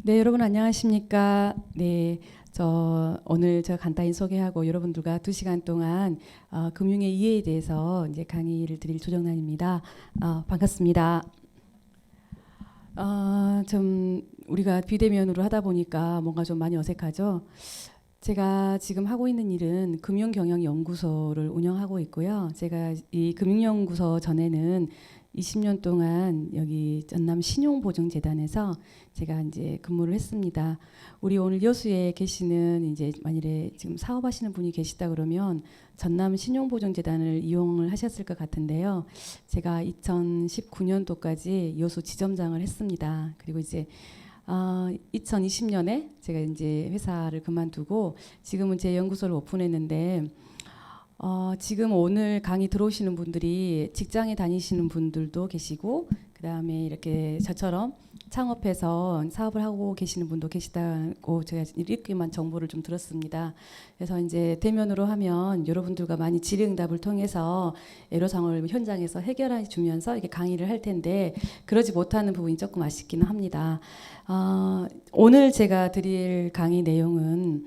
네, 여러분 안녕하십니까? 네, 오늘 제가 간단히 소개하고 여러분들과 2시간 동안 금융의 이해에 대해서 이제 강의를 드릴 조정란입니다. 반갑습니다. 좀 우리가 비대면으로 하다 보니까 뭔가 좀 많이 어색하죠? 제가 지금 하고 있는 일은 금융경영연구소를 운영하고 있고요. 제가 이 금융연구소 전에는 20년 동안 여기 전남 신용보증재단에서 제가 이제 근무를 했습니다. 우리 오늘 여수에 계시는 이제 만일에 지금 사업하시는 분이 계시다 그러면 전남 신용보증재단을 이용을 하셨을 것 같은데요. 제가 2019년도까지 여수 지점장을 했습니다. 그리고 이제 2020년에 제가 이제 회사를 그만두고 지금은 제 연구소를 오픈했는데 지금 오늘 강의 들어오시는 분들이 직장에 다니시는 분들도 계시고 그다음에 이렇게 저처럼 창업해서 사업을 하고 계시는 분도 계시다고 제가 이렇게만 정보를 좀 들었습니다. 그래서 이제 대면으로 하면 여러분들과 많이 질의응답을 통해서 애로사항을 현장에서 해결해 주면서 이렇게 강의를 할 텐데 그러지 못하는 부분이 조금 아쉽기는 합니다. 오늘 제가 드릴 강의 내용은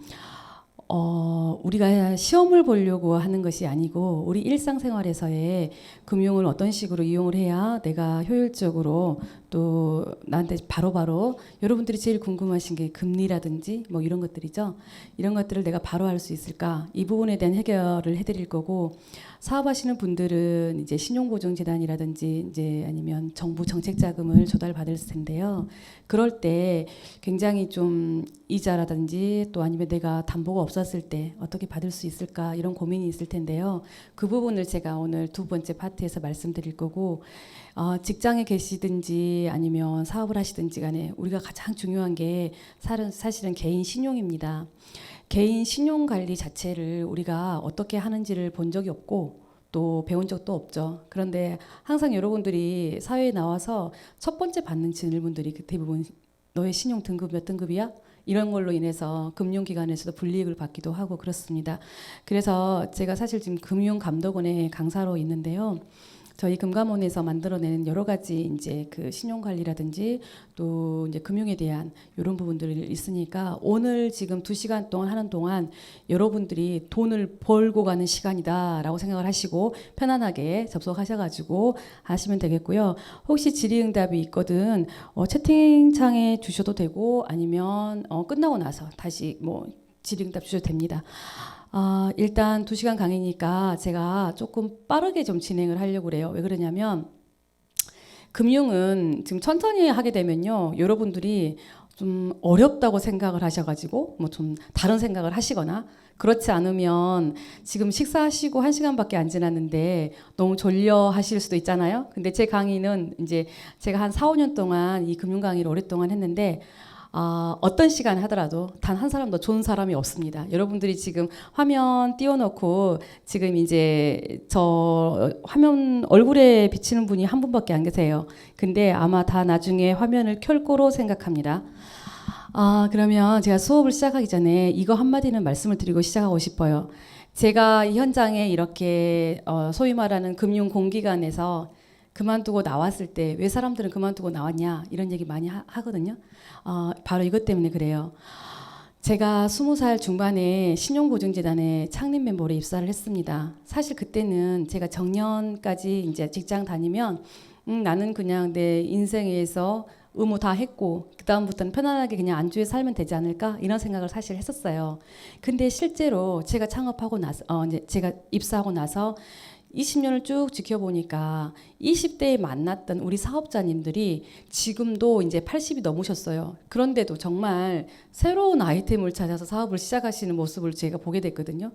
우리가 시험을 보려고 하는 것이 아니고 우리 일상생활에서의 금융을 어떤 식으로 이용을 해야 내가 효율적으로 또 나한테 바로바로 여러분들이 제일 궁금하신 게 금리라든지 뭐 이런 것들이죠. 이런 것들을 내가 바로 할 수 있을까? 이 부분에 대한 해결을 해드릴 거고 사업하시는 분들은 이제 신용보증재단이라든지 이제 아니면 정부 정책자금을 조달받을 텐데요. 그럴 때 굉장히 좀 이자라든지 또 아니면 내가 담보가 없었을 때 어떻게 받을 수 있을까 이런 고민이 있을 텐데요. 그 부분을 제가 오늘 2번째 파트에서 말씀드릴 거고 직장에 계시든지 아니면 사업을 하시든지 간에 우리가 가장 중요한 게 사실은 개인 신용입니다. 개인 신용 관리 자체를 우리가 어떻게 하는지를 본 적이 없고 또 배운 적도 없죠. 그런데 항상 여러분들이 사회에 나와서 첫 번째 받는 질문들이 대부분 너의 신용 등급 몇 등급이야? 이런 걸로 인해서 금융기관에서도 불이익을 받기도 하고 그렇습니다. 그래서 제가 사실 지금 금융감독원의 강사로 있는데요. 저희 금감원에서 만들어내는 여러 가지 이제 그 신용 관리라든지 또 이제 금융에 대한 이런 부분들이 있으니까 오늘 지금 2시간 동안 하는 동안 여러분들이 돈을 벌고 가는 시간이다라고 생각을 하시고 편안하게 접속하셔가지고 하시면 되겠고요. 혹시 질의응답이 있거든 채팅창에 주셔도 되고 아니면 끝나고 나서 다시 뭐 질의응답 주셔도 됩니다. 일단 2시간 강의니까 제가 조금 빠르게 좀 진행을 하려고 그래요. 왜 그러냐면 금융은 지금 천천히 하게 되면요. 여러분들이 좀 어렵다고 생각을 하셔가지고 뭐 좀 다른 생각을 하시거나 그렇지 않으면 지금 식사하시고 1시간밖에 안 지났는데 너무 졸려 하실 수도 있잖아요. 근데 제 강의는 이제 제가 한 4, 5년 동안 이 금융 강의를 오랫동안 했는데 어떤 시간 하더라도 단 한 사람도 좋은 사람이 없습니다. 여러분들이 지금 화면 띄워놓고 지금 이제 저 화면 얼굴에 비치는 분이 한 분밖에 안 계세요. 근데 아마 다 나중에 화면을 켤 거로 생각합니다. 그러면 제가 수업을 시작하기 전에 이거 한마디는 말씀을 드리고 시작하고 싶어요. 제가 이 현장에 이렇게 소위 말하는 금융 공기관에서 그만두고 나왔을 때 왜 사람들은 그만두고 나왔냐 이런 얘기 많이 하거든요. 바로 이것 때문에 그래요. 제가 20살 중반에 신용보증재단에 창립 멤버로 입사를 했습니다. 사실 그때는 제가 정년까지 이제 직장 다니면 나는 그냥 내 인생에서 의무 다 했고 그 다음부터는 편안하게 그냥 안주에 살면 되지 않을까 이런 생각을 사실 했었어요. 근데 실제로 제가 창업하고 나서 이제 제가 입사하고 나서 20년을 쭉 지켜보니까 20대에 만났던 우리 사업자님들이 지금도 이제 80이 넘으셨어요. 그런데도 정말 새로운 아이템을 찾아서 사업을 시작하시는 모습을 제가 보게 됐거든요.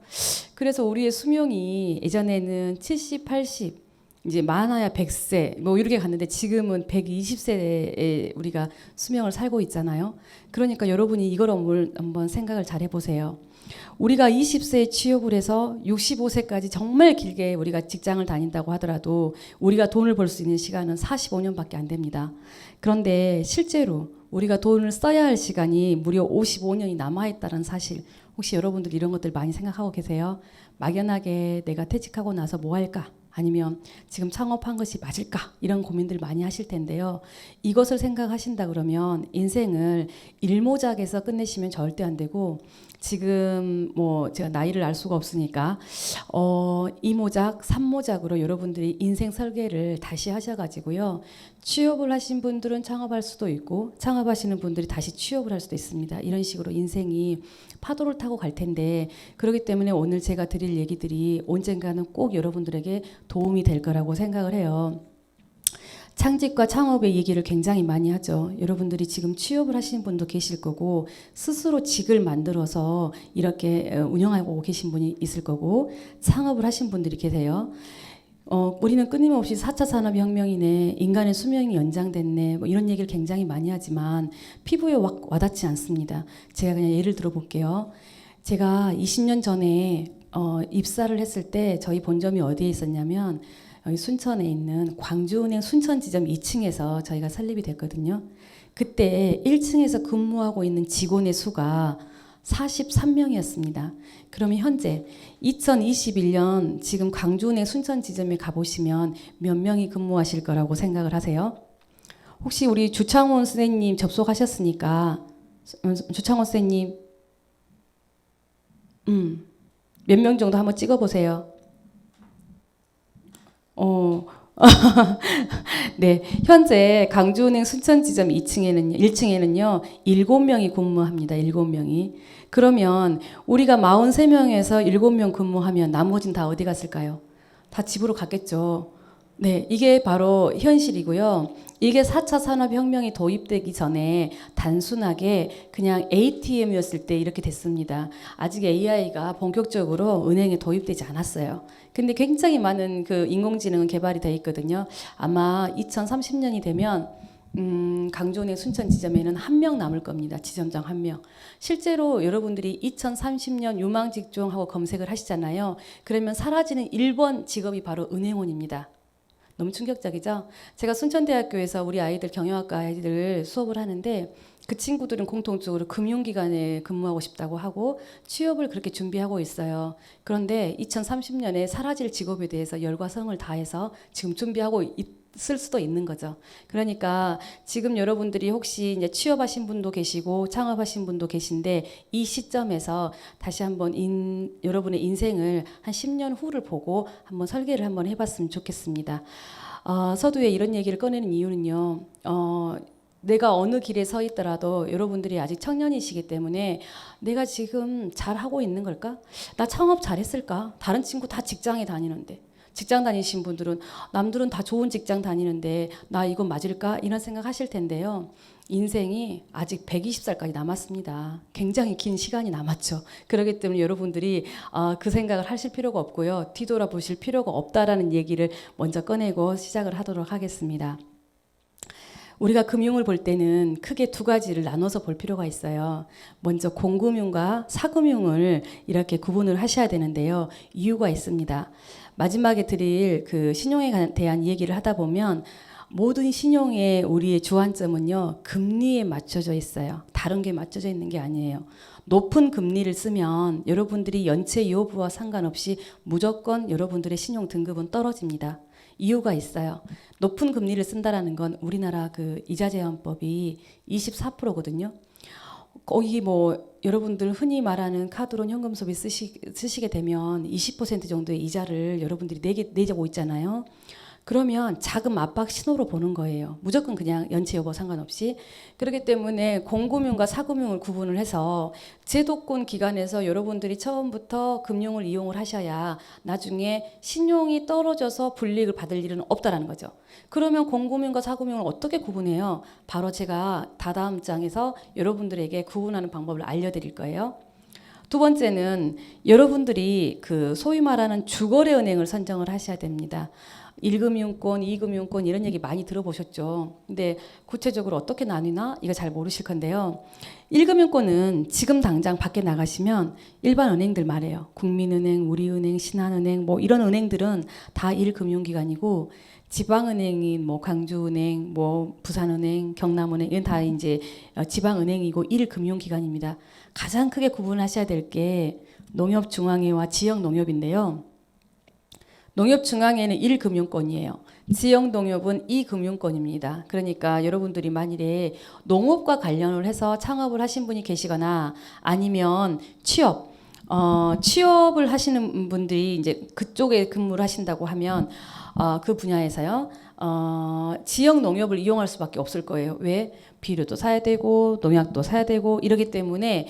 그래서 우리의 수명이 예전에는 70, 80, 이제 많아야 100세 뭐 이렇게 갔는데 지금은 120세에 우리가 수명을 살고 있잖아요. 그러니까 여러분이 이걸 한번 생각을 잘 해보세요. 우리가 20세에 취업을 해서 65세까지 정말 길게 우리가 직장을 다닌다고 하더라도 우리가 돈을 벌 수 있는 시간은 45년밖에 안 됩니다. 그런데 실제로 우리가 돈을 써야 할 시간이 무려 55년이 남아있다는 사실 혹시 여러분들 이런 것들 많이 생각하고 계세요? 막연하게 내가 퇴직하고 나서 뭐 할까 아니면 지금 창업한 것이 맞을까? 이런 고민들 많이 하실 텐데요. 이것을 생각하신다 그러면 인생을 일모작에서 끝내시면 절대 안 되고, 지금 뭐 제가 나이를 알 수가 없으니까 2모작, 3모작으로 여러분들이 인생 설계를 다시 하셔가지고요. 취업을 하신 분들은 창업할 수도 있고 창업하시는 분들이 다시 취업을 할 수도 있습니다. 이런 식으로 인생이 파도를 타고 갈 텐데, 그렇기 때문에 오늘 제가 드릴 얘기들이 언젠가는 꼭 여러분들에게 도움이 될 거라고 생각을 해요. 창직과 창업의 얘기를 굉장히 많이 하죠. 여러분들이 지금 취업을 하시는 분도 계실 거고 스스로 직을 만들어서 이렇게 운영하고 계신 분이 있을 거고 창업을 하신 분들이 계세요. 우리는 끊임없이 4차 산업혁명이네, 인간의 수명이 연장됐네, 뭐 이런 얘기를 굉장히 많이 하지만 피부에 와닿지 않습니다. 제가 그냥 예를 들어 볼게요. 제가 20년 전에 입사를 했을 때 저희 본점이 어디에 있었냐면 여기 순천에 있는 광주은행 순천지점 2층에서 저희가 설립이 됐거든요. 그때 1층에서 근무하고 있는 직원의 수가 43명이었습니다. 그러면 현재 2021년 지금 광주은행 순천지점에 가보시면 몇 명이 근무하실 거라고 생각을 하세요? 혹시 우리 주창원 선생님 접속하셨으니까 주창원 선생님 몇 명 정도 한번 찍어보세요. 네, 현재 광주은행 순천지점 1층에는요 7명이 근무합니다. 7명이. 그러면 우리가 43명에서 7명 근무하면 나머지는 다 어디 갔을까요? 다 집으로 갔겠죠. 네, 이게 바로 현실이고요. 이게 4차 산업혁명이 도입되기 전에 단순하게 그냥 ATM이었을 때 이렇게 됐습니다. 아직 AI가 본격적으로 은행에 도입되지 않았어요. 근데 굉장히 많은 그 인공지능은 개발이 돼 있거든요. 아마 2030년이 되면 강조은행 순천 지점에는 1명 남을 겁니다. 지점장 1명. 실제로 여러분들이 2030년 유망 직종하고 검색을 하시잖아요. 그러면 사라지는 1번 직업이 바로 은행원입니다. 너무 충격적이죠? 제가 순천대학교에서 우리 아이들 경영학과 아이들 수업을 하는데 그 친구들은 공통적으로 금융기관에 근무하고 싶다고 하고 취업을 그렇게 준비하고 있어요. 그런데 2030년에 사라질 직업에 대해서 열과 성을 다해서 지금 준비하고 있을 수도 있는 거죠. 그러니까 지금 여러분들이 혹시 이제 취업하신 분도 계시고 창업하신 분도 계신데 이 시점에서 다시 한번 여러분의 인생을 한 10년 후를 보고 한번 설계를 한번 해봤으면 좋겠습니다. 서두에 이런 얘기를 꺼내는 이유는요. 내가 어느 길에 서 있더라도 여러분들이 아직 청년이시기 때문에 내가 지금 잘하고 있는 걸까? 나 창업 잘했을까? 다른 친구 다 직장에 다니는데. 직장 다니신 분들은 남들은 다 좋은 직장 다니는데 나 이거 맞을까? 이런 생각 하실 텐데요. 인생이 아직 120살까지 남았습니다. 굉장히 긴 시간이 남았죠. 그렇기 때문에 여러분들이 그 생각을 하실 필요가 없고요. 뒤돌아보실 필요가 없다라는 얘기를 먼저 꺼내고 시작을 하도록 하겠습니다. 우리가 금융을 볼 때는 크게 두 가지를 나눠서 볼 필요가 있어요. 먼저 공금융과 사금융을 이렇게 구분을 하셔야 되는데요. 이유가 있습니다. 마지막에 드릴 그 신용에 대한 얘기를 하다 보면 모든 신용의 우리의 주안점은요, 금리에 맞춰져 있어요. 다른 게 맞춰져 있는 게 아니에요. 높은 금리를 쓰면 여러분들이 연체 여부와 상관없이 무조건 여러분들의 신용 등급은 떨어집니다. 이유가 있어요. 높은 금리를 쓴다라는 건 우리나라 그 이자 제한법이 24%거든요. 거기 뭐 여러분들 흔히 말하는 카드론 현금 소비 쓰시게 되면 20% 정도의 이자를 여러분들이 내고 있잖아요. 그러면 자금 압박 신호로 보는 거예요. 무조건 그냥 연체 여부 상관없이. 그렇기 때문에 공금융과 사금융을 구분을 해서 제도권 기관에서 여러분들이 처음부터 금융을 이용을 하셔야 나중에 신용이 떨어져서 불이익을 받을 일은 없다라는 거죠. 그러면 공금융과 사금융을 어떻게 구분해요? 바로 제가 다다음 장에서 여러분들에게 구분하는 방법을 알려드릴 거예요. 두 번째는 여러분들이 그 소위 말하는 주거래 은행을 선정을 하셔야 됩니다. 1금융권, 2금융권 이런 얘기 많이 들어보셨죠. 근데 구체적으로 어떻게 나뉘나 이거 잘 모르실 건데요. 1금융권은 지금 당장 밖에 나가시면 일반 은행들 말이에요. 국민은행, 우리은행, 신한은행 뭐 이런 은행들은 다 1금융기관이고 지방은행인 뭐 광주은행, 뭐 부산은행, 경남은행 이건 다 이제 지방은행이고 1금융기관입니다. 가장 크게 구분하셔야 될 게 농협중앙회와 지역농협인데요. 농협중앙회는 1금융권이에요. 지역농협은 2금융권입니다. 그러니까 여러분들이 만일에 농업과 관련을 해서 창업을 하신 분이 계시거나 아니면 취업을 하시는 분들이 이제 그쪽에 근무를 하신다고 하면 그 분야에서요. 지역 농협을 이용할 수밖에 없을 거예요. 왜? 비료도 사야 되고 농약도 사야 되고 이러기 때문에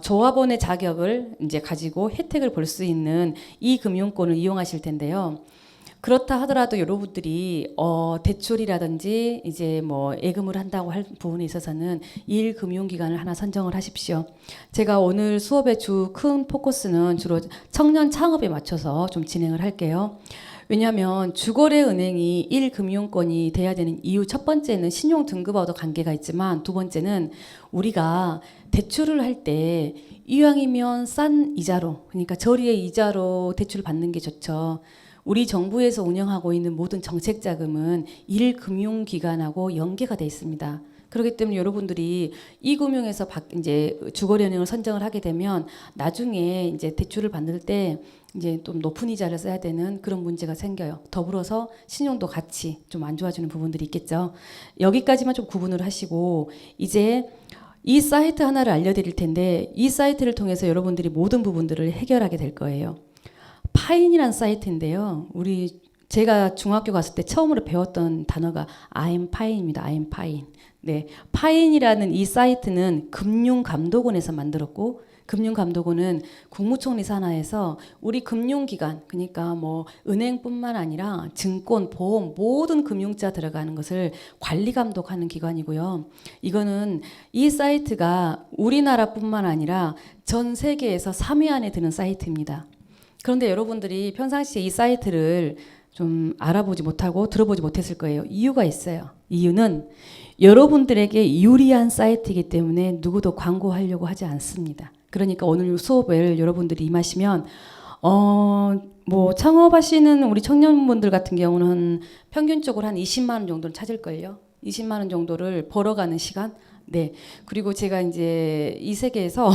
조합원의 자격을 이제 가지고 혜택을 볼 수 있는 이 금융권을 이용하실 텐데요. 그렇다 하더라도 여러분들이 대출이라든지 이제 뭐 예금을 한다고 할 부분에 있어서는 1금융기관을 하나 선정을 하십시오. 제가 오늘 수업의 주 큰 포커스는 주로 청년 창업에 맞춰서 좀 진행을 할게요. 왜냐하면 주거래은행이 1금융권이 돼야 되는 이유 첫 번째는 신용 등급하고도 관계가 있지만 두 번째는 우리가 대출을 할 때 이왕이면 싼 이자로 그러니까 저리의 이자로 대출을 받는 게 좋죠. 우리 정부에서 운영하고 있는 모든 정책 자금은 1금융기관하고 연계가 돼 있습니다. 그렇기 때문에 여러분들이 이 금융에서 이제 주거래은행을 선정을 하게 되면 나중에 이제 대출을 받을 때 이제 좀 높은 이자를 써야 되는 그런 문제가 생겨요. 더불어서 신용도 같이 좀 안 좋아지는 부분들이 있겠죠. 여기까지만 좀 구분을 하시고 이제 이 사이트 하나를 알려드릴 텐데 이 사이트를 통해서 여러분들이 모든 부분들을 해결하게 될 거예요. 파인이란 사이트인데요. 제가 중학교 갔을 때 처음으로 배웠던 단어가 I'm fine입니다. I'm fine. 네, 파인이라는 이 사이트는 금융감독원에서 만들었고 금융감독원은 국무총리 산하에서 우리 금융기관 그러니까 뭐 은행뿐만 아니라 증권, 보험 모든 금융자 들어가는 것을 관리 감독하는 기관이고요. 이거는 이 사이트가 우리나라뿐만 아니라 전 세계에서 3위 안에 드는 사이트입니다. 그런데 여러분들이 평상시에 이 사이트를 좀 알아보지 못하고 들어보지 못했을 거예요. 이유가 있어요. 이유는 여러분들에게 유리한 사이트이기 때문에 누구도 광고하려고 하지 않습니다. 그러니까 오늘 수업을 여러분들이 임하시면 뭐 창업하시는 우리 청년분들 같은 경우는 평균적으로 한 20만 원 정도는 찾을 거예요. 20만 원 정도를 벌어가는 시간. 네. 그리고 제가 이제 이 세계에서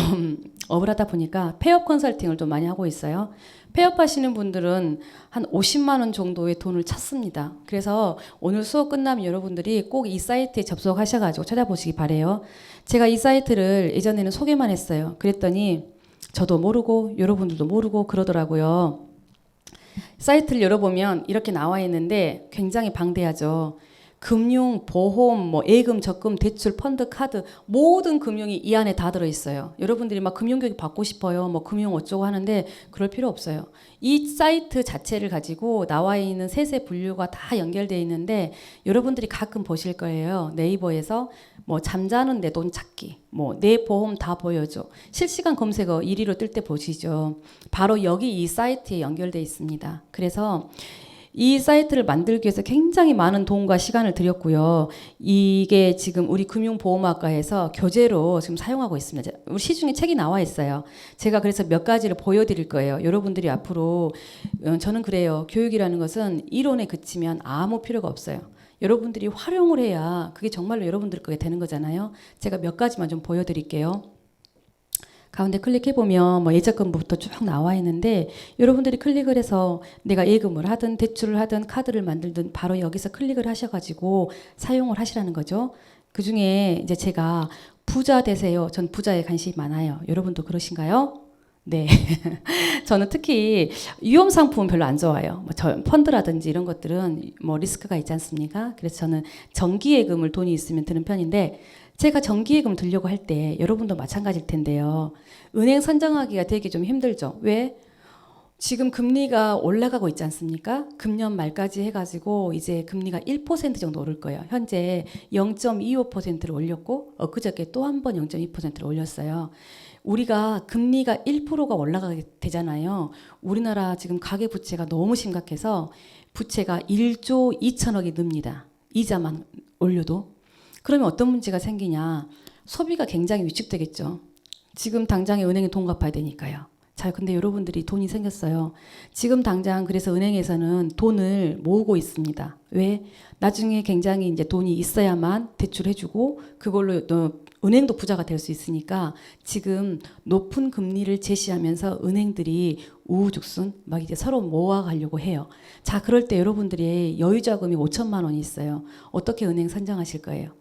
업을 하다 보니까 폐업 컨설팅을 좀 많이 하고 있어요. 폐업하시는 분들은 한 50만 원 정도의 돈을 찾습니다. 그래서 오늘 수업 끝나면 여러분들이 꼭 이 사이트에 접속하셔가지고 찾아보시기 바래요. 제가 이 사이트를 예전에는 소개만 했어요. 그랬더니 저도 모르고 여러분들도 모르고 그러더라고요. 사이트를 열어보면 이렇게 나와 있는데 굉장히 방대하죠. 금융, 보험, 뭐 예금, 적금, 대출, 펀드, 카드 모든 금융이 이 안에 다 들어있어요. 여러분들이 막 금융교육 받고 싶어요. 뭐 금융 어쩌고 하는데 그럴 필요 없어요. 이 사이트 자체를 가지고 나와 있는 세세 분류가 다 연결되어 있는데 여러분들이 가끔 보실 거예요. 네이버에서 뭐 잠자는 내 돈 찾기, 뭐 내 보험 다 보여줘. 실시간 검색어 1위로 뜰 때 보시죠. 바로 여기 이 사이트에 연결되어 있습니다. 그래서 이 사이트를 만들기 위해서 굉장히 많은 돈과 시간을 들였고요. 이게 지금 우리 금융보험학과에서 교재로 지금 사용하고 있습니다. 우리 시중에 책이 나와 있어요. 제가 그래서 몇 가지를 보여드릴 거예요. 여러분들이 앞으로 저는 그래요. 교육이라는 것은 이론에 그치면 아무 필요가 없어요. 여러분들이 활용을 해야 그게 정말로 여러분들 거게 되는 거잖아요. 제가 몇 가지만 좀 보여드릴게요. 가운데 클릭해보면 뭐 예적금부터 쭉 나와 있는데 여러분들이 클릭을 해서 내가 예금을 하든 대출을 하든 카드를 만들든 바로 여기서 클릭을 하셔가지고 사용을 하시라는 거죠. 그 중에 이제 제가 부자 되세요. 전 부자에 관심이 많아요. 여러분도 그러신가요? 네. 저는 특히 위험 상품은 별로 안 좋아해요. 뭐 펀드라든지 이런 것들은 뭐 리스크가 있지 않습니까? 그래서 저는 정기예금을 돈이 있으면 드는 편인데 제가 정기예금을 들려고 할 때 여러분도 마찬가지일 텐데요. 은행 선정하기가 되게 좀 힘들죠. 왜? 지금 금리가 올라가고 있지 않습니까? 금년 말까지 해가지고 이제 금리가 1% 정도 오를 거예요. 현재 0.25%를 올렸고 엊그저께 또 한 번 0.2%를 올렸어요. 우리가 금리가 1%가 올라가게 되잖아요. 우리나라 지금 가계부채가 너무 심각해서 부채가 1조 2천억이 늡니다. 이자만 올려도. 그러면 어떤 문제가 생기냐. 소비가 굉장히 위축되겠죠. 지금 당장에 은행에 돈 갚아야 되니까요. 자, 근데 여러분들이 돈이 생겼어요. 지금 당장 그래서 은행에서는 돈을 모으고 있습니다. 왜? 나중에 굉장히 이제 돈이 있어야만 대출해주고 그걸로 또 은행도 부자가 될 수 있으니까 지금 높은 금리를 제시하면서 은행들이 우후죽순 막 이제 서로 모아가려고 해요. 자, 그럴 때 여러분들이 여유자금이 5천만 원이 있어요. 어떻게 은행 선정하실 거예요?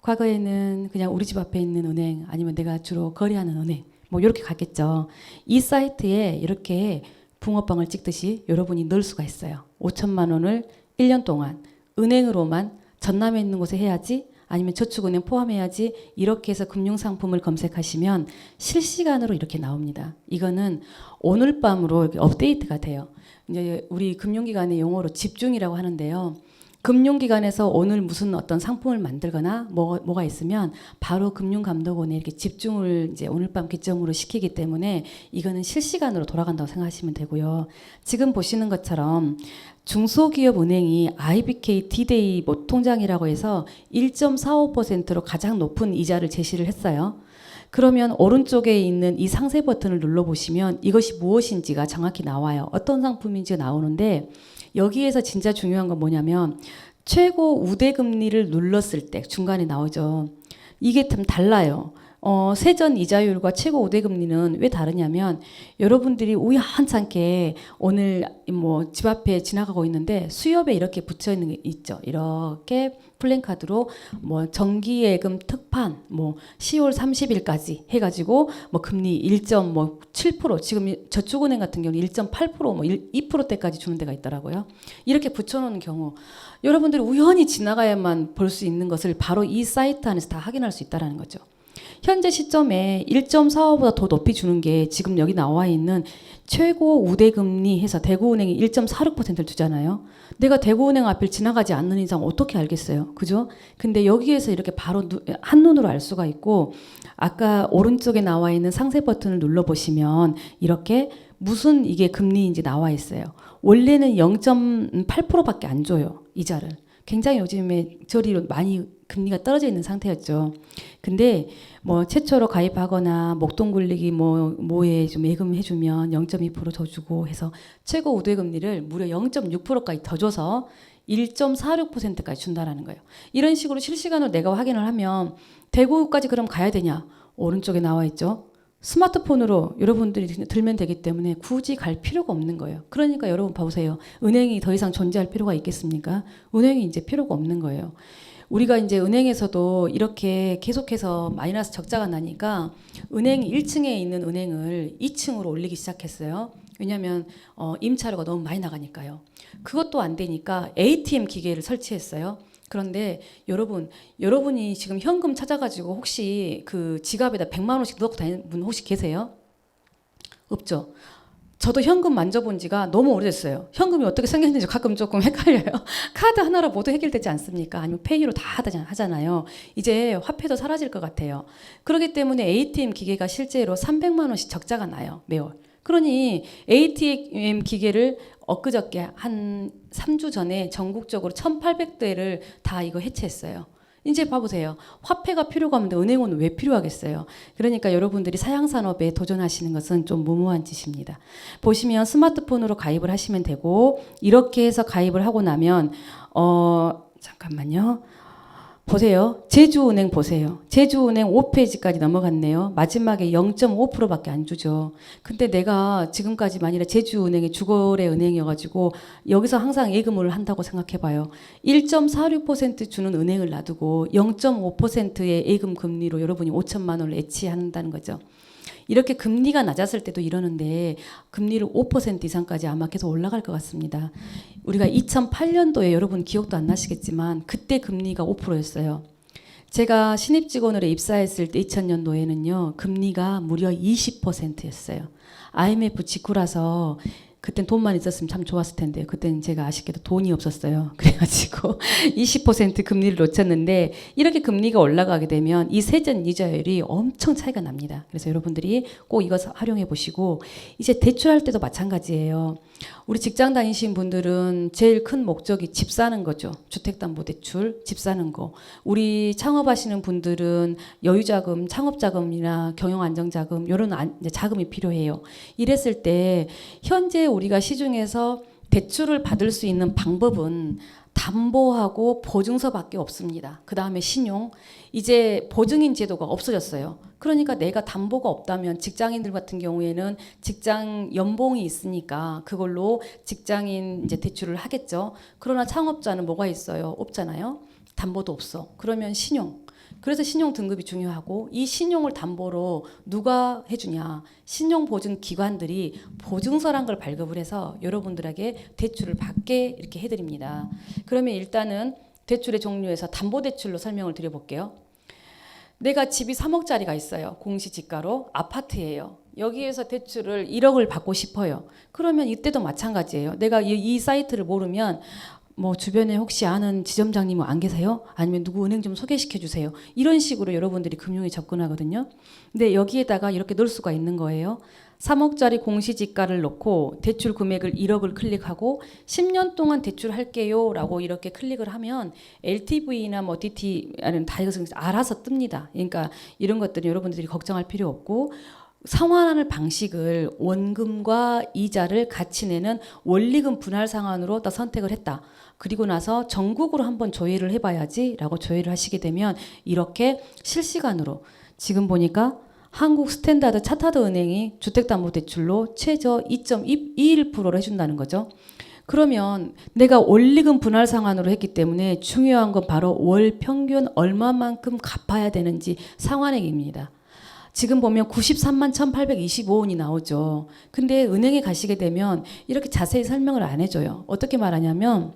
과거에는 그냥 우리 집 앞에 있는 은행 아니면 내가 주로 거래하는 은행 뭐 이렇게 갔겠죠. 이 사이트에 이렇게 붕어빵을 찍듯이 여러분이 넣을 수가 있어요. 5천만 원을 1년 동안 은행으로만 전남에 있는 곳에 해야지 아니면 저축은행 포함해야지 이렇게 해서 금융상품을 검색하시면 실시간으로 이렇게 나옵니다. 이거는 오늘 밤으로 이렇게 업데이트가 돼요. 이제 우리 금융기관의 용어로 집중이라고 하는데요. 금융기관에서 오늘 무슨 어떤 상품을 만들거나 뭐가 있으면 바로 금융감독원에 이렇게 집중을 이제 오늘 밤 기점으로 시키기 때문에 이거는 실시간으로 돌아간다고 생각하시면 되고요. 지금 보시는 것처럼 중소기업은행이 IBK D-Day 뭐 통장이라고 해서 1.45%로 가장 높은 이자를 제시를 했어요. 그러면 오른쪽에 있는 이 상세 버튼을 눌러보시면 이것이 무엇인지가 정확히 나와요. 어떤 상품인지가 나오는데 여기에서 진짜 중요한 건 뭐냐면 최고 우대금리를 눌렀을 때 중간에 나오죠. 이게 좀 달라요. 세전 이자율과 최고 우대금리는 왜 다르냐면 여러분들이 우연찮게 오늘 뭐 집 앞에 지나가고 있는데 수협에 이렇게 붙여 있는 게 있죠. 이렇게 플랜카드로 뭐 정기예금 특판 뭐 10월 30일까지 해가지고 뭐 금리 1.7% 지금 저축은행 같은 경우는 1.8%뭐 2%대까지 주는 데가 있더라고요. 이렇게 붙여놓는 경우 여러분들이 우연히 지나가야만 볼 수 있는 것을 바로 이 사이트 안에서 다 확인할 수 있다는 거죠. 현재 시점에 1.45보다 더 높이 주는 게 지금 여기 나와 있는 최고 우대금리 해서 대구은행이 1.46%를 주잖아요. 내가 대구은행 앞을 지나가지 않는 이상 어떻게 알겠어요? 그죠? 근데 여기에서 이렇게 바로 한눈으로 알 수가 있고 아까 오른쪽에 나와 있는 상세 버튼을 눌러보시면 이렇게 무슨 이게 금리인지 나와 있어요. 원래는 0.8%밖에 안 줘요. 이자를. 굉장히 요즘에 저리로 많이 금리가 떨어져 있는 상태였죠. 근데 뭐 최초로 가입하거나 목돈 굴리기 뭐에 좀 예금해주면 0.2% 더 주고 해서 최고 우대금리를 무려 0.6%까지 더 줘서 1.46%까지 준다라는 거예요. 이런 식으로 실시간으로 내가 확인을 하면 대구까지 그럼 가야 되냐? 오른쪽에 나와 있죠. 스마트폰으로 여러분들이 들면 되기 때문에 굳이 갈 필요가 없는 거예요. 그러니까 여러분 봐보세요. 은행이 더 이상 존재할 필요가 있겠습니까? 은행이 이제 필요가 없는 거예요. 우리가 이제 은행에서도 이렇게 계속해서 마이너스 적자가 나니까 은행 1층에 있는 은행을 2층으로 올리기 시작했어요. 왜냐하면 임차료가 너무 많이 나가니까요. 그것도 안 되니까 ATM 기계를 설치했어요. 그런데 여러분이 지금 현금 찾아가지고 혹시 그 지갑에다 100만 원씩 넣고 다니는 분 혹시 계세요? 없죠. 저도 현금 만져본 지가 너무 오래됐어요. 현금이 어떻게 생겼는지 가끔 조금 헷갈려요. 카드 하나로 모두 해결되지 않습니까? 아니면 페이로 다 하잖아요. 이제 화폐도 사라질 것 같아요. 그렇기 때문에 ATM 기계가 실제로 300만 원씩 적자가 나요. 매월. 그러니 ATM 기계를 엊그저께 한 3주 전에 전국적으로 1,800대를 다 이거 해체했어요. 이제 봐보세요. 화폐가 필요가 없는데 은행은 왜 필요하겠어요? 그러니까 여러분들이 사양산업에 도전하시는 것은 좀 무모한 짓입니다. 보시면 스마트폰으로 가입을 하시면 되고 이렇게 해서 가입을 하고 나면 잠깐만요. 보세요. 제주은행 보세요. 제주은행 5페이지까지 넘어갔네요. 마지막에 0.5%밖에 안 주죠. 근데 내가 지금까지 만일에 제주은행이 주거래 은행이어가지고 여기서 항상 예금을 한다고 생각해봐요. 1.46% 주는 은행을 놔두고 0.5%의 예금 금리로 여러분이 5천만 원을 애취한다는 거죠. 이렇게 금리가 낮았을 때도 이러는데 금리를 5% 이상까지 아마 계속 올라갈 것 같습니다. 우리가 2008년도에 여러분 기억도 안 나시겠지만 그때 금리가 5%였어요. 제가 신입 직원으로 입사했을 때 2000년도에는요. 금리가 무려 20%였어요. IMF 직후라서 그땐 돈만 있었으면 참 좋았을 텐데 그땐 제가 아쉽게도 돈이 없었어요. 그래가지고 20% 금리를 놓쳤는데 이렇게 금리가 올라가게 되면 이 세전 이자율이 엄청 차이가 납니다. 그래서 여러분들이 꼭 이거 활용해 보시고 이제 대출할 때도 마찬가지예요. 우리 직장 다니신 분들은 제일 큰 목적이 집 사는 거죠. 주택담보대출, 집 사는 거. 우리 창업하시는 분들은 여유자금, 창업자금이나 경영안정자금 이런 자금이 필요해요. 이랬을 때 현재 우리가 시중에서 대출을 받을 수 있는 방법은 담보하고 보증서밖에 없습니다. 그 다음에 신용. 이제 보증인 제도가 없어졌어요. 그러니까 내가 담보가 없다면 직장인들 같은 경우에는 직장 연봉이 있으니까 그걸로 직장인 이제 대출을 하겠죠. 그러나 창업자는 뭐가 있어요? 없잖아요. 담보도 없어. 그러면 신용. 그래서 신용 등급이 중요하고 이 신용을 담보로 누가 해주냐. 신용보증 기관들이 보증서란 걸 발급을 해서 여러분들에게 대출을 받게 이렇게 해드립니다. 그러면 일단은 대출의 종류에서 담보대출로 설명을 드려볼게요. 내가 집이 3억짜리가 있어요. 공시지가로 아파트예요. 여기에서 대출을 1억을 받고 싶어요. 그러면 이때도 마찬가지예요. 내가 이 사이트를 모르면 뭐 주변에 혹시 아는 지점장님 안 계세요? 아니면 누구 은행 좀 소개시켜 주세요. 이런 식으로 여러분들이 금융에 접근하거든요. 근데 여기에다가 이렇게 넣을 수가 있는 거예요. 3억짜리 공시지가를 넣고 대출 금액을 1억을 클릭하고 10년 동안 대출할게요 라고 이렇게 클릭을 하면 LTV나 뭐 DT는 다 이것을 알아서 뜹니다. 그러니까 이런 것들은 여러분들이 걱정할 필요 없고 상환하는 방식을 원금과 이자를 같이 내는 원리금 분할 상환으로 딱 선택을 했다. 그리고 나서 전국으로 한번 조회를 해봐야지 라고 조회를 하시게 되면 이렇게 실시간으로 지금 보니까 한국 스탠다드 차타드 은행이 주택담보대출로 최저 2.21%를 해준다는 거죠. 그러면 내가 원리금 분할 상환으로 했기 때문에 중요한 건 바로 월 평균 얼마만큼 갚아야 되는지 상환액입니다. 지금 보면 93만 1,825원이 나오죠. 근데 은행에 가시게 되면 이렇게 자세히 설명을 안 해줘요. 어떻게 말하냐면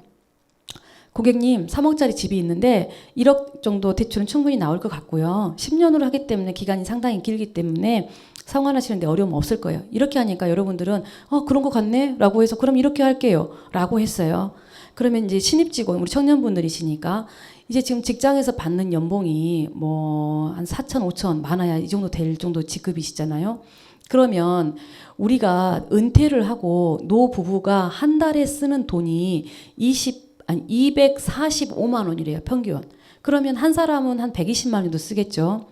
고객님 3억짜리 집이 있는데 1억 정도 대출은 충분히 나올 것 같고요. 10년으로 하기 때문에 기간이 상당히 길기 때문에 상환하시는데 어려움 없을 거예요. 이렇게 하니까 여러분들은 그런 것 같네 라고 해서 그럼 이렇게 할게요 라고 했어요. 그러면 이제 신입직원 우리 청년분들이시니까 이제 지금 직장에서 받는 연봉이 뭐 한 4천, 5천 많아야 이 정도 될 정도 직급이시잖아요. 그러면 우리가 은퇴를 하고 노부부가 한 달에 쓰는 돈이 245만 원이래요, 평균. 그러면 한 사람은 한 120만 원도 쓰겠죠.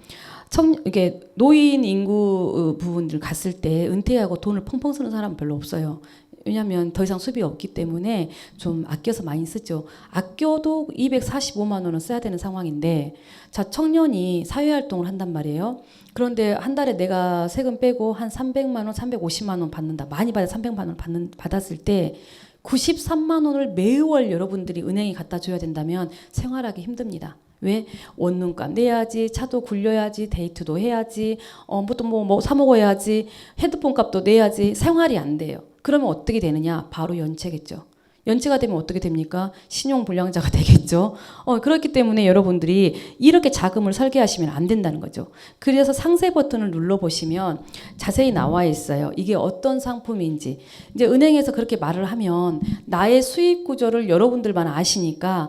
이게 노인 인구 부분들 갔을 때 은퇴하고 돈을 펑펑 쓰는 사람은 별로 없어요. 왜냐하면 더 이상 수입이 없기 때문에 좀 아껴서 많이 쓰죠. 아껴도 245만 원은 써야 되는 상황인데 자 청년이 사회활동을 한단 말이에요. 그런데 한 달에 내가 세금 빼고 한 300만 원, 350만 원 받는다. 많이 받아 300만 원 받았을 때 93만 원을 매월 여러분들이 은행에 갖다 줘야 된다면 생활하기 힘듭니다. 왜? 원룸값 내야지, 차도 굴려야지, 데이트도 해야지, 뭐 사 먹어야지, 핸드폰 값도 내야지, 생활이 안 돼요. 그러면 어떻게 되느냐? 바로 연체겠죠. 연체가 되면 어떻게 됩니까? 신용불량자가 되겠죠. 그렇기 때문에 여러분들이 이렇게 자금을 설계하시면 안 된다는 거죠. 그래서 상세 버튼을 눌러보시면 자세히 나와 있어요. 이게 어떤 상품인지. 이제 은행에서 그렇게 말을 하면 나의 수입 구조를 여러분들만 아시니까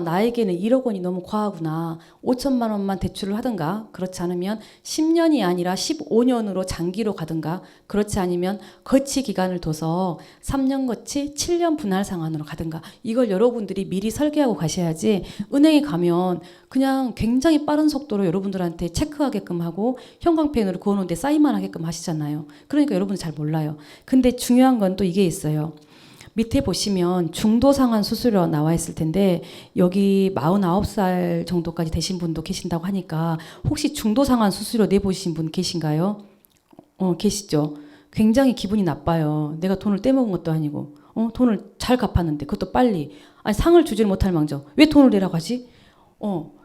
나에게는 1억 원이 너무 과하구나. 5천만 원만 대출을 하든가 그렇지 않으면 10년이 아니라 15년으로 장기로 가든가 그렇지 않으면 거치 기간을 둬서 3년 거치 7년 분할 상환으로 가든가 이걸 여러분들이 미리 설계하고 가셔야지 은행에 가면 그냥 굉장히 빠른 속도로 여러분들한테 체크하게끔 하고 형광펜으로 그어놓은데 사인만 하게끔 하시잖아요. 그러니까 여러분들 잘 몰라요. 근데 중요한 건 또 이게 있어요. 밑에 보시면 중도상환 수수료 나와 있을 텐데 여기 49살 정도까지 되신 분도 계신다고 하니까 혹시 중도상환 수수료 내보신 분 계신가요? 계시죠? 굉장히 기분이 나빠요. 내가 돈을 떼먹은 것도 아니고 돈을 잘 갚았는데 그것도 빨리 아니 상을 주지를 못할 망정 왜 돈을 내라고 하지?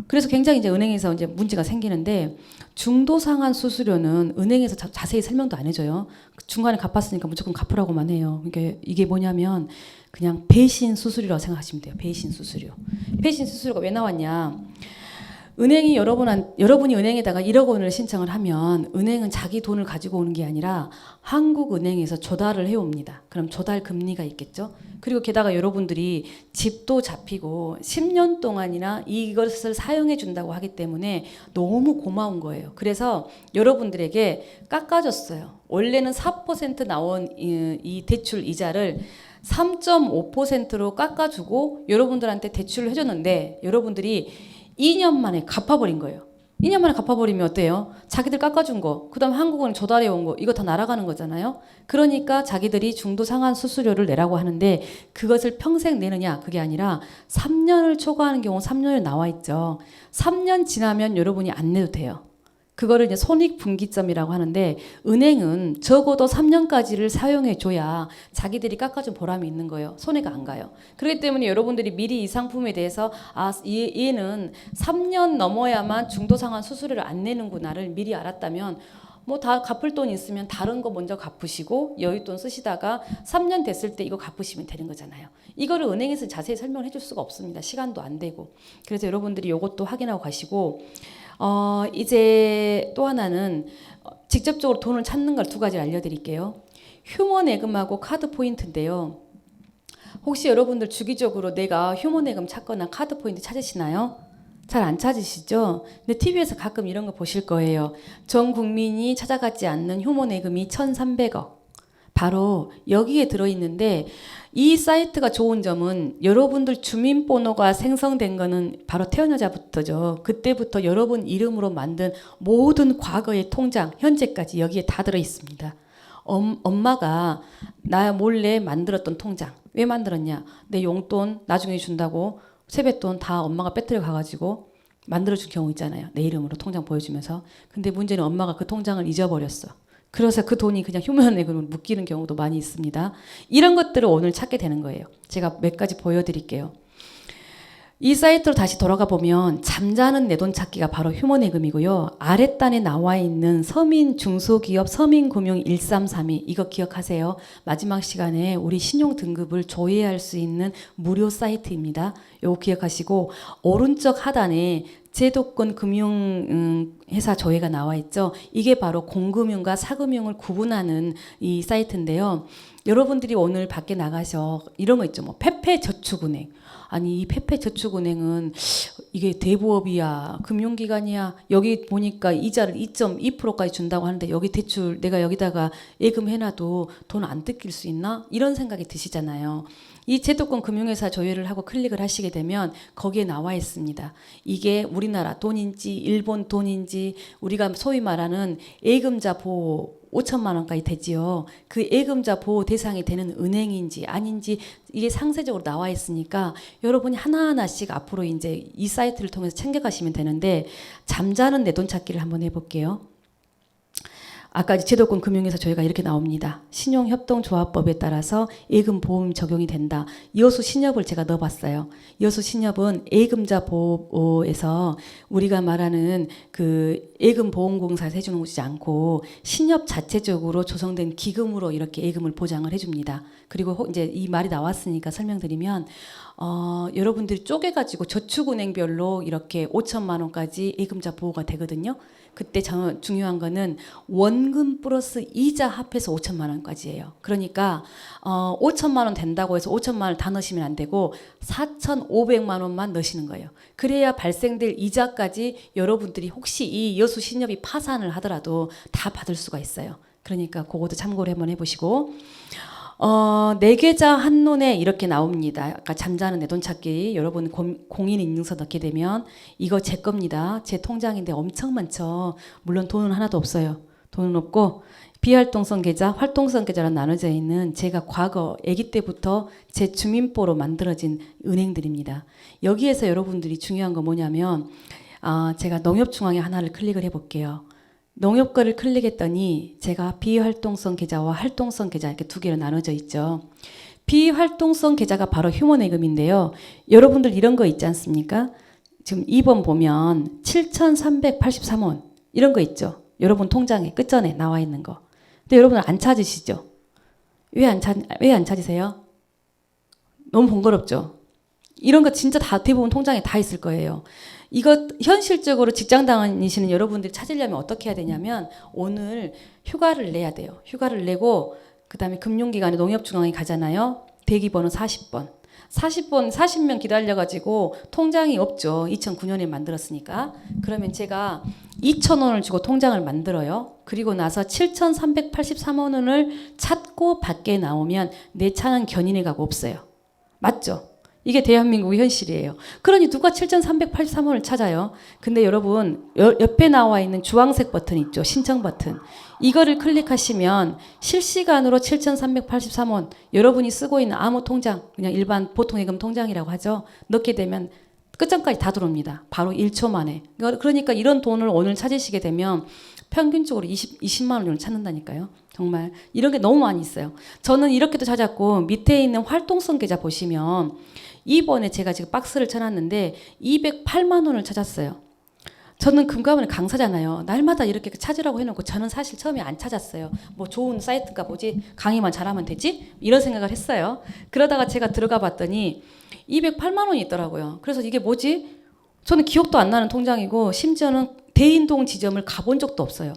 그래서 굉장히 이제 은행에서 이제 문제가 생기는데 중도상환 수수료는 은행에서 자세히 설명도 안 해줘요. 중간에 갚았으니까 무조건 갚으라고만 해요. 이게 뭐냐면 그냥 배신 수수료라고 생각하시면 돼요. 배신 수수료. 배신 수수료가 왜 나왔냐? 은행이 여러분이 은행에다가 1억 원을 신청을 하면 은행은 자기 돈을 가지고 오는 게 아니라 한국은행에서 조달을 해옵니다. 그럼 조달 금리가 있겠죠. 그리고 게다가 여러분들이 집도 잡히고 10년 동안이나 이것을 사용해 준다고 하기 때문에 너무 고마운 거예요. 그래서 여러분들에게 깎아줬어요. 원래는 4% 나온 이 대출 이자를 3.5%로 깎아주고 여러분들한테 대출을 해줬는데 여러분들이 2년 만에 갚아버린 거예요. 2년 만에 갚아버리면 어때요? 자기들 깎아준 거, 그 다음 한국은 조달해 온 거, 이거 다 날아가는 거잖아요. 그러니까 자기들이 중도 상환 수수료를 내라고 하는데 그것을 평생 내느냐? 그게 아니라 3년을 초과하는 경우 3년을 나와 있죠. 3년 지나면 여러분이 안 내도 돼요. 그거를 이제 손익분기점이라고 하는데 은행은 적어도 3년까지를 사용해 줘야 자기들이 깎아준 보람이 있는 거예요. 손해가 안 가요. 그렇기 때문에 여러분들이 미리 이 상품에 대해서 얘는 3년 넘어야만 중도상환 수수료를 안 내는구나를 미리 알았다면 뭐 다 갚을 돈 있으면 다른 거 먼저 갚으시고 여윳돈 쓰시다가 3년 됐을 때 이거 갚으시면 되는 거잖아요. 이거를 은행에서 자세히 설명을 해줄 수가 없습니다. 시간도 안 되고. 그래서 여러분들이 이것도 확인하고 가시고 이제 또 하나는 직접적으로 돈을 찾는 걸 두 가지를 알려드릴게요. 휴머내금하고 카드 포인트인데요. 혹시 여러분들 주기적으로 내가 휴머내금 찾거나 카드 포인트 찾으시나요? 잘 안 찾으시죠? 근데 TV에서 가끔 이런 거 보실 거예요. 전 국민이 찾아가지 않는 휴머내금이 1,300억. 바로 여기에 들어있는데 이 사이트가 좋은 점은 여러분들 주민번호가 생성된 거는 바로 태어나자부터죠. 그때부터 여러분 이름으로 만든 모든 과거의 통장, 현재까지 여기에 다 들어있습니다. 엄마가 나 몰래 만들었던 통장. 왜 만들었냐? 내 용돈 나중에 준다고 세뱃돈 다 엄마가 빼뜨려 가가지고 만들어준 경우 있잖아요. 내 이름으로 통장 보여주면서. 근데 문제는 엄마가 그 통장을 잊어버렸어. 그래서 그 돈이 그냥 휴머내금으로 묶이는 경우도 많이 있습니다. 이런 것들을 오늘 찾게 되는 거예요. 제가 몇 가지 보여드릴게요. 이 사이트로 다시 돌아가 보면 잠자는 내 돈 찾기가 바로 휴머내금이고요. 아랫단에 나와 있는 서민중소기업 서민금융 1332 이거 기억하세요. 마지막 시간에 우리 신용등급을 조회할 수 있는 무료 사이트입니다. 이거 기억하시고 오른쪽 하단에 제도권 금융회사 조회가 나와 있죠. 이게 바로 공금융과 사금융을 구분하는 이 사이트인데요. 여러분들이 오늘 밖에 나가셔 이런 거 있죠. 뭐 페페저축은행. 아니 이 페페저축은행은 이게 대부업이야 금융기관이야 여기 보니까 이자를 2.2%까지 준다고 하는데 여기 대출 내가 여기다가 예금해놔도 돈 안 뜯길 수 있나 이런 생각이 드시잖아요. 이 제도권 금융회사 조회를 하고 클릭을 하시게 되면 거기에 나와 있습니다. 이게 우리나라 돈인지 일본 돈인지 우리가 소위 말하는 예금자 보호 5천만 원까지 되지요. 그 예금자 보호 대상이 되는 은행인지 아닌지 이게 상세적으로 나와 있으니까 여러분이 하나하나씩 앞으로 이제 이 사이트를 통해서 챙겨가시면 되는데 잠자는 내 돈 찾기를 한번 해볼게요. 아까 제도권 금융회사 저희가 이렇게 나옵니다. 신용협동조합법에 따라서 예금보험 적용이 된다. 여수 신협을 제가 넣어봤어요. 여수 신협은 예금자 보호에서 우리가 말하는 그 예금보험공사에서 해주는 것이지 않고 신협 자체적으로 조성된 기금으로 이렇게 예금을 보장을 해줍니다. 그리고 이제 이 말이 나왔으니까 설명드리면 여러분들이 쪼개가지고 저축은행별로 이렇게 5천만 원까지 예금자 보호가 되거든요. 그때 중요한 거는 원금 플러스 이자 합해서 5천만 원까지예요. 그러니까 5천만 원 된다고 해서 5천만 원을 다 넣으시면 안 되고 4,500만 원만 넣으시는 거예요. 그래야 발생될 이자까지 여러분들이 혹시 이 여수 신협이 파산을 하더라도 다 받을 수가 있어요. 그러니까 그것도 참고를 한번 해보시고 내 계좌 한눈에 이렇게 나옵니다. 아까 잠자는 내 돈 찾기 여러분 공인인증서 넣게 되면 이거 제 겁니다. 제 통장인데 엄청 많죠. 물론 돈은 하나도 없어요. 돈은 없고 비활동성 계좌, 활동성 계좌로 나눠져 있는 제가 과거 아기 때부터 제 주민번호로 만들어진 은행들입니다. 여기에서 여러분들이 중요한 거 뭐냐면 제가 농협중앙에 하나를 클릭을 해볼게요. 농협 거를 클릭했더니 제가 비활동성 계좌와 활동성 계좌 이렇게 두 개로 나눠져 있죠. 비활동성 계좌가 바로 휴머내금인데요. 여러분들 이런 거 있지 않습니까? 지금 2번 보면 7,383원 이런 거 있죠. 여러분 통장에 끝전에 나와 있는 거. 근데 여러분 안 찾으시죠? 왜 안 찾으세요? 너무 번거롭죠? 이런 거 진짜 다 대부분 통장에 다 있을 거예요. 이거 현실적으로 직장 다니시는 여러분들이 찾으려면 어떻게 해야 되냐면 오늘 휴가를 내야 돼요. 휴가를 내고 그다음에 금융기관에 농협중앙에 가잖아요. 대기번호 40번. 40명 기다려가지고 통장이 없죠. 2009년에 만들었으니까. 그러면 제가 2,000원을 주고 통장을 만들어요. 그리고 나서 7,383원을 찾고 밖에 나오면 내 차는 견인해 가고 없어요. 맞죠? 이게 대한민국의 현실이에요. 그러니 누가 7,383원을 찾아요? 근데 여러분 옆에 나와 있는 주황색 버튼 있죠? 신청 버튼. 이거를 클릭하시면 실시간으로 7,383원 여러분이 쓰고 있는 아무 통장 그냥 일반 보통예금 통장이라고 하죠. 넣게 되면 끝장까지 다 들어옵니다. 바로 1초 만에. 그러니까 이런 돈을 오늘 찾으시게 되면 평균적으로 20만 원을 찾는다니까요. 정말 이런 게 너무 많이 있어요. 저는 이렇게도 찾았고 밑에 있는 활동성 계좌 보시면 이번에 제가 지금 박스를 쳐놨는데 208만 원을 찾았어요. 저는 금감원의 강사잖아요. 날마다 이렇게 찾으라고 해놓고 저는 사실 처음에 안 찾았어요. 뭐 좋은 사이트가 뭐지? 강의만 잘하면 되지? 이런 생각을 했어요. 그러다가 제가 들어가 봤더니 208만 원이 있더라고요. 그래서 이게 뭐지? 저는 기억도 안 나는 통장이고 심지어는 대인동 지점을 가본 적도 없어요.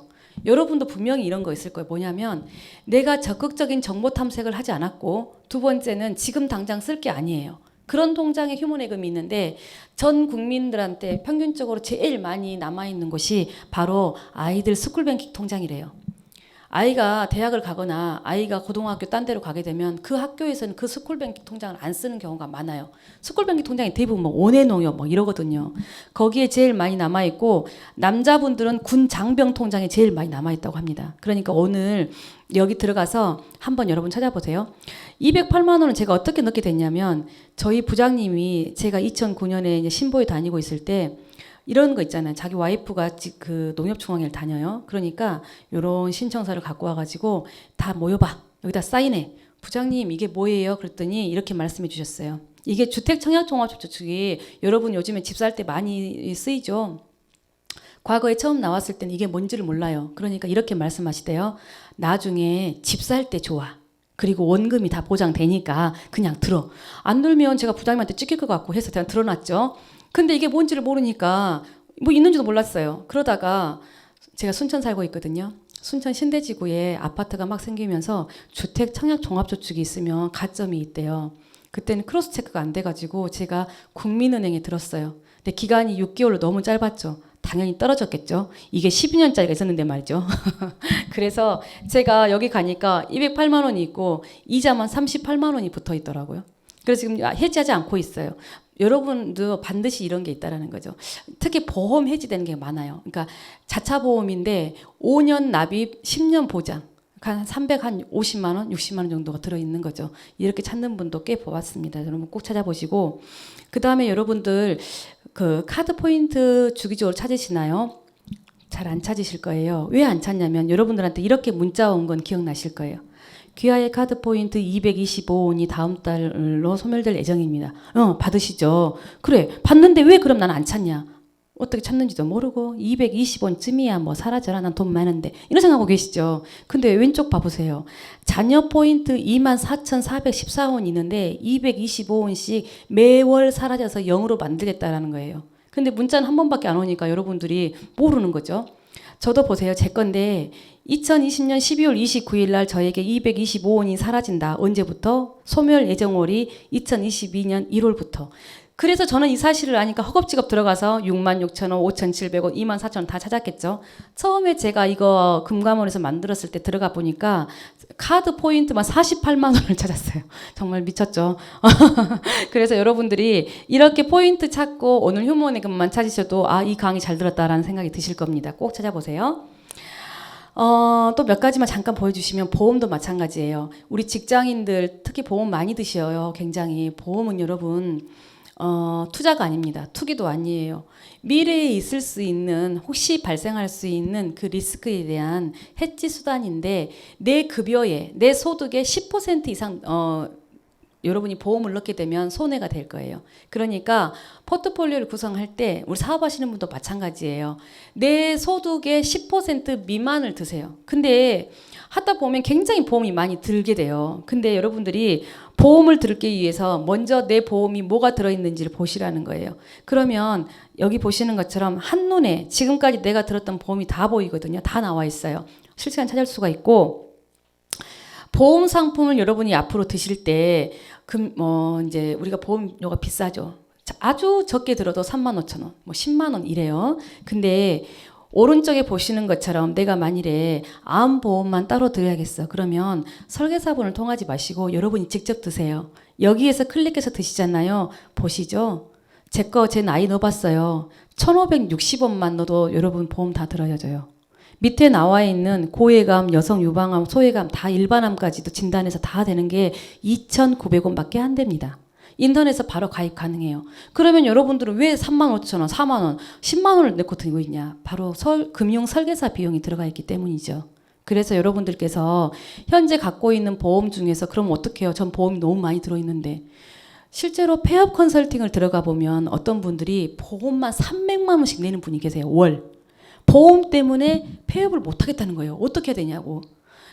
여러분도 분명히 이런 거 있을 거예요. 뭐냐면 내가 적극적인 정보 탐색을 하지 않았고 두 번째는 지금 당장 쓸 게 아니에요. 그런 통장에 휴문예금이 있는데 전 국민들한테 평균적으로 제일 많이 남아있는 곳이 바로 아이들 스쿨뱅킹 통장이래요. 아이가 대학을 가거나 아이가 고등학교 딴 데로 가게 되면 그 학교에서는 그 스쿨뱅킹 통장을 안 쓰는 경우가 많아요. 스쿨뱅킹 통장이 대부분 뭐 온해농협 뭐 이러거든요. 거기에 제일 많이 남아있고 남자분들은 군 장병 통장에 제일 많이 남아있다고 합니다. 그러니까 오늘 여기 들어가서 한번 여러분 찾아보세요. 208만 원은 제가 어떻게 넣게 됐냐면 저희 부장님이 제가 2009년에 이제 신보에 다니고 있을 때 이런 거 있잖아요. 자기 와이프가 그 농협중앙회를 다녀요. 그러니까 이런 신청서를 갖고 와가지고 다 모여봐. 여기다 사인해. 부장님 이게 뭐예요? 그랬더니 이렇게 말씀해 주셨어요. 이게 주택청약종합저축이 여러분 요즘에 집 살 때 많이 쓰이죠. 과거에 처음 나왔을 때는 이게 뭔지를 몰라요. 그러니까 이렇게 말씀하시대요. 나중에 집 살 때 좋아. 그리고 원금이 다 보장되니까 그냥 들어. 안 들면 제가 부장님한테 찍힐 것 같고 해서 그냥 들어놨죠. 근데 이게 뭔지를 모르니까 뭐 있는지도 몰랐어요. 그러다가 제가 순천 살고 있거든요. 순천 신대지구에 아파트가 막 생기면서 주택 청약 종합저축이 있으면 가점이 있대요. 그때는 크로스 체크가 안 돼가지고 제가 국민은행에 들었어요. 근데 기간이 6개월로 너무 짧았죠. 당연히 떨어졌겠죠. 이게 12년짜리가 있었는데 말이죠. 그래서 제가 여기 가니까 208만 원이 있고 이자만 38만 원이 붙어 있더라고요. 그래서 지금 해지하지 않고 있어요. 여러분도 반드시 이런 게 있다라는 거죠. 특히 보험 해지되는 게 많아요. 그러니까 자차 보험인데 5년 납입, 10년 보장. 한 350만 원, 60만 원 정도가 들어있는 거죠. 이렇게 찾는 분도 꽤 보았습니다. 여러분 꼭 찾아보시고 그 다음에 여러분들 그 카드 포인트 주기적으로 찾으시나요? 잘 안 찾으실 거예요. 왜 안 찾냐면 여러분들한테 이렇게 문자 온 건 기억나실 거예요. 귀하의 카드 포인트 225원이 다음 달로 소멸될 예정입니다. 받으시죠. 그래, 받는데 왜 그럼 난 안 찾냐? 어떻게 찾는지도 모르고 220원쯤이야 뭐 사라져라 난 돈 많은데 이런 생각하고 계시죠. 근데 왼쪽 봐보세요. 자녀 포인트 24,414원 있는데 225원씩 매월 사라져서 0으로 만들겠다라는 거예요. 근데 문자는 한 번밖에 안 오니까 여러분들이 모르는 거죠. 저도 보세요. 제 건데 2020년 12월 29일 날 저에게 225원이 사라진다. 언제부터? 소멸 예정월이 2022년 1월부터. 그래서 저는 이 사실을 아니까 허겁지겁 들어가서 66,000원, 5,700원, 24,000원 다 찾았겠죠. 처음에 제가 이거 금감원에서 만들었을 때 들어가 보니까 카드 포인트만 48만 원을 찾았어요. 정말 미쳤죠. 그래서 여러분들이 이렇게 포인트 찾고 오늘 휴무예금만 찾으셔도 이 강의 잘 들었다라는 생각이 드실 겁니다. 꼭 찾아보세요. 또 몇 가지만 잠깐 보여주시면 보험도 마찬가지예요. 우리 직장인들 특히 보험 많이 드셔요. 굉장히 보험은 여러분 투자가 아닙니다. 투기도 아니에요. 미래에 있을 수 있는 혹시 발생할 수 있는 그 리스크에 대한 해지 수단인데 내 급여에 내 소득의 10% 이상 여러분이 보험을 넣게 되면 손해가 될 거예요. 그러니까 포트폴리오를 구성할 때 우리 사업하시는 분도 마찬가지예요. 내 소득의 10% 미만을 드세요. 근데 하다 보면 굉장히 보험이 많이 들게 돼요. 근데 여러분들이 보험을 들기 위해서 먼저 내 보험이 뭐가 들어있는지를 보시라는 거예요. 그러면 여기 보시는 것처럼 한눈에 지금까지 내가 들었던 보험이 다 보이거든요. 다 나와 있어요. 실시간 찾을 수가 있고, 보험 상품을 여러분이 앞으로 드실 때, 이제 우리가 보험료가 비싸죠. 아주 적게 들어도 35,000원, 10만 원 이래요. 근데 오른쪽에 보시는 것처럼 내가 만일에 암보험만 따로 들어야겠어. 그러면 설계사분을 통하지 마시고 여러분이 직접 드세요. 여기에서 클릭해서 드시잖아요. 보시죠. 제 나이 넣어봤어요. 1,560원만 넣어도 여러분 보험 다 들어야져요. 밑에 나와 있는 고해감, 여성 유방암, 소해감 다 일반암까지도 진단해서 다 되는 게 2,900원밖에 안 됩니다. 인터넷에서 바로 가입 가능해요. 그러면 여러분들은 왜 35,000원, 4만원, 10만원을 넣고 들고 있냐? 바로 금융 설계사 비용이 들어가 있기 때문이죠. 그래서 여러분들께서 현재 갖고 있는 보험 중에서 그럼 어떻게 해요? 전 보험이 너무 많이 들어있는데. 실제로 폐업 컨설팅을 들어가 보면 어떤 분들이 보험만 300만 원씩 내는 분이 계세요. 월. 보험 때문에 폐업을 못 하겠다는 거예요. 어떻게 해야 되냐고.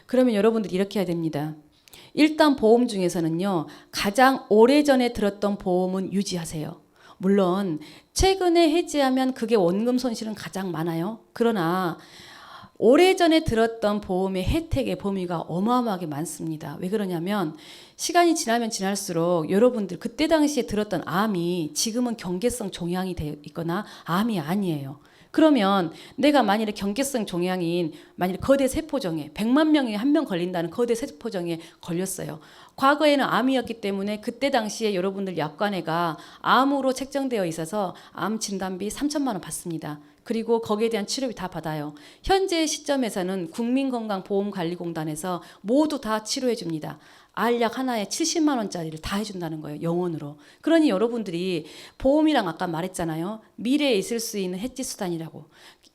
그러면 여러분들이 이렇게 해야 됩니다. 일단 보험 중에서는요, 가장 오래전에 들었던 보험은 유지하세요. 물론 최근에 해지하면 그게 원금 손실은 가장 많아요. 그러나 오래전에 들었던 보험의 혜택의 범위가 어마어마하게 많습니다. 왜 그러냐면 시간이 지나면 지날수록 여러분들 그때 당시에 들었던 암이 지금은 경계성 종양이 되어 있거나 암이 아니에요. 그러면 내가 만일에 경계성 종양인 만일 거대 세포종에 100만 명이 한 명 걸린다는 거대 세포종에 걸렸어요. 과거에는 암이었기 때문에 그때 당시에 여러분들 약관에가 암으로 책정되어 있어서 암 진단비 3천만 원 받습니다. 그리고 거기에 대한 치료비 다 받아요. 현재 시점에서는 국민건강보험관리공단에서 모두 다 치료해 줍니다. 알약 하나에 70만 원짜리를 다 해준다는 거예요. 영원으로. 그러니 여러분들이 보험이랑 아까 말했잖아요. 미래에 있을 수 있는 해지 수단이라고.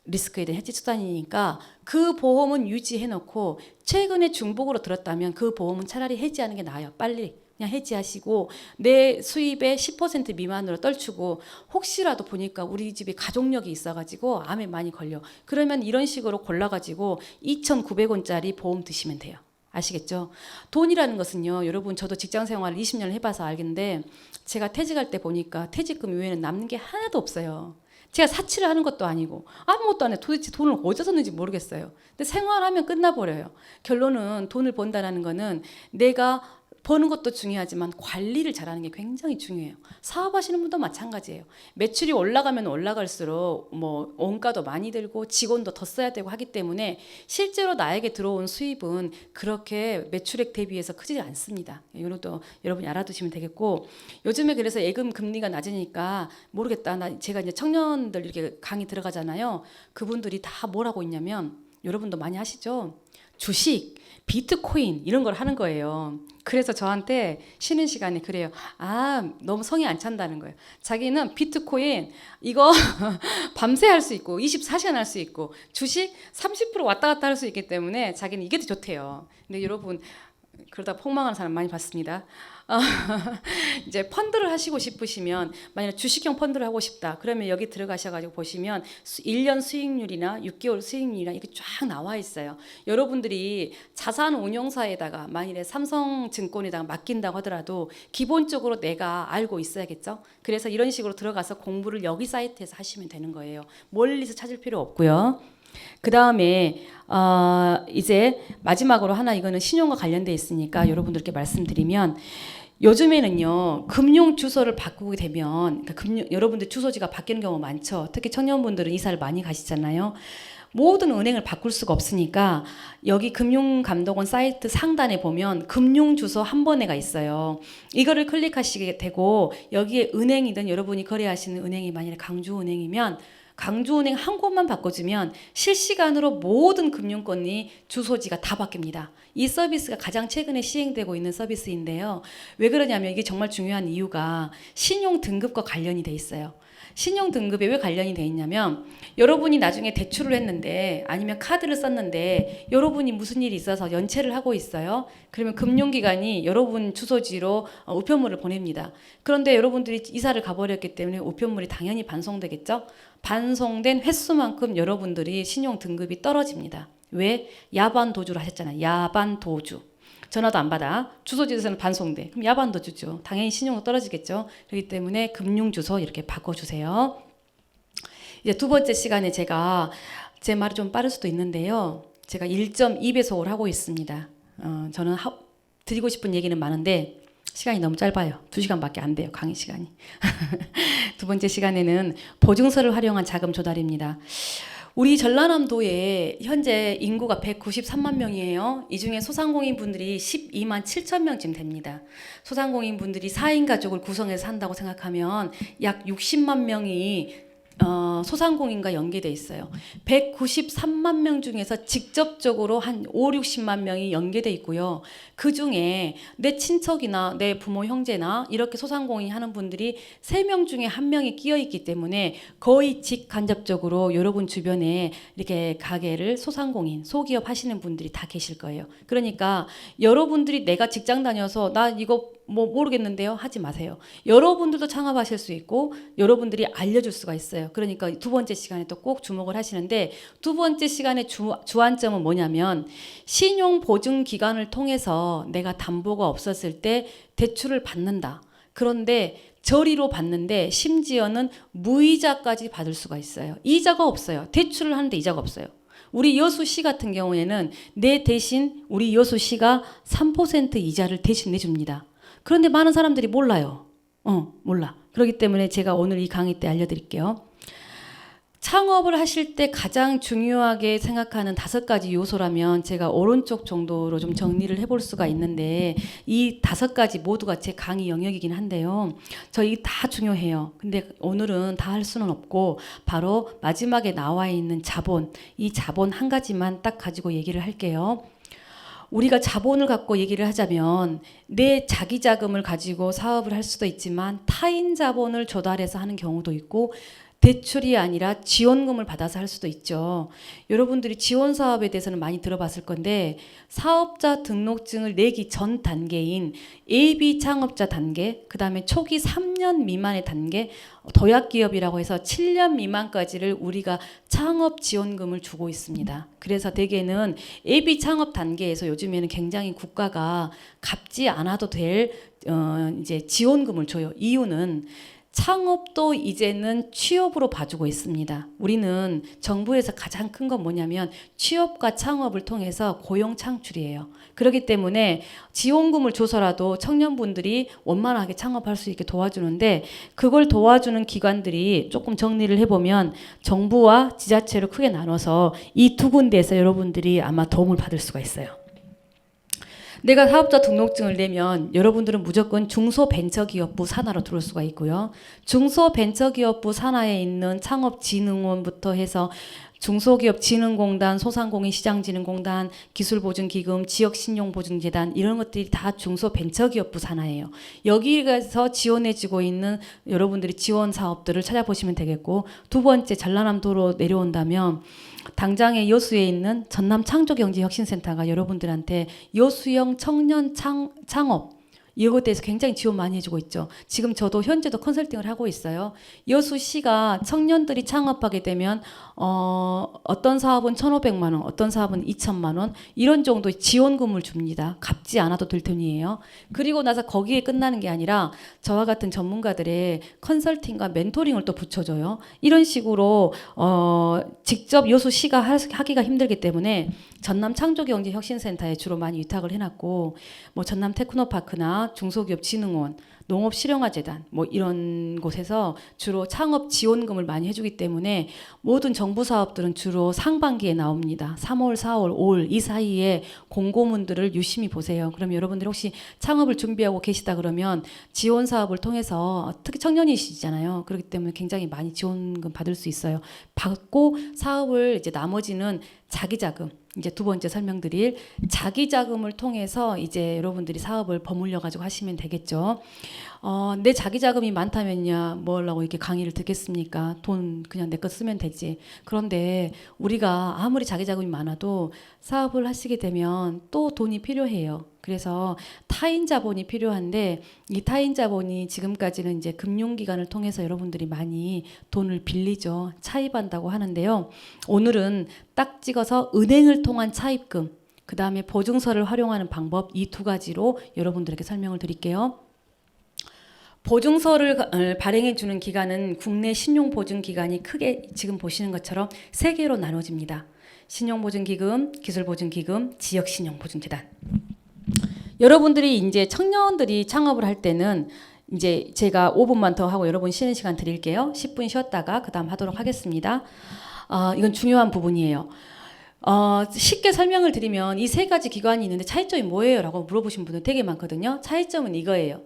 리스크에 대한 해지 수단이니까 그 보험은 유지해놓고 최근에 중복으로 들었다면 그 보험은 차라리 해지하는 게 나아요. 빨리 그냥 해지하시고 내 수입의 10% 미만으로 떨치고 혹시라도 보니까 우리 집에 가족력이 있어가지고 암에 많이 걸려. 그러면 이런 식으로 골라가지고 2,900원짜리 보험 드시면 돼요. 아시겠죠? 돈이라는 것은요, 여러분 저도 직장 생활을 20년을 해봐서 알겠는데 제가 퇴직할 때 보니까 퇴직금 이외에는 남는 게 하나도 없어요. 제가 사치를 하는 것도 아니고 아무것도 안 해. 도대체 돈을 어디서 썼는지 모르겠어요. 근데 생활하면 끝나버려요. 결론은 돈을 번다라는 거는 내가 버는 것도 중요하지만 관리를 잘하는 게 굉장히 중요해요. 사업하시는 분도 마찬가지예요. 매출이 올라가면 올라갈수록 원가도 많이 들고 직원도 더 써야 되고 하기 때문에 실제로 나에게 들어온 수입은 그렇게 매출액 대비해서 크지 않습니다. 이것도 여러분이 알아두시면 되겠고, 요즘에 그래서 예금 금리가 낮으니까 모르겠다. 제가 이제 청년들 이렇게 강의 들어가잖아요. 그분들이 다 뭐라고 있냐면 여러분도 많이 하시죠? 주식, 비트코인 이런 걸 하는 거예요. 그래서 저한테 쉬는 시간에 그래요. 너무 성이 안 찬다는 거예요. 자기는 비트코인 이거 밤새 할 수 있고 24시간 할 수 있고 주식 30% 왔다 갔다 할 수 있기 때문에 자기는 이게 더 좋대요. 근데 여러분 그러다 폭망하는 사람 많이 봤습니다. 이제 펀드를 하시고 싶으시면 만약 주식형 펀드를 하고 싶다. 그러면 여기 들어가셔가지고 보시면 1년 수익률이나 6개월 수익률이나 이게 쫙 나와 있어요. 여러분들이 자산운용사에다가 만일에 삼성증권에다가 맡긴다고 하더라도 기본적으로 내가 알고 있어야겠죠. 그래서 이런 식으로 들어가서 공부를 여기 사이트에서 하시면 되는 거예요. 멀리서 찾을 필요 없고요. 그 다음에 이제 마지막으로 하나, 이거는 신용과 관련돼 있으니까 여러분들께 말씀드리면, 요즘에는요 금융 주소를 바꾸게 되면 여러분들 주소지가 바뀌는 경우가 많죠. 특히 청년분들은 이사를 많이 가시잖아요. 모든 은행을 바꿀 수가 없으니까 여기 금융감독원 사이트 상단에 보면 금융주소 한 번에가 있어요. 이거를 클릭하시게 되고 여기에 은행이든 여러분이 거래하시는 은행이 만약에 강주은행이면 강주은행 한 곳만 바꿔주면 실시간으로 모든 금융권이 주소지가 다 바뀝니다. 이 서비스가 가장 최근에 시행되고 있는 서비스인데요. 왜 그러냐면 이게 정말 중요한 이유가 신용 등급과 관련이 돼 있어요. 신용 등급에 왜 관련이 돼 있냐면 여러분이 나중에 대출을 했는데 아니면 카드를 썼는데 여러분이 무슨 일이 있어서 연체를 하고 있어요. 그러면 금융기관이 여러분 주소지로 우편물을 보냅니다. 그런데 여러분들이 이사를 가버렸기 때문에 우편물이 당연히 반송되겠죠. 반송된 횟수만큼 여러분들이 신용 등급이 떨어집니다. 왜? 야반 도주를 하셨잖아요. 야반 도주. 전화도 안 받아. 주소지에서는 반송돼. 그럼 야반도주죠. 당연히 신용도 떨어지겠죠. 그렇기 때문에 금융주소 이렇게 바꿔주세요. 이제 두 번째 시간에 제가 제 말이 좀 빠를 수도 있는데요. 제가 1.2배속을 하고 있습니다. 저는 드리고 싶은 얘기는 많은데 시간이 너무 짧아요. 2시간밖에 안 돼요. 강의 시간이. 두 번째 시간에는 보증서를 활용한 자금 조달입니다. 우리 전라남도에 현재 인구가 193만 명이에요. 이 중에 소상공인 분들이 12만 7천 명쯤 됩니다. 소상공인 분들이 4인 가족을 구성해서 산다고 생각하면 약 60만 명이 소상공인과 연계돼 있어요. 193만 명 중에서 직접적으로 한 5, 60만 명이 연계돼 있고요. 그 중에 내 친척이나 내 부모 형제나 이렇게 소상공인 하는 분들이 3명 중에 1명이 끼어 있기 때문에 거의 직간접적으로 여러분 주변에 이렇게 가게를 소상공인, 소기업 하시는 분들이 다 계실 거예요. 그러니까 여러분들이 내가 직장 다녀서 나 이거 뭐 모르겠는데요 하지 마세요. 여러분들도 창업하실 수 있고 여러분들이 알려줄 수가 있어요. 그러니까 두 번째 시간에 또 꼭 주목을 하시는데 두 번째 시간의 주안점은 뭐냐면 신용보증기관을 통해서 내가 담보가 없었을 때 대출을 받는다. 그런데 저리로 받는데 심지어는 무이자까지 받을 수가 있어요. 이자가 없어요. 대출을 하는데 이자가 없어요. 우리 여수 씨 같은 경우에는 내 대신 우리 여수 씨가 3% 이자를 대신 내줍니다. 그런데 많은 사람들이 몰라요. 몰라. 그렇기 때문에 제가 오늘 이 강의 때 알려드릴게요. 창업을 하실 때 가장 중요하게 생각하는 5가지 요소라면 제가 오른쪽 정도로 좀 정리를 해볼 수가 있는데 이 5가지 모두가 제 강의 영역이긴 한데요. 저희 다 중요해요. 근데 오늘은 다 할 수는 없고 바로 마지막에 나와 있는 자본, 이 자본 한 가지만 딱 가지고 얘기를 할게요. 우리가 자본을 갖고 얘기를 하자면 내 자기 자금을 가지고 사업을 할 수도 있지만 타인 자본을 조달해서 하는 경우도 있고 대출이 아니라 지원금을 받아서 할 수도 있죠. 여러분들이 지원 사업에 대해서는 많이 들어봤을 건데 사업자 등록증을 내기 전 단계인 AB 창업자 단계, 그 다음에 초기 3년 미만의 단계, 도약기업이라고 해서 7년 미만까지를 우리가 창업 지원금을 주고 있습니다. 그래서 대개는 AB 창업 단계에서 요즘에는 굉장히 국가가 갚지 않아도 될 이제 지원금을 줘요. 이유는 창업도 이제는 취업으로 봐주고 있습니다. 우리는 정부에서 가장 큰 건 뭐냐면 취업과 창업을 통해서 고용 창출이에요. 그렇기 때문에 지원금을 줘서라도 청년분들이 원만하게 창업할 수 있게 도와주는데 그걸 도와주는 기관들이 조금 정리를 해보면 정부와 지자체로 크게 나눠서 이 두 군데에서 여러분들이 아마 도움을 받을 수가 있어요. 내가 사업자 등록증을 내면 여러분들은 무조건 중소벤처기업부 산하로 들어올 수가 있고요. 중소벤처기업부 산하에 있는 창업진흥원부터 해서 중소기업진흥공단, 소상공인시장진흥공단, 기술보증기금, 지역신용보증재단 이런 것들이 다 중소벤처기업부 산하예요. 여기에서 지원해주고 있는 여러분들이 지원 사업들을 찾아보시면 되겠고 두 번째 전라남도로 내려온다면 당장에 여수에 있는 전남창조경제혁신센터가 여러분들한테 여수형 청년 창업 이것에 대해서 굉장히 지원 많이 해주고 있죠. 지금 저도 현재도 컨설팅을 하고 있어요. 여수시가 청년들이 창업하게 되면 어떤 사업은 1,500만 원, 어떤 사업은 2,000만 원 이런 정도의 지원금을 줍니다. 갚지 않아도 될 돈이에요. 그리고 나서 거기에 끝나는 게 아니라 저와 같은 전문가들의 컨설팅과 멘토링을 또 붙여줘요. 이런 식으로 직접 여수시가 하기가 힘들기 때문에 전남창조경제혁신센터에 주로 많이 위탁을 해놨고 뭐 전남테크노파크나 중소기업진흥원, 농업실용화재단 뭐 이런 곳에서 주로 창업 지원금을 많이 해주기 때문에 모든 정부 사업들은 주로 상반기에 나옵니다. 3월, 4월, 5월 이 사이에 공고문들을 유심히 보세요. 그럼 여러분들 혹시 창업을 준비하고 계시다 그러면 지원 사업을 통해서 특히 청년이시잖아요. 그렇기 때문에 굉장히 많이 지원금 받을 수 있어요. 받고 사업을 이제 나머지는 자기 자금 이제 두 번째 설명드릴 자기 자금을 통해서 이제 여러분들이 사업을 버물려 가지고 하시면 되겠죠. 내 자기 자금이 많다면야 뭐라고 이렇게 강의를 듣겠습니까? 돈 그냥 내 거 쓰면 되지. 그런데 우리가 아무리 자기 자금이 많아도 사업을 하시게 되면 또 돈이 필요해요. 그래서 타인 자본이 필요한데 이 타인 자본이 지금까지는 이제 금융기관을 통해서 여러분들이 많이 돈을 빌리죠. 차입한다고 하는데요. 오늘은 딱 찍어서 은행을 통한 차입금, 그 다음에 보증서를 활용하는 방법 이 두 가지로 여러분들에게 설명을 드릴게요. 보증서를 발행해 주는 기관은 국내 신용보증기관이 크게 지금 보시는 것처럼 세 개로 나눠집니다. 신용보증기금, 기술보증기금, 지역신용보증재단. 여러분들이 이제 청년들이 창업을 할 때는 이제 제가 5분만 더 하고 여러분 쉬는 시간 드릴게요. 10분 쉬었다가 그 다음 하도록 하겠습니다. 이건 중요한 부분이에요. 쉽게 설명을 드리면 이 세 가지 기관이 있는데 차이점이 뭐예요? 라고 물어보신 분들 되게 많거든요. 차이점은 이거예요.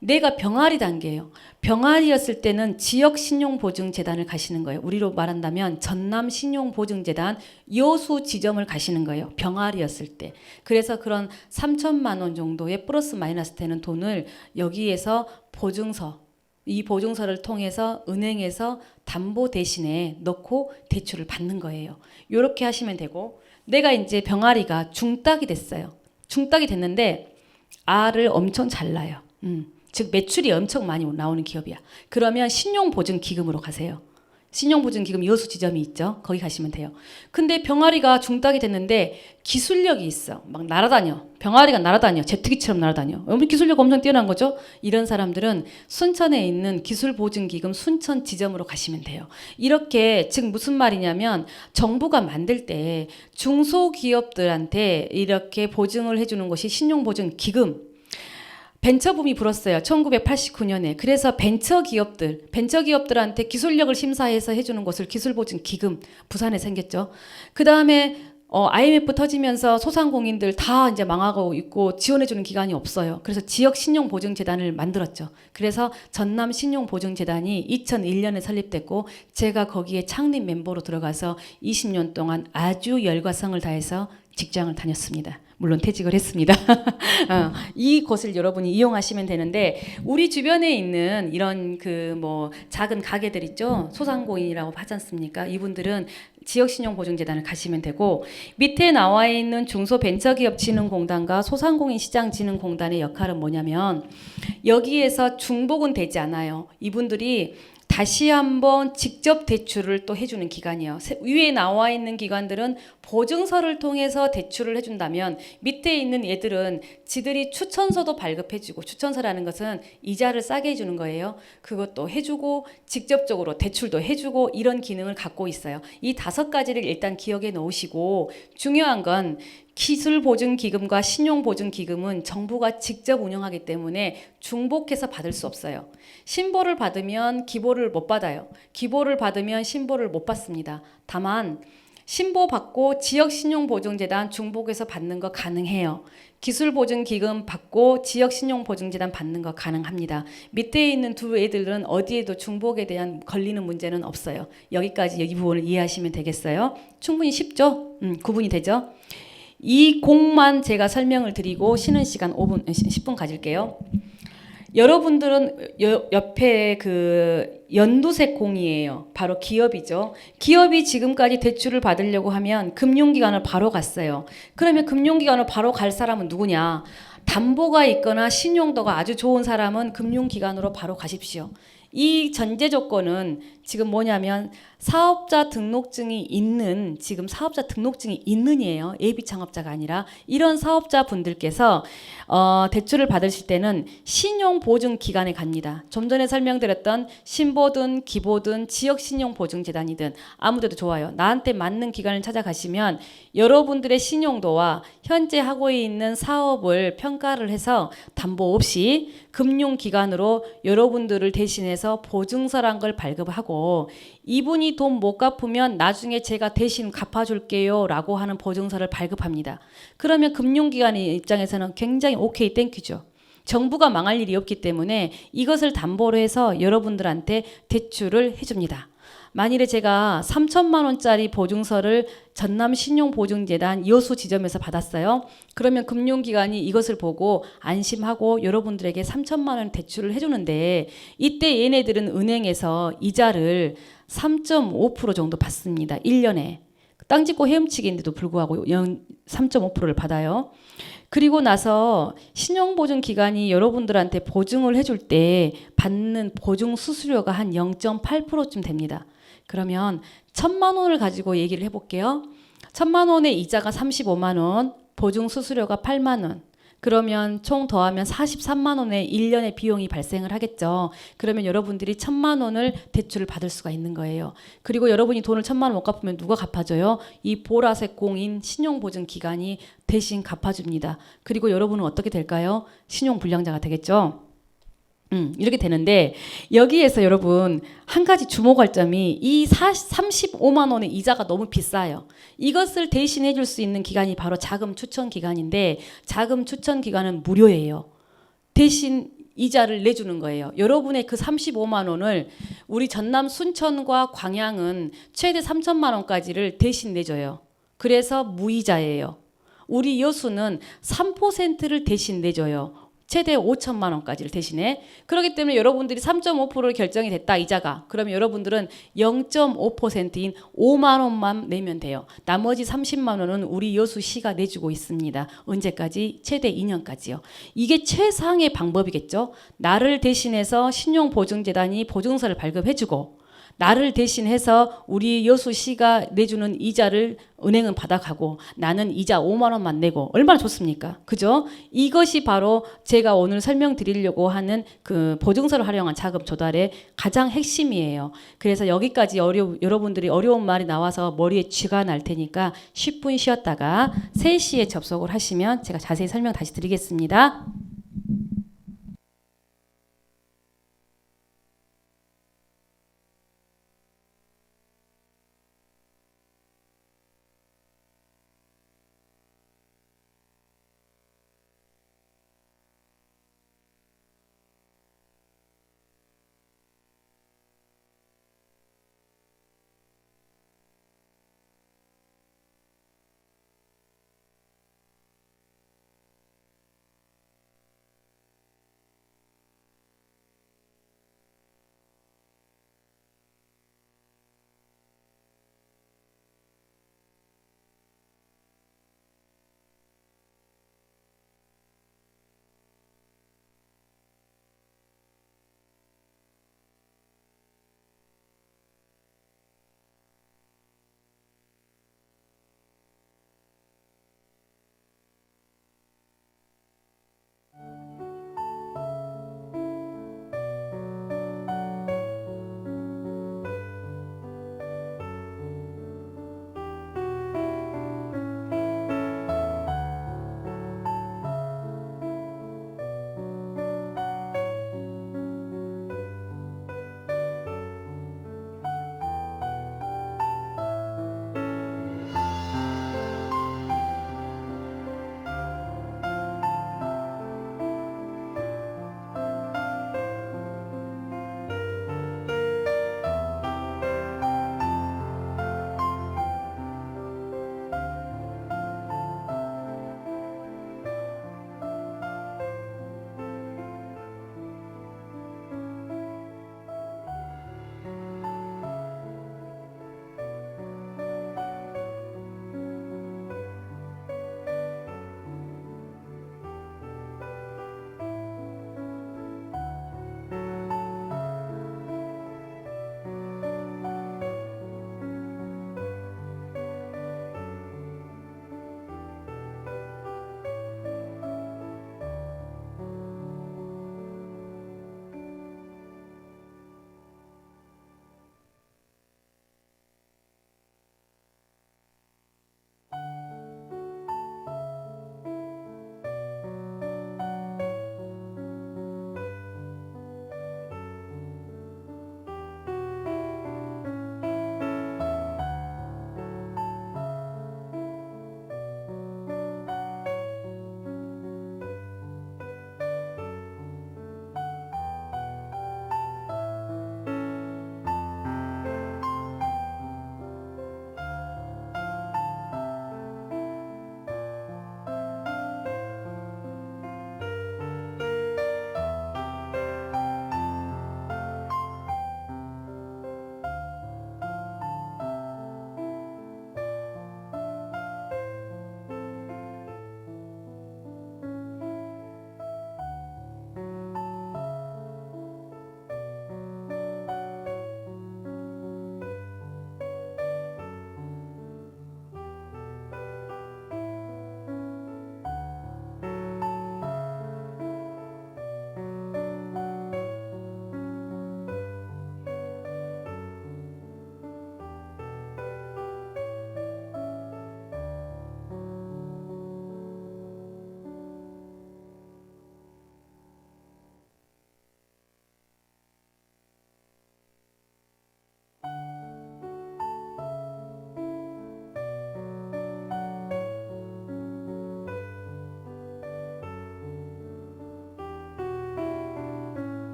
내가 병아리 단계예요. 병아리였을 때는 지역신용보증재단을 가시는 거예요. 우리로 말한다면 전남신용보증재단 여수 지점을 가시는 거예요. 병아리였을 때. 그래서 그런 3천만 원 정도의 플러스 마이너스 되는 돈을 여기에서 보증서, 이 보증서를 통해서 은행에서 담보 대신에 넣고 대출을 받는 거예요. 이렇게 하시면 되고, 내가 이제 병아리가 중딱이 됐어요. 중딱이 됐는데 알을 엄청 잘 낳아요. 즉 매출이 엄청 많이 나오는 기업이야. 그러면 신용보증기금으로 가세요. 신용보증기금 여수 지점이 있죠. 거기 가시면 돼요. 근데 병아리가 중딱이 됐는데 기술력이 있어. 막 날아다녀. 병아리가 날아다녀. 제트기처럼 날아다녀. 기술력 엄청 뛰어난 거죠. 이런 사람들은 순천에 있는 기술보증기금 순천 지점으로 가시면 돼요. 이렇게 즉 무슨 말이냐면 정부가 만들 때 중소기업들한테 이렇게 보증을 해주는 것이 신용보증기금. 벤처붐이 불었어요. 1989년에. 그래서 벤처기업들한테 기술력을 심사해서 해주는 것을 기술보증기금 부산에 생겼죠. 그 다음에 IMF 터지면서 소상공인들 다 이제 망하고 있고 지원해주는 기관이 없어요. 그래서 지역신용보증재단을 만들었죠. 그래서 전남신용보증재단이 2001년에 설립됐고 제가 거기에 창립 멤버로 들어가서 20년 동안 아주 열과성을 다해서 직장을 다녔습니다. 물론 퇴직을 했습니다. 이곳을 여러분이 이용하시면 되는데 우리 주변에 있는 이런 그 뭐 작은 가게들 있죠. 소상공인이라고 하지 않습니까? 이분들은 지역신용보증재단을 가시면 되고 밑에 나와 있는 중소벤처기업진흥공단과 소상공인시장진흥공단의 역할은 뭐냐면 여기에서 중복은 되지 않아요. 이분들이 다시 한번 직접 대출을 또 해주는 기관이에요. 위에 나와 있는 기관들은 보증서를 통해서 대출을 해준다면 밑에 있는 얘들은 지들이 추천서도 발급해주고, 추천서라는 것은 이자를 싸게 해주는 거예요. 그것도 해주고 직접적으로 대출도 해주고 이런 기능을 갖고 있어요. 이 5가지를 일단 기억해 놓으시고 중요한 건 기술보증기금과 신용보증기금은 정부가 직접 운영하기 때문에 중복해서 받을 수 없어요. 신보를 받으면 기보를 못 받아요. 기보를 받으면 신보를 못 받습니다. 다만 신보 받고 지역신용보증재단 중복해서 받는 거 가능해요. 기술보증기금 받고 지역신용보증재단 받는 거 가능합니다. 밑에 있는 두 애들은 어디에도 중복에 대한 걸리는 문제는 없어요. 여기까지 이 부분을 이해하시면 되겠어요. 충분히 쉽죠? 구분이 되죠? 이 공만 제가 설명을 드리고 쉬는 시간 10분 가질게요. 여러분들은 옆에 그 연두색 공이에요. 바로 기업이죠. 기업이 지금까지 대출을 받으려고 하면 금융기관을 바로 갔어요. 그러면 금융기관을 바로 갈 사람은 누구냐? 담보가 있거나 신용도가 아주 좋은 사람은 금융기관으로 바로 가십시오. 이 전제 조건은 지금 뭐냐면 사업자 등록증이 있는, 지금 사업자 등록증이 있는이에요. 예비 창업자가 아니라. 이런 사업자 분들께서 대출을 받으실 때는 신용보증기관에 갑니다. 좀 전에 설명드렸던 신보든 기보든 지역신용보증재단이든 아무데도 좋아요. 나한테 맞는 기관을 찾아가시면 여러분들의 신용도와 현재 하고 있는 사업을 평가를 해서 담보 없이 금융기관으로 여러분들을 대신해서 보증서란 걸 발급하고, 이분이 돈 못 갚으면 나중에 제가 대신 갚아줄게요 라고 하는 보증서를 발급합니다. 그러면 금융기관의 입장에서는 굉장히 오케이 땡큐죠. 정부가 망할 일이 없기 때문에 이것을 담보로 해서 여러분들한테 대출을 해줍니다. 만일에 제가 3천만 원짜리 보증서를 전남신용보증재단 여수 지점에서 받았어요. 그러면 금융기관이 이것을 보고 안심하고 여러분들에게 3천만 원 대출을 해주는데 이때 얘네들은 은행에서 이자를 3.5% 정도 받습니다. 1년에. 땅 짓고 헤엄치기인데도 불구하고 3.5%를 받아요. 그리고 나서 신용보증기관이 여러분들한테 보증을 해줄 때 받는 보증 수수료가 한 0.8%쯤 됩니다. 그러면 1,000만 원을 가지고 얘기를 해볼게요. 1,000만 원의 이자가 35만 원, 보증 수수료가 8만 원. 그러면 총 더하면 43만 원의 1년의 비용이 발생을 하겠죠. 그러면 여러분들이 1,000만 원을 대출을 받을 수가 있는 거예요. 그리고 여러분이 돈을 1,000만 원 못 갚으면 누가 갚아줘요? 이 보라색 공인 신용보증기관이 대신 갚아줍니다. 그리고 여러분은 어떻게 될까요? 신용불량자가 되겠죠. 이렇게 되는데 여기에서 여러분 한 가지 주목할 점이 이 35만 원의 이자가 너무 비싸요. 이것을 대신해 줄 수 있는 기관이 바로 자금 추천 기관인데 자금 추천 기관은 무료예요. 대신 이자를 내주는 거예요. 여러분의 그 35만 원을 우리 전남 순천과 광양은 최대 3천만 원까지를 대신 내줘요. 그래서 무이자예요. 우리 여수는 3%를 대신 내줘요. 최대 5천만 원까지를 대신해. 그렇기 때문에 여러분들이 3.5%를 결정이 됐다 이자가. 그러면 여러분들은 0.5%인 5만 원만 내면 돼요. 나머지 30만 원은 우리 여수시가 내주고 있습니다. 언제까지? 최대 2년까지요. 이게 최상의 방법이겠죠. 나를 대신해서 신용보증재단이 보증서를 발급해주고 나를 대신해서 우리 여수시가 내주는 이자를 은행은 받아가고 나는 이자 5만 원만 내고 얼마나 좋습니까? 그죠? 이것이 바로 제가 오늘 설명드리려고 하는 그 보증서를 활용한 자금 조달의 가장 핵심이에요. 그래서 여기까지 여러분들이 어려운 말이 나와서 머리에 쥐가 날 테니까 10분 쉬었다가 3시에 접속을 하시면 제가 자세히 설명 다시 드리겠습니다.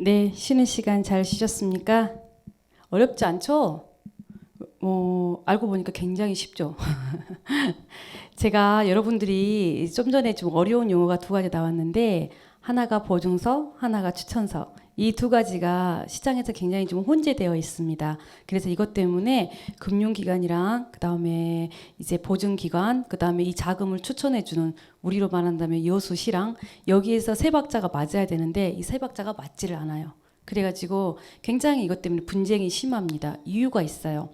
네, 쉬는 시간 잘 쉬셨습니까? 어렵지 않죠? 알고 보니까 굉장히 쉽죠. 제가 여러분들이 좀 전에 좀 어려운 용어가 두 가지 나왔는데 하나가 보증서, 하나가 추천서. 이 두 가지가 시장에서 굉장히 좀 혼재되어 있습니다. 그래서 이것 때문에 금융기관이랑 그다음에 이제 보증기관, 그다음에 이 자금을 추천해주는 우리로 말한다면 여수시랑 여기에서 세 박자가 맞아야 되는데 이 세 박자가 맞지를 않아요. 그래가지고 굉장히 이것 때문에 분쟁이 심합니다. 이유가 있어요.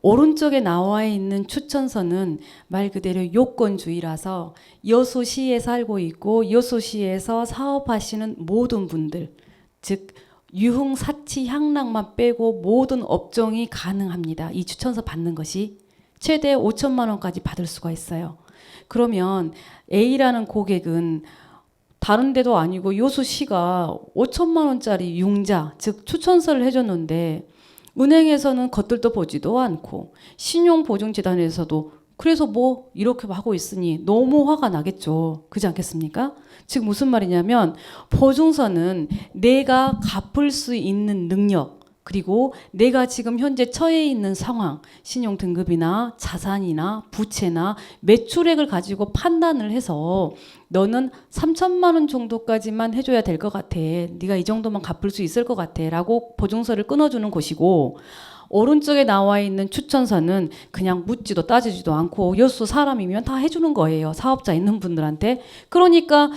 오른쪽에 나와 있는 추천서는 말 그대로 요건주의라서 여수시에 살고 있고 여수시에서 사업하시는 모든 분들, 즉 유흥, 사치, 향락만 빼고 모든 업종이 가능합니다. 이 추천서 받는 것이 최대 5천만 원까지 받을 수가 있어요. 그러면 A라는 고객은 다른 데도 아니고 여수시가 5천만 원짜리 융자, 즉 추천서를 해줬는데 은행에서는 겉들도 보지도 않고 신용보증재단에서도 그래서 뭐 이렇게 하고 있으니 너무 화가 나겠죠. 그렇지 않겠습니까? 즉 무슨 말이냐면 보증서는 내가 갚을 수 있는 능력 그리고 내가 지금 현재 처해 있는 상황, 신용등급이나 자산이나 부채나 매출액을 가지고 판단을 해서 너는 3천만 원 정도까지만 해줘야 될 것 같아. 네가 이 정도만 갚을 수 있을 것 같아. 라고 보증서를 끊어주는 곳이고 오른쪽에 나와 있는 추천서는 그냥 묻지도 따지지도 않고 여수 사람이면 다 해주는 거예요. 사업자 있는 분들한테. 그러니까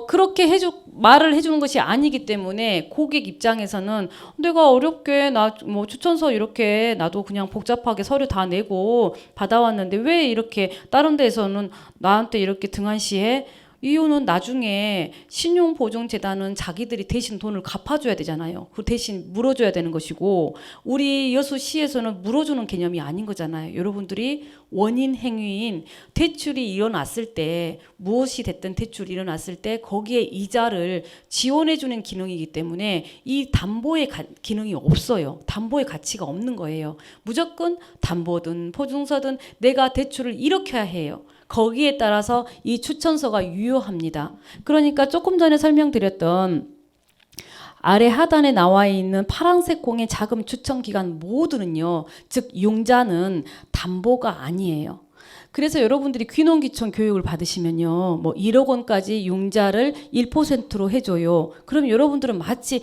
그렇게 말을 해주는 것이 아니기 때문에 고객 입장에서는 내가 어렵게 나 뭐 추천서 이렇게 나도 그냥 복잡하게 서류 다 내고 받아왔는데 왜 이렇게 다른 데에서는 나한테 이렇게 등한시해? 이유는 나중에 신용보증재단은 자기들이 대신 돈을 갚아줘야 되잖아요. 그 대신 물어줘야 되는 것이고 우리 여수시에서는 물어주는 개념이 아닌 거잖아요. 여러분들이 원인 행위인 대출이 일어났을 때 무엇이 됐든 대출이 일어났을 때 거기에 이자를 지원해주는 기능이기 때문에 이 담보의 기능이 없어요. 담보의 가치가 없는 거예요. 무조건 담보든 보증서든 내가 대출을 일으켜야 해요. 거기에 따라서 이 추천서가 유효합니다. 그러니까 조금 전에 설명드렸던 아래 하단에 나와 있는 파란색 공의 자금 추천 기간 모두는요. 즉 융자는 담보가 아니에요. 그래서 여러분들이 귀농귀촌 교육을 받으시면요. 뭐 1억 원까지 융자를 1%로 해줘요. 그럼 여러분들은 마치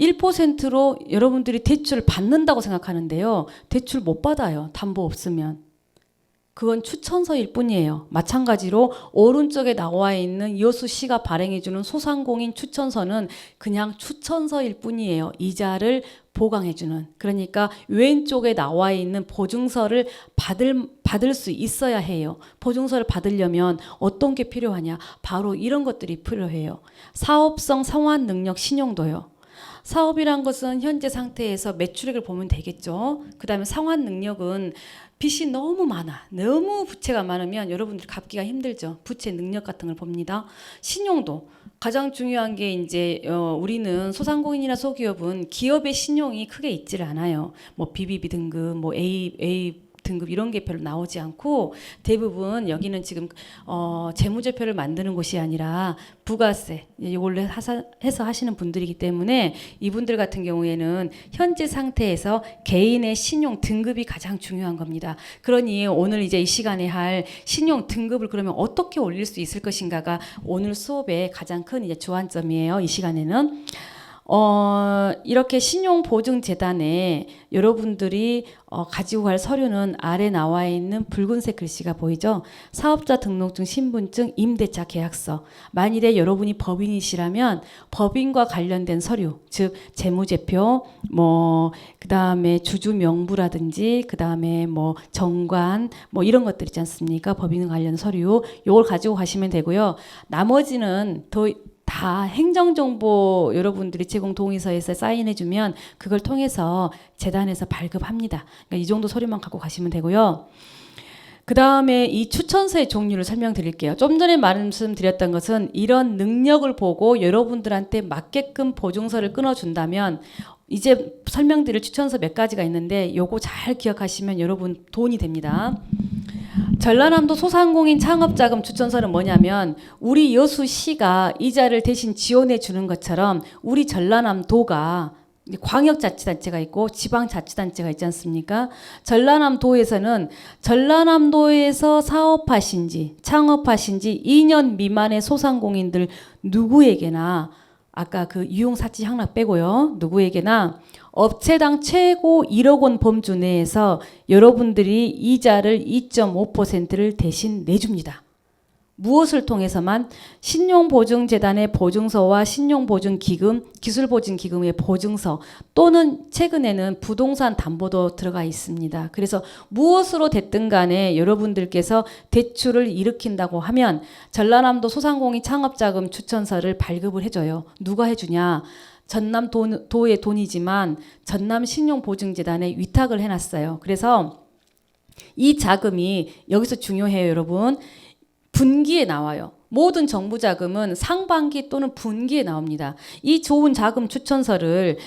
1%로 여러분들이 대출을 받는다고 생각하는데요. 대출 못 받아요. 담보 없으면. 그건 추천서일 뿐이에요. 마찬가지로 오른쪽에 나와 있는 여수시가 발행해주는 소상공인 추천서는 그냥 추천서일 뿐이에요. 이자를 보강해주는. 그러니까 왼쪽에 나와 있는 보증서를 받을 수 있어야 해요. 보증서를 받으려면 어떤 게 필요하냐? 바로 이런 것들이 필요해요. 사업성 상환 능력 신용도요. 사업이란 것은 현재 상태에서 매출액을 보면 되겠죠. 그 다음에 상환 능력은 빚이 너무 많아. 너무 부채가 많으면 여러분들 갚기가 힘들죠. 부채 능력 같은 걸 봅니다. 신용도. 가장 중요한 게 이제 우리는 소상공인이나 소기업은 기업의 신용이 크게 있질 않아요. 뭐 BBB 등급, 뭐 A 등급 이런 게 별로 나오지 않고 대부분 여기는 지금 재무제표를 만드는 곳이 아니라 부가세 이걸로 해서 하시는 분들이기 때문에 이분들 같은 경우에는 현재 상태에서 개인의 신용 등급이 가장 중요한 겁니다. 그러니 오늘 이제 이 시간에 할 신용 등급을 그러면 어떻게 올릴 수 있을 것인가가 오늘 수업의 가장 큰 이제 주안점이에요. 이 시간에는. 이렇게 신용보증재단에 여러분들이 가지고 갈 서류는 아래 나와 있는 붉은색 글씨가 보이죠? 사업자 등록증, 신분증, 임대차 계약서. 만일에 여러분이 법인이시라면 법인과 관련된 서류, 즉 재무제표, 뭐 그다음에 주주 명부라든지 그다음에 뭐 정관, 뭐 이런 것들 있지 않습니까? 법인 관련 서류, 요걸 가지고 가시면 되고요. 나머지는 다 행정정보 여러분들이 제공 동의서에서 사인해주면 그걸 통해서 재단에서 발급합니다. 그러니까 이 정도 서류만 갖고 가시면 되고요. 그 다음에 이 추천서의 종류를 설명드릴게요. 좀 전에 말씀드렸던 것은 이런 능력을 보고 여러분들한테 맞게끔 보증서를 끊어준다면 이제 설명드릴 추천서 몇 가지가 있는데 요거 잘 기억하시면 여러분 돈이 됩니다. 전라남도 소상공인 창업자금 추천서는 뭐냐면 우리 여수시가 이자를 대신 지원해 주는 것처럼 우리 전라남도가 광역자치단체가 있고 지방자치단체가 있지 않습니까? 전라남도에서는 전라남도에서 사업하신지 창업하신지 2년 미만의 소상공인들 누구에게나 아까 그 유용사치 향락 빼고요. 누구에게나 업체당 최고 1억 원 범주 내에서 여러분들이 이자를 2.5%를 대신 내줍니다. 무엇을 통해서만? 신용보증재단의 보증서와 신용보증기금, 기술보증기금의 보증서 또는 최근에는 부동산 담보도 들어가 있습니다. 그래서 무엇으로 됐든 간에 여러분들께서 대출을 일으킨다고 하면 전라남도 소상공인 창업자금 추천서를 발급을 해줘요. 누가 해주냐? 전남도의 돈이지만 전남신용보증재단에 위탁을 해놨어요. 그래서 이 자금이 여기서 중요해요, 여러분. 분기에 나와요. 모든 정부 자금은 상반기 또는 분기에 나옵니다. 이 좋은 자금 추천서를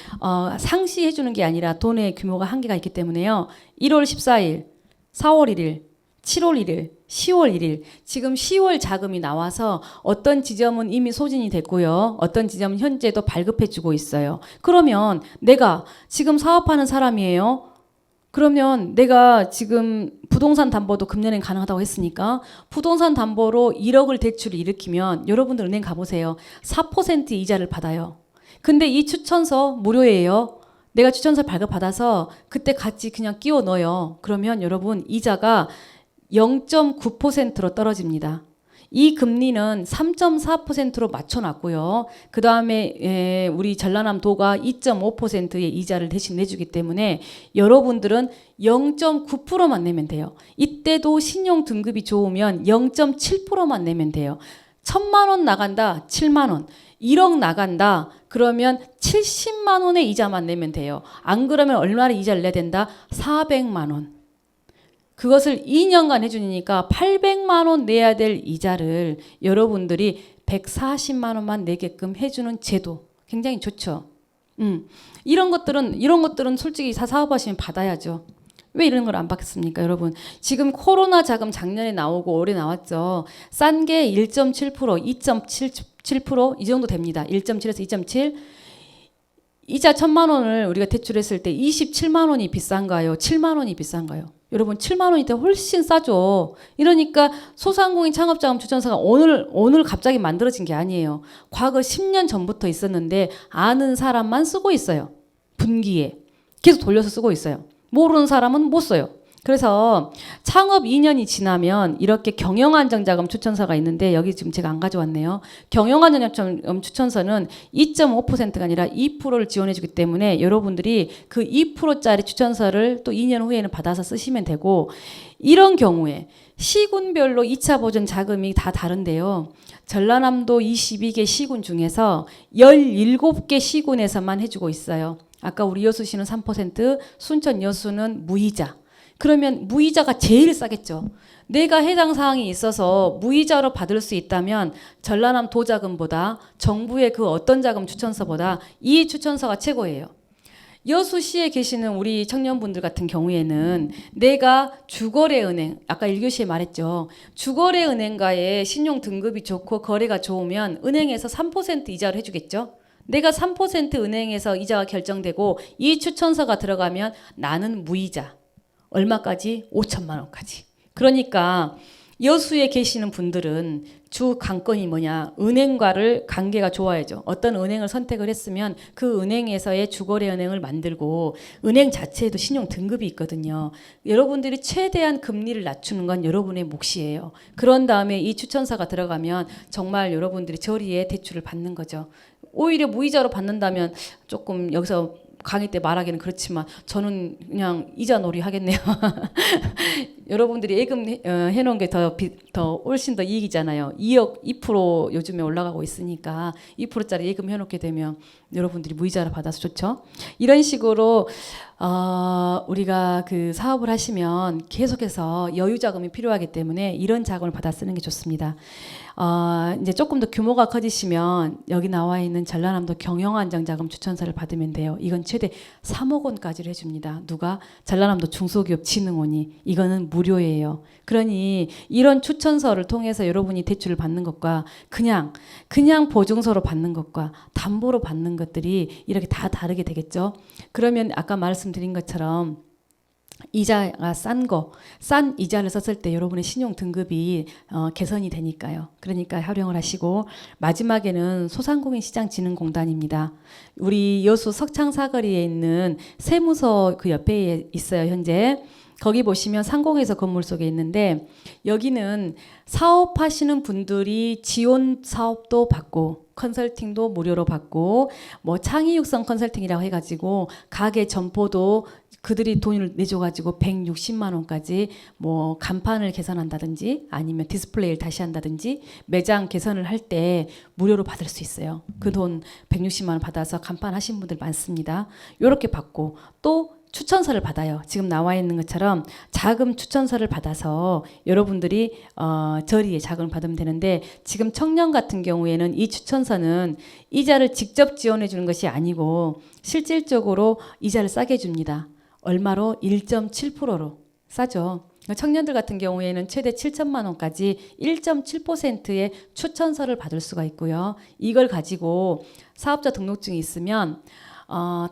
상시해 주는 게 아니라 돈의 규모가 한계가 있기 때문에요. 1월 14일, 4월 1일, 7월 1일, 10월 1일 지금 10월 자금이 나와서 어떤 지점은 이미 소진이 됐고요. 어떤 지점은 현재도 발급해 주고 있어요. 그러면 내가 지금 사업하는 사람이에요. 그러면 내가 지금 부동산 담보도 금년엔 가능하다고 했으니까 부동산 담보로 1억을 대출을 일으키면 여러분들 은행 가보세요. 4% 이자를 받아요. 근데 이 추천서 무료예요. 내가 추천서 발급받아서 그때 같이 그냥 끼워 넣어요. 그러면 여러분 이자가 0.9%로 떨어집니다. 이 금리는 3.4%로 맞춰놨고요. 그 다음에 우리 전라남도가 2.5%의 이자를 대신 내주기 때문에 여러분들은 0.9%만 내면 돼요. 이때도 신용 등급이 좋으면 0.7%만 내면 돼요. 1,000만 원 나간다, 7만 원. 1억 나간다, 그러면 70만 원의 이자만 내면 돼요. 안 그러면 얼마나 이자를 내야 된다? 400만 원. 그것을 2년간 해주니까 800만 원 내야 될 이자를 여러분들이 140만 원만 내게끔 해주는 제도 굉장히 좋죠. 이런 것들은 솔직히 사업하시면 받아야죠. 왜 이런 걸 안 받겠습니까, 여러분? 지금 코로나 자금 작년에 나오고 올해 나왔죠. 싼 게 1.7%, 2.7% 이 정도 됩니다. 1.7에서 2.7. 이자 1,000만 원을 우리가 대출했을 때 27만 원이 비싼가요? 7만 원이 비싼가요? 여러분 7만 원이 더 훨씬 싸죠. 이러니까 소상공인 창업자금 추천서가 오늘 갑자기 만들어진 게 아니에요. 과거 10년 전부터 있었는데 아는 사람만 쓰고 있어요. 분기에. 계속 돌려서 쓰고 있어요. 모르는 사람은 못 써요. 그래서 창업 2년이 지나면 이렇게 경영안정자금 추천서가 있는데 여기 지금 제가 안 가져왔네요. 경영안정자금 추천서는 2.5%가 아니라 2%를 지원해 주기 때문에 여러분들이 그 2%짜리 추천서를 또 2년 후에는 받아서 쓰시면 되고, 이런 경우에 시군별로 2차 보전 자금이 다 다른데요. 전라남도 22개 시군 중에서 17개 시군에서만 해주고 있어요. 아까 우리 여수시는 3%, 순천 여수는 무이자. 그러면 무이자가 제일 싸겠죠. 내가 해당 사항이 있어서 무이자로 받을 수 있다면 전라남 도자금보다 정부의 그 어떤 자금 추천서보다 이 추천서가 최고예요. 여수시에 계시는 우리 청년분들 같은 경우에는 내가 주거래은행, 아까 1교시에 말했죠. 주거래은행과의 신용 등급이 좋고 거래가 좋으면 은행에서 3% 이자를 해주겠죠. 내가 3% 은행에서 이자가 결정되고 이 추천서가 들어가면 나는 무이자. 얼마까지? 5천만 원까지. 그러니까 여수에 계시는 분들은 주 관건이 뭐냐? 은행과를 관계가 좋아야죠. 어떤 은행을 선택을 했으면 그 은행에서의 주거래 은행을 만들고 은행 자체에도 신용 등급이 있거든요. 여러분들이 최대한 금리를 낮추는 건 여러분의 몫이에요. 그런 다음에 이 추천서가 들어가면 정말 여러분들이 저리에 대출을 받는 거죠. 오히려 무이자로 받는다면 조금 여기서 강의 때 말하기는 그렇지만 저는 그냥 이자 놀이 하겠네요. 여러분들이 예금 해놓은 게 더 훨씬 더 이익이잖아요. 2억 2% 요즘에 올라가고 있으니까 2%짜리 예금 해놓게 되면 여러분들이 무이자를 받아서 좋죠. 이런 식으로 우리가 그 사업을 하시면 계속해서 여유 자금이 필요하기 때문에 이런 자금을 받아 쓰는 게 좋습니다. 이제 조금 더 규모가 커지시면 여기 나와 있는 전라남도 경영안정자금 추천서를 받으면 돼요. 이건 최대 3억 원까지를 해줍니다. 누가? 전라남도 중소기업진흥원이. 이거는 무료예요. 그러니 이런 추천서를 통해서 여러분이 대출을 받는 것과 그냥 보증서로 받는 것과 담보로 받는 것들이 이렇게 다 다르게 되겠죠. 그러면 아까 말씀드린 것처럼 이자가 싼 이자를 썼을 때 여러분의 신용 등급이 개선이 되니까요. 그러니까 활용을 하시고, 마지막에는 소상공인시장진흥공단입니다. 우리 여수 석창 사거리에 있는 세무서 그 옆에 있어요, 현재. 거기 보시면 상공에서 건물 속에 있는데, 여기는 사업하시는 분들이 지원 사업도 받고 컨설팅도 무료로 받고, 뭐 창의 육성 컨설팅이라고 해가지고 가게 점포도 그들이 돈을 내줘가지고 160만 원까지 뭐 간판을 개선한다든지 아니면 디스플레이를 다시 한다든지 매장 개선을 할 때 무료로 받을 수 있어요. 그 돈 160만 원 받아서 간판 하신 분들 많습니다. 요렇게 받고 또 추천서를 받아요. 지금 나와 있는 것처럼 자금 추천서를 받아서 여러분들이 저리에 자금을 받으면 되는데, 지금 청년 같은 경우에는 이 추천서는 이자를 직접 지원해 주는 것이 아니고 실질적으로 이자를 싸게 줍니다. 얼마로? 1.7%로 싸죠. 청년들 같은 경우에는 최대 7천만 원까지 1.7%의 추천서를 받을 수가 있고요. 이걸 가지고 사업자 등록증이 있으면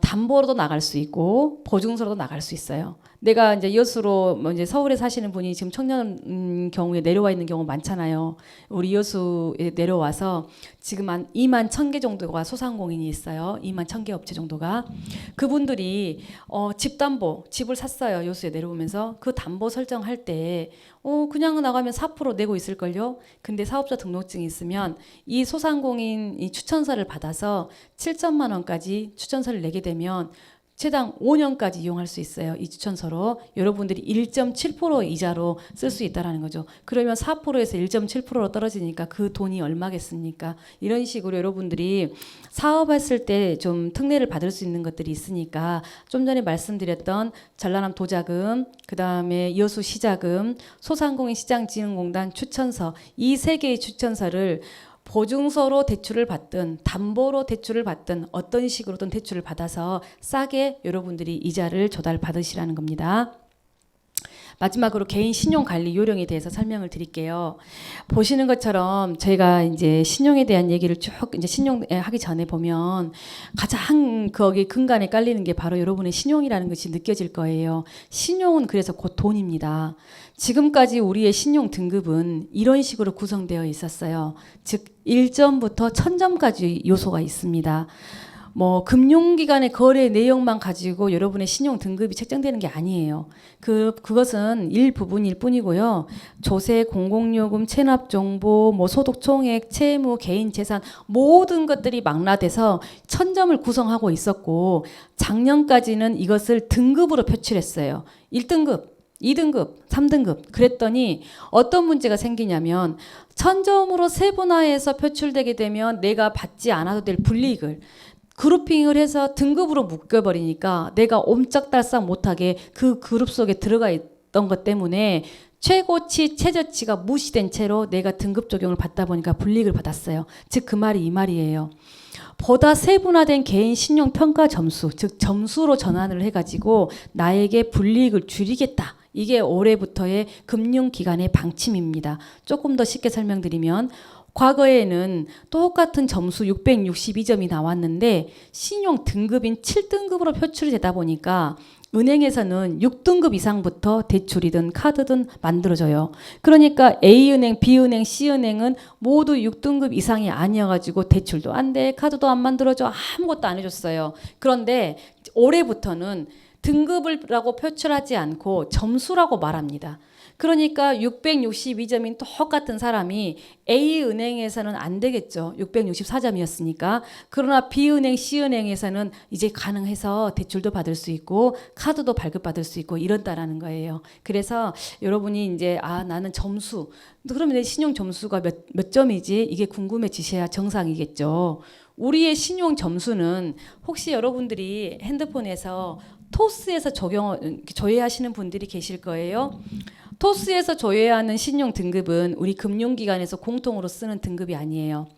담보로도 나갈 수 있고 보증서로도 나갈 수 있어요. 내가 이제 여수로 뭐 이제 서울에 사시는 분이 지금 청년 경우에 내려와 있는 경우 많잖아요. 우리 여수에 내려와서 지금 한 2만 1,000개 정도가 소상공인이 있어요. 2만 1,000개 업체 정도가. 그분들이 집담보, 집을 샀어요. 여수에 내려오면서. 그 담보 설정할 때 그냥 나가면 4% 내고 있을걸요. 근데 사업자 등록증이 있으면 이 소상공인 이 추천서를 받아서 7천만 원까지 추천서를 내게 되면 최당 5년까지 이용할 수 있어요. 이 추천서로 여러분들이 1.7% 이자로 쓸 수 있다라는 거죠. 그러면 4%에서 1.7%로 떨어지니까 그 돈이 얼마겠습니까? 이런 식으로 여러분들이 사업했을 때 좀 특례를 받을 수 있는 것들이 있으니까, 좀 전에 말씀드렸던 전라남 도자금, 그 다음에 여수 시자금, 소상공인 시장진흥공단 추천서, 이 세 개의 추천서를 보증서로 대출을 받든 담보로 대출을 받든 어떤 식으로든 대출을 받아서 싸게 여러분들이 이자를 조달 받으시라는 겁니다. 마지막으로 개인 신용 관리 요령에 대해서 설명을 드릴게요. 보시는 것처럼 저희가 이제 신용에 대한 얘기를 쭉 이제 신용 하기 전에 보면 가장 거기 근간에 깔리는 게 바로 여러분의 신용이라는 것이 느껴질 거예요. 신용은 그래서 곧 돈입니다. 지금까지 우리의 신용 등급은 이런 식으로 구성되어 있었어요. 즉 1점부터 1000점까지 요소가 있습니다. 뭐 금융기관의 거래 내역만 가지고 여러분의 신용 등급이 책정되는 게 아니에요. 그것은 일부분일 뿐이고요. 조세, 공공요금, 체납 정보, 뭐 소득 총액, 채무, 개인 재산 모든 것들이 망라돼서 1000점을 구성하고 있었고, 작년까지는 이것을 등급으로 표출했어요. 1등급, 2등급, 3등급. 그랬더니 어떤 문제가 생기냐면 1000점으로 세분화해서 표출되게 되면 내가 받지 않아도 될 불이익을 그룹핑을 해서 등급으로 묶여버리니까 내가 옴짝달싹 못하게 그 그룹 속에 들어가 있던 것 때문에 최고치, 최저치가 무시된 채로 내가 등급 적용을 받다 보니까 불이익을 받았어요. 즉 그 말이 이 말이에요. 보다 세분화된 개인 신용 평가 점수, 즉 점수로 전환을 해가지고 나에게 불이익을 줄이겠다. 이게 올해부터의 금융기관의 방침입니다. 조금 더 쉽게 설명드리면, 과거에는 똑같은 점수 662점이 나왔는데 신용 등급인 7등급으로 표출이 되다 보니까 은행에서는 6등급 이상부터 대출이든 카드든 만들어줘요. 그러니까 A은행, B은행, C은행은 모두 6등급 이상이 아니어가지고 대출도 안 돼, 카드도 안 만들어줘, 아무것도 안 해줬어요. 그런데 올해부터는 등급이라고 표출하지 않고 점수라고 말합니다. 그러니까 662점인 똑같은 사람이 A은행에서는 안 되겠죠. 664점이었으니까. 그러나 B은행, C은행에서는 이제 가능해서 대출도 받을 수 있고 카드도 발급받을 수 있고 이런다라는 거예요. 그래서 여러분이 이제 나는 점수, 그러면 내 신용 점수가 몇 점이지? 이게 궁금해지셔야 정상이겠죠. 우리의 신용 점수는 혹시 여러분들이 핸드폰에서 토스에서 조회하시는 분들이 계실 거예요. 토스에서 조회하는 신용 등급은 우리 금융기관에서 공통으로 쓰는 등급이 아니에요.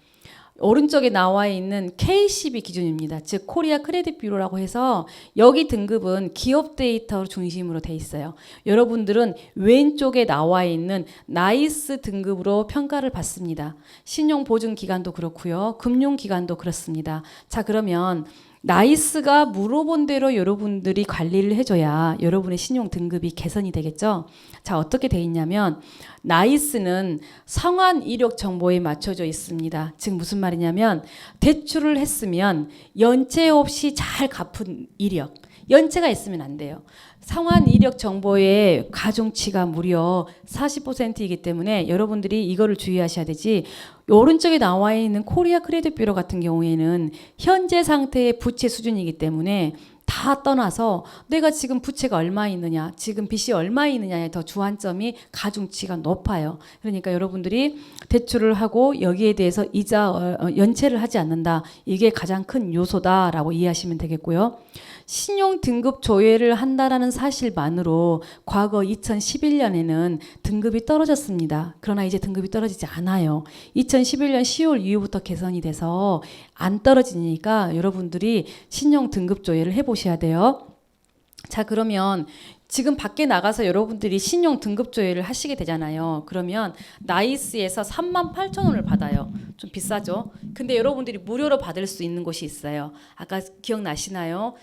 오른쪽에 나와 있는 K12 기준입니다. 즉 코리아 크레딧 뷰로라고 해서 여기 등급은 기업 데이터 중심으로 돼 있어요. 여러분들은 왼쪽에 나와 있는 나이스 등급으로 평가를 받습니다. 신용보증기관도 그렇고요. 금융기관도 그렇습니다. 자, 그러면 나이스가 물어본 대로 여러분들이 관리를 해줘야 여러분의 신용 등급이 개선이 되겠죠. 자, 어떻게 돼 있냐면 나이스는 상환 이력 정보에 맞춰져 있습니다. 즉 무슨 말이냐면 대출을 했으면 연체 없이 잘 갚은 이력, 연체가 있으면 안 돼요. 상환 이력 정보의 가중치가 무려 40%이기 때문에 여러분들이 이거를 주의하셔야 되지. 오른쪽에 나와 있는 코리아 크레딧 뷰로 같은 경우에는 현재 상태의 부채 수준이기 때문에 다 떠나서 내가 지금 부채가 얼마 있느냐, 지금 빚이 얼마 있느냐에 더 주안점이 가중치가 높아요. 그러니까 여러분들이 대출을 하고 여기에 대해서 이자 연체를 하지 않는다. 이게 가장 큰 요소다라고 이해하시면 되겠고요. 신용 등급 조회를 한다라는 사실만으로 과거 2011년에는 등급이 떨어졌습니다. 그러나 이제 등급이 떨어지지 않아요. 2011년 10월 이후부터 개선이 돼서 안 떨어지니까 여러분들이 신용 등급 조회를 해보셔야 돼요. 자, 그러면 지금 밖에 나가서 여러분들이 신용 등급 조회를 하시게 되잖아요. 그러면 나이스에서 38,000원을 받아요. 좀 비싸죠? 근데 여러분들이 무료로 받을 수 있는 곳이 있어요. 아까 기억나시나요?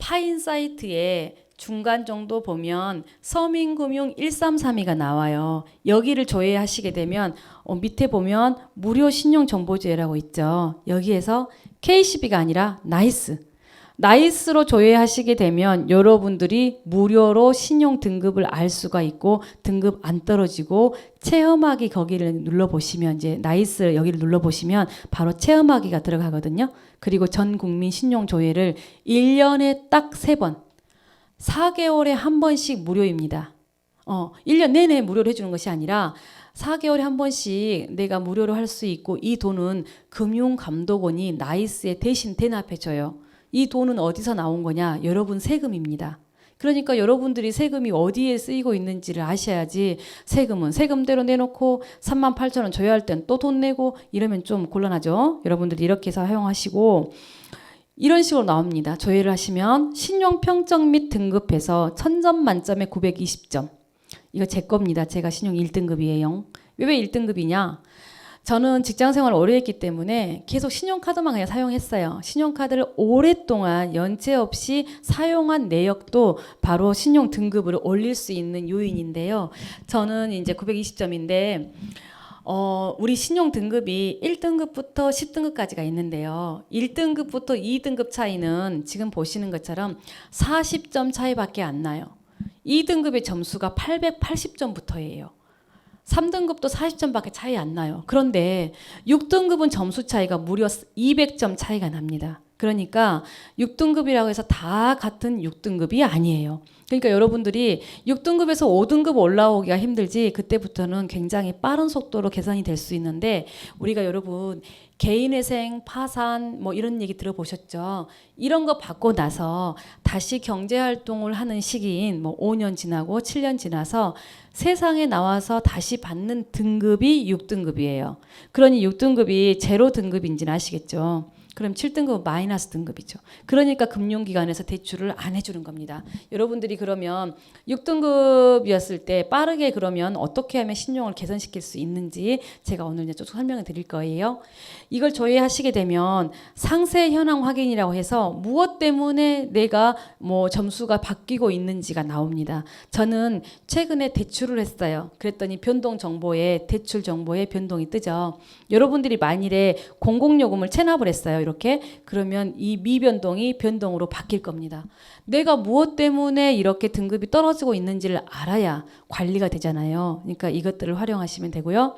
파인 사이트에 중간 정도 보면 서민금융 1332가 나와요. 여기를 조회하시게 되면 밑에 보면 무료 신용정보제라고 있죠. 여기에서 K12가 아니라 나이스로 조회하시게 되면 여러분들이 무료로 신용 등급을 알 수가 있고 등급 안 떨어지고 체험하기 거기를 눌러보시면 이제 나이스 여기를 눌러보시면 바로 체험하기가 들어가거든요. 그리고 전 국민 신용 조회를 1년에 딱 3번 4개월에 한 번씩 무료입니다. 1년 내내 무료로 해주는 것이 아니라 4개월에 한 번씩 내가 무료로 할 수 있고 이 돈은 금융감독원이 나이스에 대신 대납해줘요. 이 돈은 어디서 나온 거냐? 여러분 세금입니다. 그러니까 여러분들이 세금이 어디에 쓰이고 있는지를 아셔야지 세금은 세금대로 내놓고 38,000원 줘야 할 땐 또 돈 내고 이러면 좀 곤란하죠. 여러분들이 이렇게 해서 사용하시고 이런 식으로 나옵니다. 조회를 하시면 신용평점 및 등급에서 1000점 만점에 920점. 이거 제 겁니다. 제가 신용 1등급이에요. 왜 1등급이냐? 저는 직장생활을 오래 했기 때문에 계속 신용카드만 그냥 사용했어요. 신용카드를 오랫동안 연체 없이 사용한 내역도 바로 신용 등급을 올릴 수 있는 요인인데요. 저는 이제 920점인데 우리 신용 등급이 1등급부터 10등급까지가 있는데요. 1등급부터 2등급 차이는 지금 보시는 것처럼 40점 차이밖에 안 나요. 2등급의 점수가 880점부터예요. 3등급도 40점밖에 차이 안 나요. 그런데 6등급은 점수 차이가 무려 200점 차이가 납니다. 그러니까 6등급이라고 해서 다 같은 6등급이 아니에요. 그러니까 여러분들이 6등급에서 5등급 올라오기가 힘들지 그때부터는 굉장히 빠른 속도로 개선이 될 수 있는데 우리가 여러분 개인회생, 파산 뭐 이런 얘기 들어보셨죠? 이런 거 받고 나서 다시 경제활동을 하는 시기인 뭐 5년 지나고 7년 지나서 세상에 나와서 다시 받는 등급이 6등급이에요. 그러니 6등급이 제로 등급인지는 아시겠죠? 그럼 7등급은 마이너스 등급이죠. 그러니까 금융기관에서 대출을 안 해주는 겁니다. 여러분들이 그러면 6등급이었을 때 빠르게 그러면 어떻게 하면 신용을 개선시킬 수 있는지 제가 오늘 이제 쭉 설명을 드릴 거예요. 이걸 조회하시게 되면 상세 현황 확인이라고 해서 무엇 때문에 내가 뭐 점수가 바뀌고 있는지가 나옵니다. 저는 최근에 대출을 했어요. 그랬더니 변동 정보에 대출 정보에 변동이 뜨죠. 여러분들이 만일에 공공요금을 체납을 했어요. 이렇게 그러면 이 미변동이 변동으로 바뀔 겁니다. 내가 무엇 때문에 이렇게 등급이 떨어지고 있는지를 알아야 관리가 되잖아요. 그러니까 이것들을 활용하시면 되고요.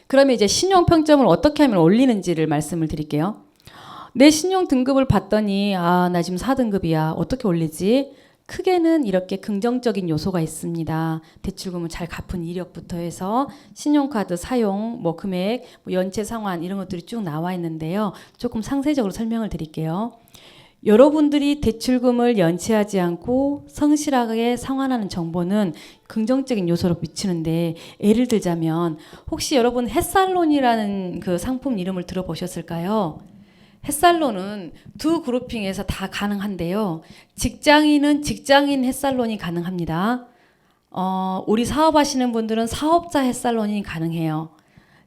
그러면 이제 신용 평점을 어떻게 하면 올리는지를 말씀을 드릴게요. 내 신용 등급을 봤더니 나 지금 4등급이야. 어떻게 올리지? 크게는 이렇게 긍정적인 요소가 있습니다. 대출금을 잘 갚은 이력부터 해서 신용카드 사용, 뭐 금액, 뭐 연체 상환 이런 것들이 쭉 나와 있는데요. 조금 상세적으로 설명을 드릴게요. 여러분들이 대출금을 연체하지 않고 성실하게 상환하는 정보는 긍정적인 요소로 미치는데, 예를 들자면 혹시 여러분 햇살론이라는 그 상품 이름을 들어보셨을까요? 햇살론은 두 그룹핑에서 다 가능한데요. 직장인은 직장인 햇살론이 가능합니다. 우리 사업하시는 분들은 사업자 햇살론이 가능해요.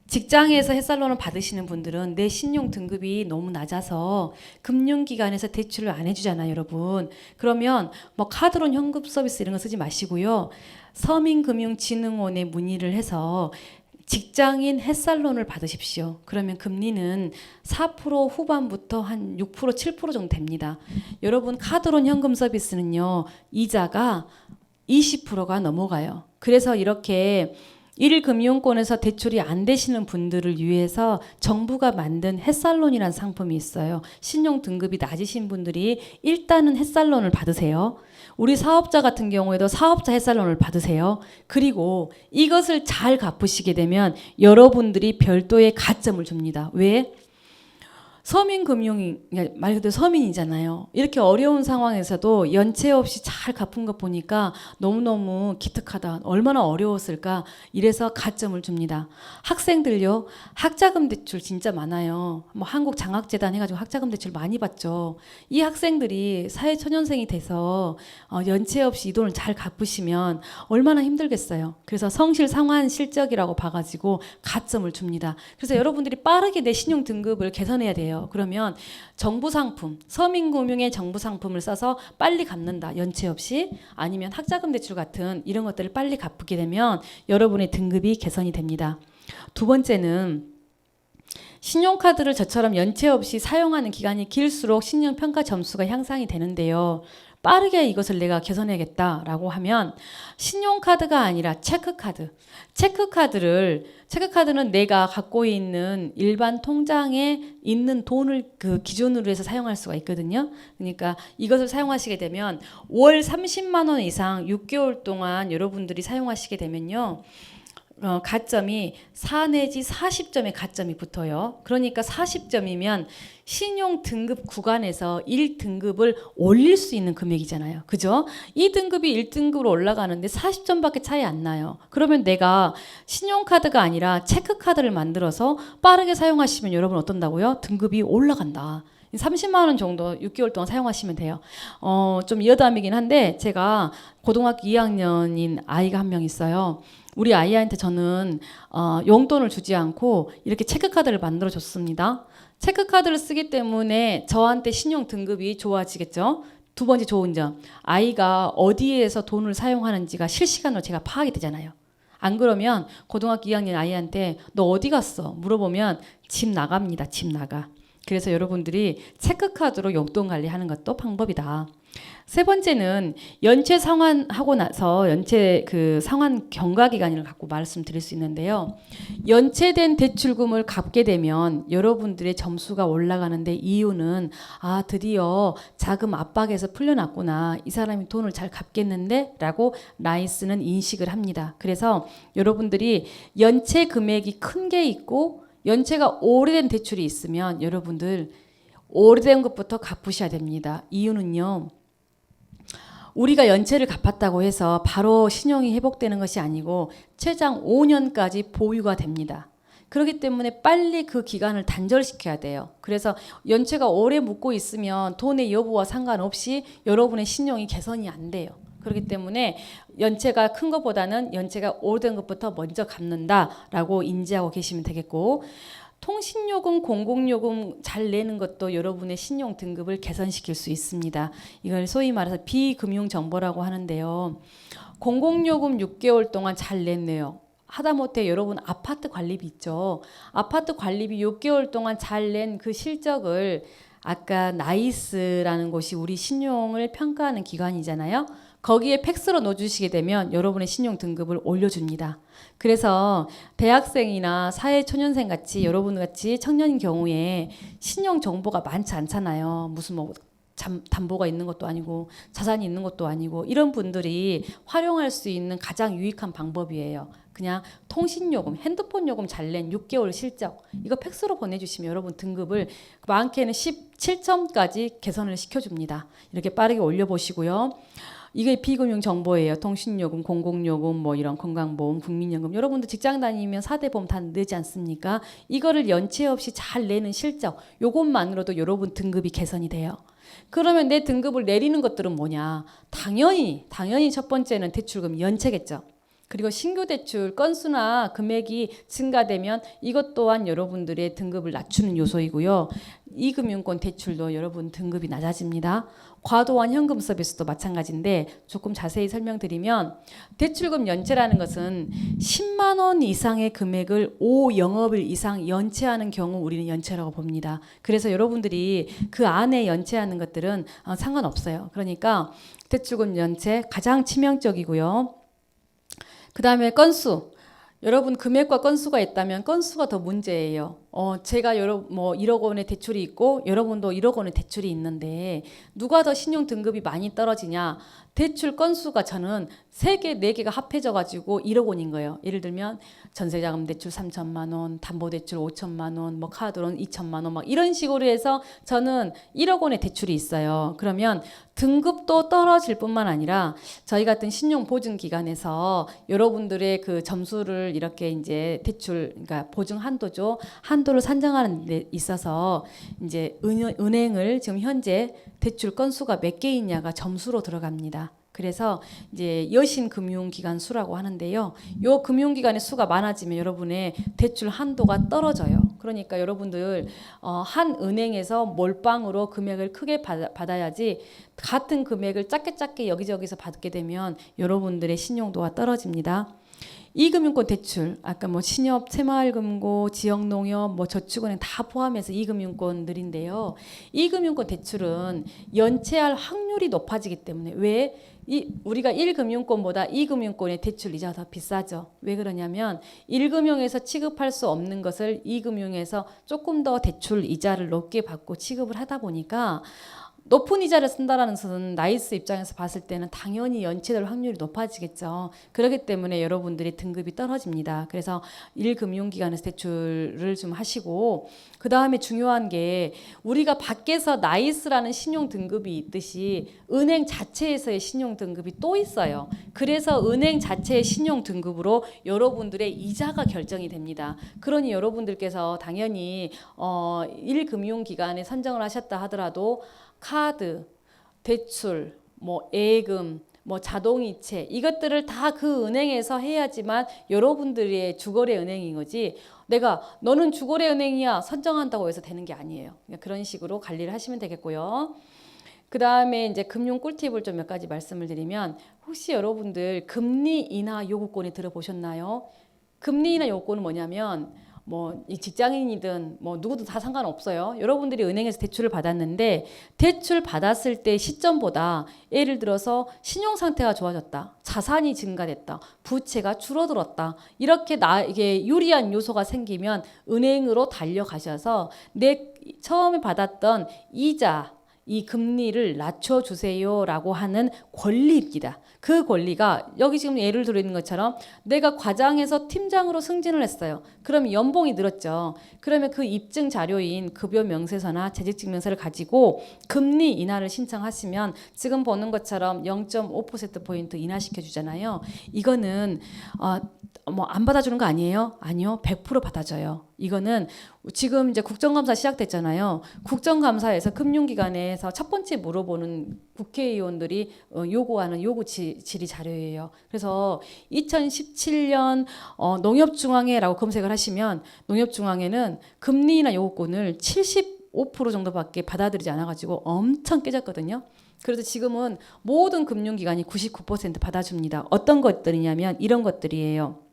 직장에서 햇살론을 받으시는 분들은 내 신용 등급이 너무 낮아서 금융기관에서 대출을 안 해주잖아요, 여러분. 그러면 뭐 카드론 현금 서비스 이런 거 쓰지 마시고요. 서민금융진흥원에 문의를 해서 직장인 햇살론을 받으십시오. 그러면 금리는 4% 후반부터 한 6%, 7% 정도 됩니다. 여러분 카드론 현금 서비스는요, 이자가 20%가 넘어가요. 그래서 이렇게 1금융권에서 대출이 안 되시는 분들을 위해서 정부가 만든 햇살론이라는 상품이 있어요. 신용 등급이 낮으신 분들이 일단은 햇살론을 받으세요. 우리 사업자 같은 경우에도 사업자 햇살론을 받으세요. 그리고 이것을 잘 갚으시게 되면 여러분들이 별도의 가점을 줍니다. 왜? 서민금융이 말 그대로 서민이잖아요. 이렇게 어려운 상황에서도 연체 없이 잘 갚은 것 보니까 너무너무 기특하다. 얼마나 어려웠을까. 이래서 가점을 줍니다. 학생들요. 학자금 대출 진짜 많아요. 뭐 한국장학재단 해가지고 학자금 대출 많이 받죠. 이 학생들이 사회초년생이 돼서 연체 없이 이 돈을 잘 갚으시면 얼마나 힘들겠어요. 그래서 성실 상환 실적이라고 봐가지고 가점을 줍니다. 그래서 여러분들이 빠르게 내 신용 등급을 개선해야 돼요. 그러면 정부 상품, 서민금융의 정부 상품을 써서 빨리 갚는다. 연체 없이. 아니면 학자금 대출 같은 이런 것들을 빨리 갚게 되면 여러분의 등급이 개선이 됩니다. 두 번째는 신용카드를 저처럼 연체 없이 사용하는 기간이 길수록 신용평가 점수가 향상이 되는데요. 빠르게 이것을 내가 개선해야겠다라고 하면 신용카드가 아니라 체크카드는 내가 갖고 있는 일반 통장에 있는 돈을 그 기준으로 해서 사용할 수가 있거든요. 그러니까 이것을 사용하시게 되면 월 30만 원 이상 6개월 동안 여러분들이 사용하시게 되면요. 가점이 4 내지 40점의 가점이 붙어요. 그러니까 40점이면 신용 등급 구간에서 1등급을 올릴 수 있는 금액이잖아요. 그죠? 이 등급이 1등급으로 올라가는데 40점밖에 차이 안 나요. 그러면 내가 신용카드가 아니라 체크카드를 만들어서 빠르게 사용하시면 여러분 어떤다고요? 등급이 올라간다. 30만 원 정도 6개월 동안 사용하시면 돼요. 좀 여담이긴 한데 제가 고등학교 2학년인 아이가 한 명 있어요. 우리 아이한테 저는 용돈을 주지 않고 이렇게 체크카드를 만들어 줬습니다. 체크카드를 쓰기 때문에 저한테 신용 등급이 좋아지겠죠. 두 번째 좋은 점, 아이가 어디에서 돈을 사용하는지가 실시간으로 제가 파악이 되잖아요. 안 그러면 고등학교 2학년 아이한테 너 어디 갔어? 물어보면 집 나갑니다. 집 나가. 그래서 여러분들이 체크카드로 용돈 관리하는 것도 방법이다. 세 번째는 연체 상환하고 나서 연체 그 상환 경과 기간을 갖고 말씀드릴 수 있는데요. 연체된 대출금을 갚게 되면 여러분들의 점수가 올라가는데 이유는 드디어 자금 압박에서 풀려났구나. 이 사람이 돈을 잘 갚겠는데 라고 라이스는 인식을 합니다. 그래서 여러분들이 연체 금액이 큰 게 있고 연체가 오래된 대출이 있으면 여러분들 오래된 것부터 갚으셔야 됩니다. 이유는요. 우리가 연체를 갚았다고 해서 바로 신용이 회복되는 것이 아니고 최장 5년까지 보유가 됩니다. 그렇기 때문에 빨리 그 기간을 단절시켜야 돼요. 그래서 연체가 오래 묻고 있으면 돈의 여부와 상관없이 여러분의 신용이 개선이 안 돼요. 그렇기 때문에 연체가 큰 것보다는 연체가 오래된 것부터 먼저 갚는다라고 인지하고 계시면 되겠고, 통신요금, 공공요금 잘 내는 것도 여러분의 신용 등급을 개선시킬 수 있습니다. 이걸 소위 말해서 비금융정보라고 하는데요. 공공요금 6개월 동안 잘 냈네요. 하다못해 여러분 아파트 관리비 있죠. 아파트 관리비 6개월 동안 잘 낸 그 실적을 아까 나이스라는 곳이 우리 신용을 평가하는 기관이잖아요. 거기에 팩스로 넣어주시게 되면 여러분의 신용 등급을 올려줍니다. 그래서 대학생이나 사회초년생 같이 여러분 같이 청년인 경우에 신용 정보가 많지 않잖아요. 무슨 뭐 담보가 있는 것도 아니고 자산이 있는 것도 아니고 이런 분들이 활용할 수 있는 가장 유익한 방법이에요. 그냥 통신요금, 핸드폰 요금 잘 낸 6개월 실적 이거 팩스로 보내주시면 여러분 등급을 많게는 17점까지 개선을 시켜줍니다. 이렇게 빠르게 올려보시고요. 이게 비금융 정보예요. 통신요금, 공공요금, 뭐 이런 건강보험, 국민연금. 여러분들 직장 다니면 4대 보험 다 내지 않습니까? 이거를 연체 없이 잘 내는 실적, 요것만으로도 여러분 등급이 개선이 돼요. 그러면 내 등급을 내리는 것들은 뭐냐? 당연히 첫 번째는 대출금 연체겠죠. 그리고 신규 대출 건수나 금액이 증가되면 이것 또한 여러분들의 등급을 낮추는 요소이고요. 이금융권 대출도 여러분 등급이 낮아집니다. 과도한 현금 서비스도 마찬가지인데 조금 자세히 설명드리면 대출금 연체라는 것은 10만 원 이상의 금액을 5영업일 이상 연체하는 경우 우리는 연체라고 봅니다. 그래서 여러분들이 그 안에 연체하는 것들은 상관없어요. 그러니까 대출금 연체 가장 치명적이고요. 그 다음에 건수. 여러분 금액과 건수가 있다면 건수가 더 문제예요. 제가 1억 원의 대출이 있고 여러분도 1억 원의 대출이 있는데 누가 더 신용 등급이 많이 떨어지냐? 대출 건수가 저는 3개, 4개가 합해져 가지고 1억 원인 거예요. 예를 들면 전세자금 대출 3천만 원, 담보대출 5천만 원, 뭐 카드론 2천만 원 막 이런 식으로 해서 저는 1억 원의 대출이 있어요. 그러면 등급도 떨어질 뿐만 아니라 저희 같은 신용보증기관에서 여러분들의 그 점수를 이렇게 이제 대출, 그러니까 보증 한도죠. 한도를 산정하는 데 있어서 이제 은행을 지금 현재 대출 건수가 몇 개 있냐가 점수로 들어갑니다. 그래서 이제 여신금융기관 수라고 하는데요. 요 금융기관의 수가 많아지면 여러분의 대출 한도가 떨어져요. 그러니까 여러분들 한 은행에서 몰빵으로 금액을 크게 받아야지 같은 금액을 작게 여기저기서 받게 되면 여러분들의 신용도가 떨어집니다. 이금융권 대출, 아까 뭐 신협, 새마을금고, 지역농협, 뭐 저축은행 다 포함해서 이금융권들인데요. 이금융권 대출은 연체할 확률이 높아지기 때문에 왜? 우리가 1금융권보다 2금융권의 대출 이자가 더 비싸죠. 왜 그러냐면 1금융에서 취급할 수 없는 것을 2금융에서 조금 더 대출 이자를 높게 받고 취급을 하다 보니까 높은 이자를 쓴다라는 것은 나이스 입장에서 봤을 때는 당연히 연체될 확률이 높아지겠죠. 그렇기 때문에 여러분들이 등급이 떨어집니다. 그래서 1금융기관에서 대출을 좀 하시고 그 다음에 중요한 게 우리가 밖에서 나이스라는 신용 등급이 있듯이 은행 자체에서의 신용 등급이 또 있어요. 그래서 은행 자체의 신용 등급으로 여러분들의 이자가 결정이 됩니다. 그러니 여러분들께서 당연히 1금융기관에 선정을 하셨다 하더라도 카드, 대출, 뭐 예금, 뭐 자동이체 이것들을 다 그 은행에서 해야지만 여러분들의 주거래 은행인 거지 내가 너는 주거래 은행이야 선정한다고 해서 되는 게 아니에요. 그러니까 그런 식으로 관리를 하시면 되겠고요. 그 다음에 이제 금융 꿀팁을 좀 몇 가지 말씀을 드리면 혹시 여러분들 금리 인하 요구권에 들어보셨나요? 금리 인하 요구권은 뭐냐면 뭐 이 직장인이든 뭐 누구도 다 상관없어요. 여러분들이 은행에서 대출을 받았는데 대출 받았을 때 시점보다 예를 들어서 신용 상태가 좋아졌다. 자산이 증가됐다. 부채가 줄어들었다. 이렇게 이게 유리한 요소가 생기면 은행으로 달려가셔서 내 처음에 받았던 이자 이 금리를 낮춰주세요라고 하는 권리입니다. 그 권리가 여기 지금 예를 들어 있는 것처럼 내가 과장에서 팀장으로 승진을 했어요. 그럼 연봉이 늘었죠. 그러면 그 입증 자료인 급여 명세서나 재직 증명서를 가지고 금리 인하를 신청하시면 지금 보는 것처럼 0.5%포인트 인하시켜 주잖아요. 이거는 뭐 안 받아주는 거 아니에요? 아니요. 100% 받아줘요. 이거는 지금 이제 국정감사 시작됐잖아요. 국정감사에서 금융기관에서 첫 번째 물어보는 국회의원들이 요구하는 요구 질의 자료예요. 그래서 2017년 농협중앙회라고 검색을 하시면 농협중앙회는 금리 인하 요구권을 75% 정도밖에 받아들이지 않아가지고 엄청 깨졌거든요. 그래서 지금은 모든 금융기관이 99% 받아줍니다. 어떤 것들이냐면 이런 것들이에요.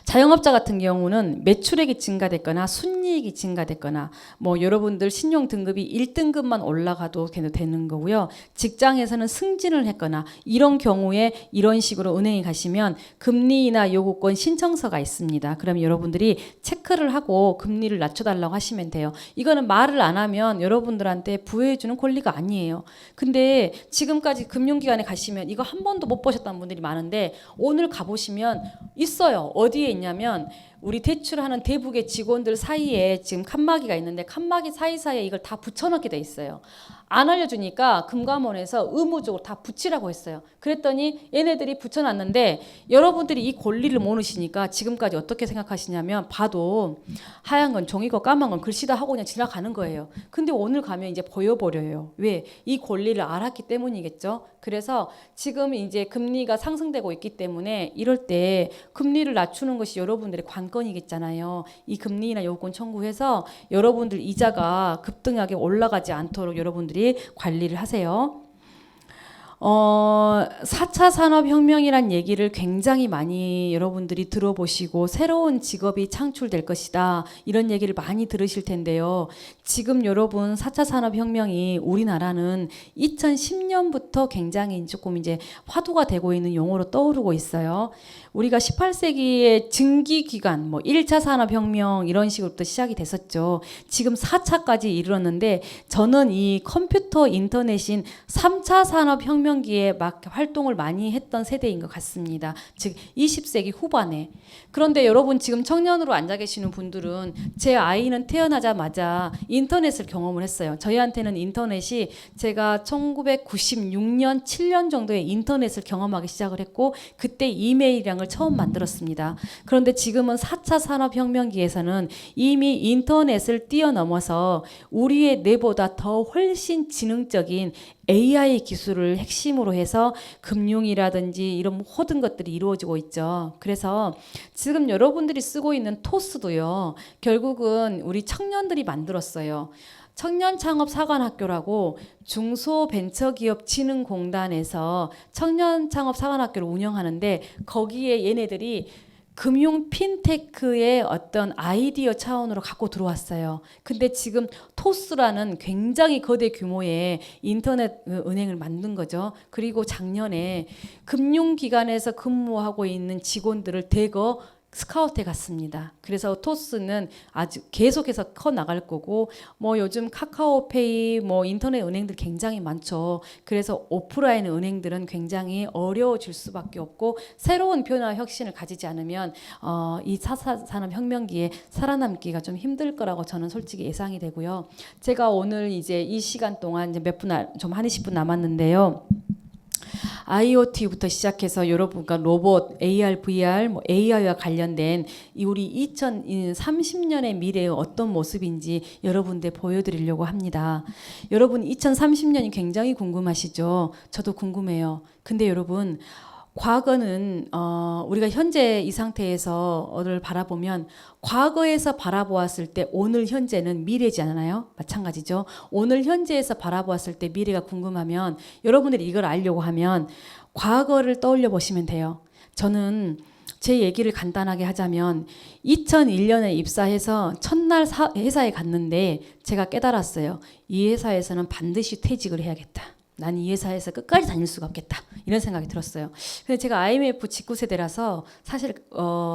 자영업자 같은 경우는 매출액이 증가됐거나 순이익이 증가됐거나 뭐 여러분들 신용 등급이 1등급만 올라가도 되는 거고요. 직장에서는 승진을 했거나 이런 경우에 이런 식으로 은행에 가시면 금리나 요구권 신청서가 있습니다. 그럼 여러분들이 체크를 하고 금리를 낮춰달라고 하시면 돼요. 이거는 말을 안 하면 여러분들한테 부여해주는 권리가 아니에요. 근데 지금까지 금융기관에 가시면 이거 한 번도 못 보셨다는 분들이 많은데 오늘 가보시면 있어요. 어디에 있냐면 우리 대출하는 대북의 직원들 사이에 지금 칸막이가 있는데 칸막이 사이사이에 이걸 다 붙여넣게 돼 있어요. 안 알려주니까 금감원에서 의무적으로 다 붙이라고 했어요. 그랬더니 얘네들이 붙여놨는데 여러분들이 이 권리를 모르시니까 지금까지 어떻게 생각하시냐면 봐도 하얀 건 종이고 까만 건 글씨다 하고 그냥 지나가는 거예요. 근데 오늘 가면 이제 보여버려요. 왜? 이 권리를 알았기 때문이겠죠. 그래서 지금 이제 금리가 상승되고 있기 때문에 이럴 때 금리를 낮추는 것이 여러분들의 관건이겠잖아요. 이 금리나 요건 청구해서 여러분들 이자가 급등하게 올라가지 않도록 여러분들이 관리를 하세요. 4차 산업혁명이란 얘기를 굉장히 많이 여러분들이 들어보시고 새로운 직업이 창출될 것이다. 이런 얘기를 많이 들으실 텐데요. 지금 여러분 4차 산업혁명이 우리나라는 2010년부터 굉장히 조금 이제 화두가 되고 있는 용어로 떠오르고 있어요. 우리가 18세기의 증기기관, 뭐 1차 산업혁명 이런 식으로부터 시작이 됐었죠. 지금 4차까지 이르렀는데 저는 이 컴퓨터 인터넷인 3차 산업혁명기에 막 활동을 많이 했던 세대인 것 같습니다. 즉 20세기 후반에. 그런데 여러분 지금 청년으로 앉아 계시는 분들은 제 아이는 태어나자마자 인터넷을 경험을 했어요. 저희한테는 인터넷이 제가 1996년, 7년 정도에 인터넷을 경험하기 시작을 했고 그때 이메일이랑 처음 만들었습니다. 그런데 지금은 4차 산업혁명기에서는 이미 인터넷을 뛰어넘어서 우리의 뇌보다 더 훨씬 지능적인 AI 기술을 핵심으로 해서 금융이라든지 이런 모든 것들이 이루어지고 있죠. 그래서 지금 여러분들이 쓰고 있는 토스도요. 결국은 우리 청년들이 만들었어요. 청년창업사관학교라고 중소벤처기업진흥공단에서 청년창업사관학교를 운영하는데 거기에 얘네들이 금융 핀테크의 어떤 아이디어 차원으로 갖고 들어왔어요. 근데 지금 토스라는 굉장히 거대 규모의 인터넷 은행을 만든 거죠. 그리고 작년에 금융기관에서 근무하고 있는 직원들을 대거 스카우트에 갔습니다. 그래서 토스는 아주 계속해서 커 나갈 거고 뭐 요즘 카카오페이 뭐 인터넷 은행들 굉장히 많죠. 그래서 오프라인 은행들은 굉장히 어려워질 수밖에 없고 새로운 변화 혁신을 가지지 않으면 이 4차 산업혁명기에 살아남기가 좀 힘들 거라고 저는 솔직히 예상이 되고요. 제가 오늘 이제 이 시간 동안 이제 몇 분 좀 한 20분 남았는데요. IoT부터 시작해서 여러분과 로봇, AR, VR, 뭐 AI와 관련된 이 우리 2030년의 미래의 어떤 모습인지 여러분들 보여드리려고 합니다. 여러분 2030년이 굉장히 궁금하시죠? 저도 궁금해요. 근데 여러분 과거는 우리가 현재 이 상태에서를 바라보면 과거에서 바라보았을 때 오늘 현재는 미래지 않나요? 마찬가지죠. 오늘 현재에서 바라보았을 때 미래가 궁금하면 여러분들이 이걸 알려고 하면 과거를 떠올려 보시면 돼요. 저는 제 얘기를 간단하게 하자면 2001년에 입사해서 첫날 회사에 갔는데 제가 깨달았어요. 이 회사에서는 반드시 퇴직을 해야겠다. 난 이 회사에서 끝까지 다닐 수가 없겠다. 이런 생각이 들었어요. 근데 제가 IMF 직구 세대라서 사실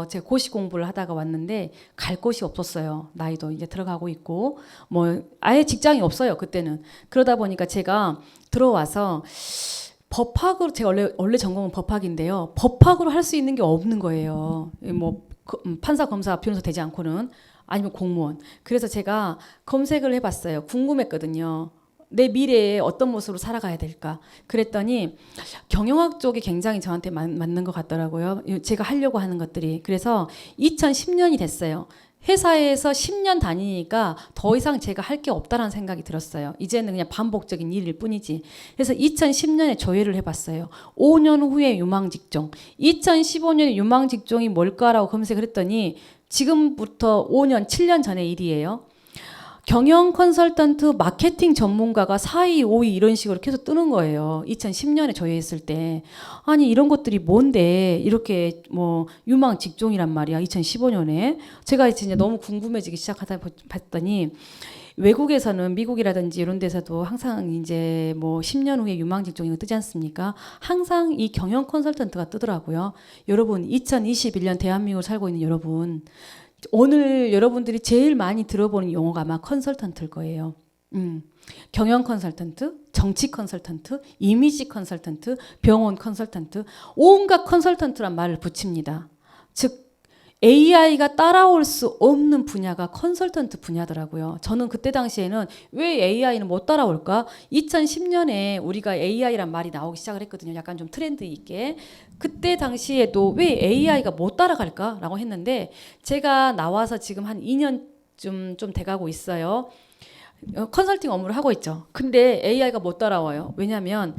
제가 고시 공부를 하다가 왔는데 갈 곳이 없었어요. 나이도 이제 들어가고 있고 뭐 아예 직장이 없어요. 그때는. 그러다 보니까 제가 들어와서 법학으로 제가 원래 전공은 법학인데요. 법학으로 할 수 있는 게 없는 거예요. 뭐 판사, 검사, 변호사 되지 않고는 아니면 공무원. 그래서 제가 검색을 해봤어요. 궁금했거든요. 내 미래에 어떤 모습으로 살아가야 될까? 그랬더니 경영학 쪽이 굉장히 저한테 맞는 것 같더라고요. 제가 하려고 하는 것들이. 그래서 2010년이 됐어요. 회사에서 10년 다니니까 더 이상 제가 할 게 없다라는 생각이 들었어요. 이제는 그냥 반복적인 일일 뿐이지. 그래서 2010년에 조회를 해봤어요. 5년 후에 유망직종. 2015년에 유망직종이 뭘까라고 검색을 했더니 지금부터 5년, 7년 전의 일이에요. 경영 컨설턴트 마케팅 전문가가 4위, 5위 이런 식으로 계속 뜨는 거예요. 2010년에 조회했을 때. 아니 이런 것들이 뭔데 이렇게 뭐 유망 직종이란 말이야. 2015년에. 제가 진짜 너무 궁금해지기 시작하다 봤더니 외국에서는 미국이라든지 이런 데서도 항상 이제 뭐 10년 후에 유망 직종이 뜨지 않습니까? 항상 이 경영 컨설턴트가 뜨더라고요. 여러분 2021년 대한민국을 살고 있는 여러분 오늘 여러분들이 제일 많이 들어보는 용어가 아마 컨설턴트일 거예요. 경영 컨설턴트, 정치 컨설턴트, 이미지 컨설턴트, 병원 컨설턴트, 온갖 컨설턴트란 말을 붙입니다. 즉 AI가 따라올 수 없는 분야가 컨설턴트 분야더라고요. 저는 그때 당시에는 왜 AI는 못 따라올까? 2010년에 우리가 AI란 말이 나오기 시작을 했거든요. 약간 좀 트렌드 있게. 그때 당시에도 왜 AI가 못 따라갈까라고 했는데 제가 나와서 지금 한 2년쯤 좀 돼가고 있어요. 컨설팅 업무를 하고 있죠. 근데 AI가 못 따라와요. 왜냐하면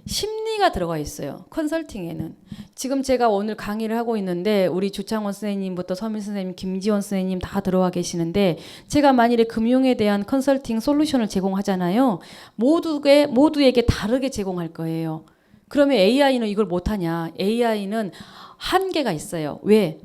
심리가 들어가 있어요. 컨설팅에는. 지금 제가 오늘 강의를 하고 있는데 우리 주창원 선생님부터 서민 선생님, 김지원 선생님 다 들어와 계시는데 제가 만일에 금융에 대한 컨설팅 솔루션을 제공하잖아요. 모두에게 다르게 제공할 거예요. 그러면 AI는 이걸 못하냐? AI는 한계가 있어요. 왜?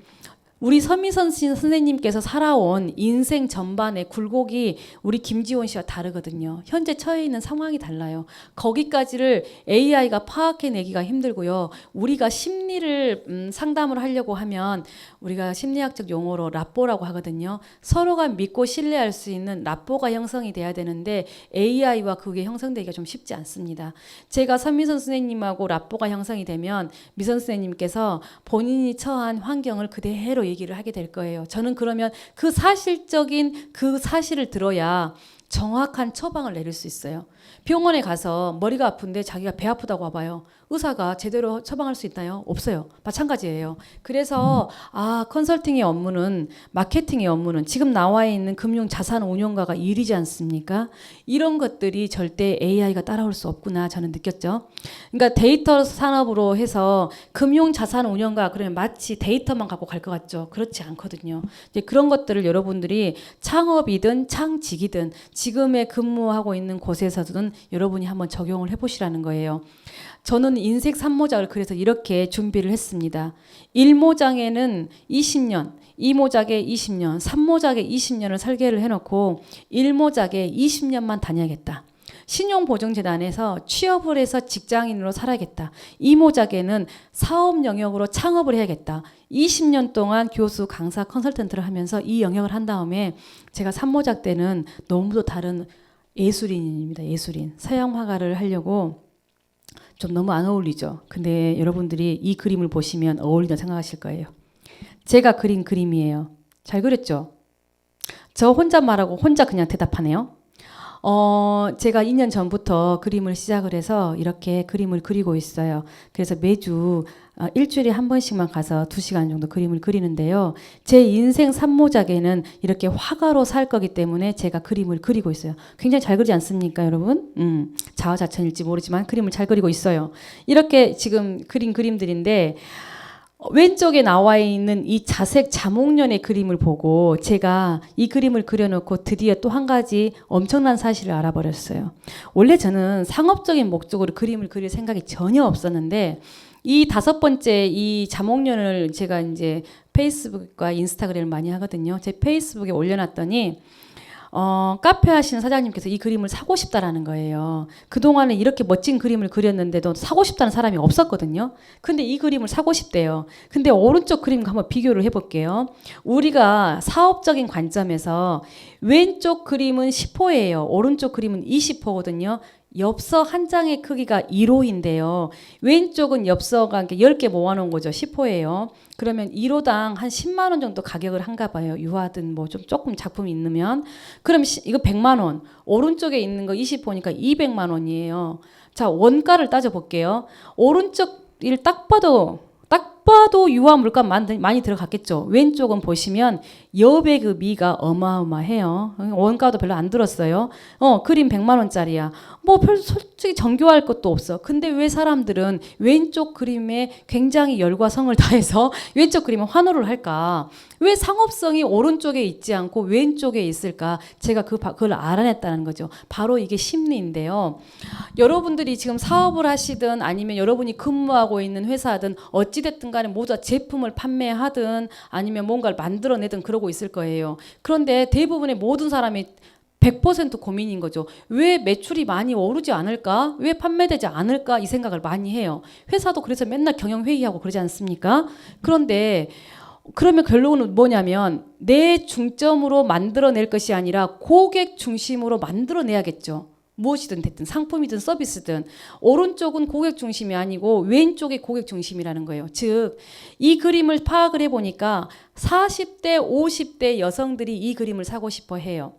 우리 서미선 선생님께서 살아온 인생 전반의 굴곡이 우리 김지원 씨와 다르거든요. 현재 처해 있는 상황이 달라요. 거기까지를 AI가 파악해내기가 힘들고요. 우리가 심리를 상담을 하려고 하면 우리가 심리학적 용어로 라뽀라고 하거든요. 서로가 믿고 신뢰할 수 있는 라뽀가 형성이 돼야 되는데 AI와 그게 형성되기가 좀 쉽지 않습니다. 제가 서미선 선생님하고 라뽀가 형성이 되면 미선 선생님께서 본인이 처한 환경을 그대로 얘기를 하게 될 거예요. 저는 그러면 그 사실적인 그 사실을 들어야 정확한 처방을 내릴 수 있어요. 병원에 가서 머리가 아픈데 자기가 배 아프다고 와봐요. 의사가 제대로 처방할 수 있나요? 없어요. 마찬가지예요. 그래서 컨설팅의 업무는 마케팅의 업무는 지금 나와 있는 금융 자산 운용가가 일이지 않습니까? 이런 것들이 절대 AI가 따라올 수 없구나 저는 느꼈죠. 그러니까 데이터 산업으로 해서 금융 자산 운용가 그러면 마치 데이터만 갖고 갈 것 같죠. 그렇지 않거든요. 이제 그런 것들을 여러분들이 창업이든 창직이든 지금의 근무하고 있는 곳에서든 여러분이 한번 적용을 해보시라는 거예요. 저는 인생 3모작을 그래서 이렇게 준비를 했습니다. 1모작에는 20년, 2모작에 20년, 3모작에 20년을 설계를 해놓고 1모작에 20년만 다녀야겠다. 신용보증재단에서 취업을 해서 직장인으로 살아야겠다. 2모작에는 사업 영역으로 창업을 해야겠다. 20년 동안 교수, 강사, 컨설턴트를 하면서 이 영역을 한 다음에 제가 3모작 때는 너무도 다른 예술인입니다. 예술인. 서양 화가를 하려고 좀 너무 안 어울리죠. 근데 여러분들이 이 그림을 보시면 어울린다 생각하실 거예요. 제가 그린 그림이에요. 잘 그렸죠? 저 혼자 말하고 혼자 그냥 대답하네요. 제가 2년 전부터 그림을 시작을 해서 이렇게 그림을 그리고 있어요. 그래서 매주 일주일에 한 번씩만 가서 2시간 정도 그림을 그리는데요. 제 인생 3모작에는 이렇게 화가로 살 거기 때문에 제가 그림을 그리고 있어요. 굉장히 잘 그리지 않습니까, 여러분? 자화자찬일지 모르지만 그림을 잘 그리고 있어요. 이렇게 지금 그린 그림들인데 왼쪽에 나와 있는 이 자색 자목련의 그림을 보고 제가 이 그림을 그려놓고 드디어 또 한 가지 엄청난 사실을 알아버렸어요. 원래 저는 상업적인 목적으로 그림을 그릴 생각이 전혀 없었는데 이 5번째 이 자목련을 제가 이제 페이스북과 인스타그램을 많이 하거든요. 제 페이스북에 올려놨더니 카페 하시는 사장님께서 이 그림을 사고 싶다라는 거예요. 그동안에 이렇게 멋진 그림을 그렸는데도 사고 싶다는 사람이 없었거든요. 근데 이 그림을 사고 싶대요. 근데 오른쪽 그림과 한번 비교를 해볼게요. 우리가 사업적인 관점에서 왼쪽 그림은 10호예요. 오른쪽 그림은 20호거든요. 엽서 한 장의 크기가 1호인데요. 왼쪽은 엽서가 10개 모아놓은 거죠. 10호예요. 그러면 1호당 한 10만 원 정도 가격을 한가 봐요. 유화든 뭐 좀 조금 작품이 있으면. 그럼 이거 100만 원. 오른쪽에 있는 거 20호니까 200만 원이에요. 자, 원가를 따져볼게요. 오른쪽 일 딱 봐도 유화 물가 많이 들어갔겠죠. 왼쪽은 보시면 엽의 그 미가 어마어마해요. 원가도 별로 안 들었어요. 그림 100만 원짜리야. 뭐 별 솔직히 정교할 것도 없어. 근데 왜 사람들은 왼쪽 그림에 굉장히 열과 성을 다해서 왼쪽 그림에 환호를 할까? 왜 상업성이 오른쪽에 있지 않고 왼쪽에 있을까? 제가 그걸 알아냈다는 거죠. 바로 이게 심리인데요. 여러분들이 지금 사업을 하시든 아니면 여러분이 근무하고 있는 회사든 어찌됐든 간에 모두 제품을 판매하든 아니면 뭔가를 만들어내든 그러고 있을 거예요. 그런데 대부분의 모든 사람이 100% 고민인 거죠. 왜 매출이 많이 오르지 않을까? 왜 판매되지 않을까? 이 생각을 많이 해요. 회사도 그래서 맨날 경영회의하고 그러지 않습니까? 그런데 그러면 결론은 뭐냐면 내 중점으로 만들어낼 것이 아니라 고객 중심으로 만들어내야겠죠. 무엇이든 됐든 상품이든 서비스든 오른쪽은 고객 중심이 아니고 왼쪽이 고객 중심이라는 거예요. 즉 이 그림을 파악을 해보니까 40대 50대 여성들이 이 그림을 사고 싶어 해요.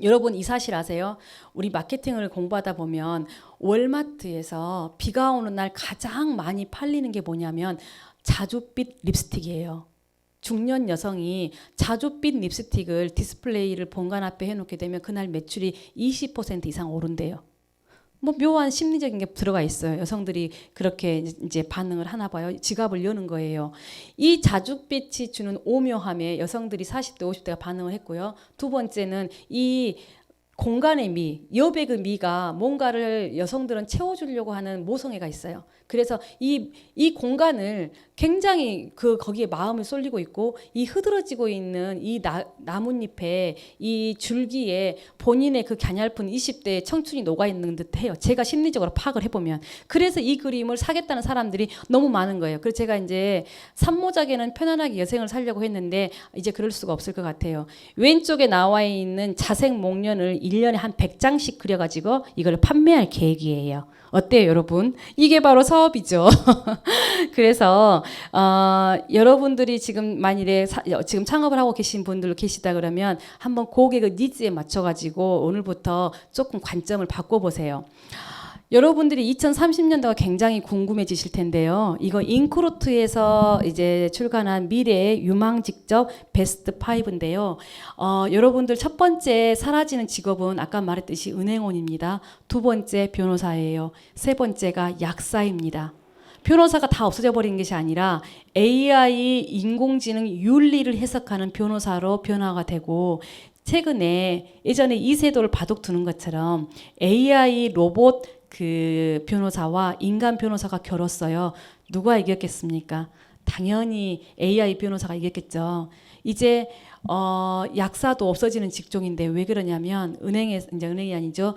여러분 이 사실 아세요? 우리 마케팅을 공부하다 보면 월마트에서 비가 오는 날 가장 많이 팔리는 게 뭐냐면 자줏빛 립스틱이에요. 중년 여성이 자줏빛 립스틱을 디스플레이를 본관 앞에 해놓게 되면 그날 매출이 20% 이상 오른대요. 뭐 묘한 심리적인 게 들어가 있어요. 여성들이 그렇게 이제 반응을 하나 봐요. 지갑을 여는 거예요. 이 자줏빛이 주는 오묘함에 여성들이 40대, 50대가 반응을 했고요. 두 번째는 이 공간의 미, 여백의 미가 뭔가를 여성들은 채워주려고 하는 모성애가 있어요. 그래서 이 공간을 굉장히 거기에 마음을 쏠리고 있고 이 흐드러지고 있는 이 나뭇잎에 이 줄기에 본인의 그 갸냘픈 20대의 청춘이 녹아있는 듯해요. 제가 심리적으로 파악을 해보면. 그래서 이 그림을 사겠다는 사람들이 너무 많은 거예요. 그래서 제가 이제 산모작에는 편안하게 여생을 살려고 했는데 이제 그럴 수가 없을 것 같아요. 왼쪽에 나와 있는 자색 목련을 1년에 한 100장씩 그려가지고 이걸 판매할 계획이에요. 어때요, 여러분? 이게 바로 사업이죠. 그래서 여러분들이 지금 만일에 지금 창업을 하고 계신 분들 계시다 그러면 한번 고객의 니즈에 맞춰가지고 오늘부터 조금 관점을 바꿔보세요. 여러분들이 2030년도가 굉장히 궁금해지실 텐데요. 이거 인크루트에서 이제 출간한 미래의 유망직접 베스트 5인데요. 여러분들 첫 번째 사라지는 직업은 아까 말했듯이 은행원입니다. 두 번째 변호사예요. 세 번째가 약사입니다. 변호사가 다 없어져 버린 것이 아니라 AI 인공지능 윤리를 해석하는 변호사로 변화가 되고 최근에 예전에 이세돌 바둑 두는 것처럼 AI 로봇 그 변호사와 인간 변호사가 겨뤘어요. 누가 이겼겠습니까? 당연히 AI 변호사가 이겼겠죠. 이제 약사도 없어지는 직종인데 왜 그러냐면 은행이 아니죠.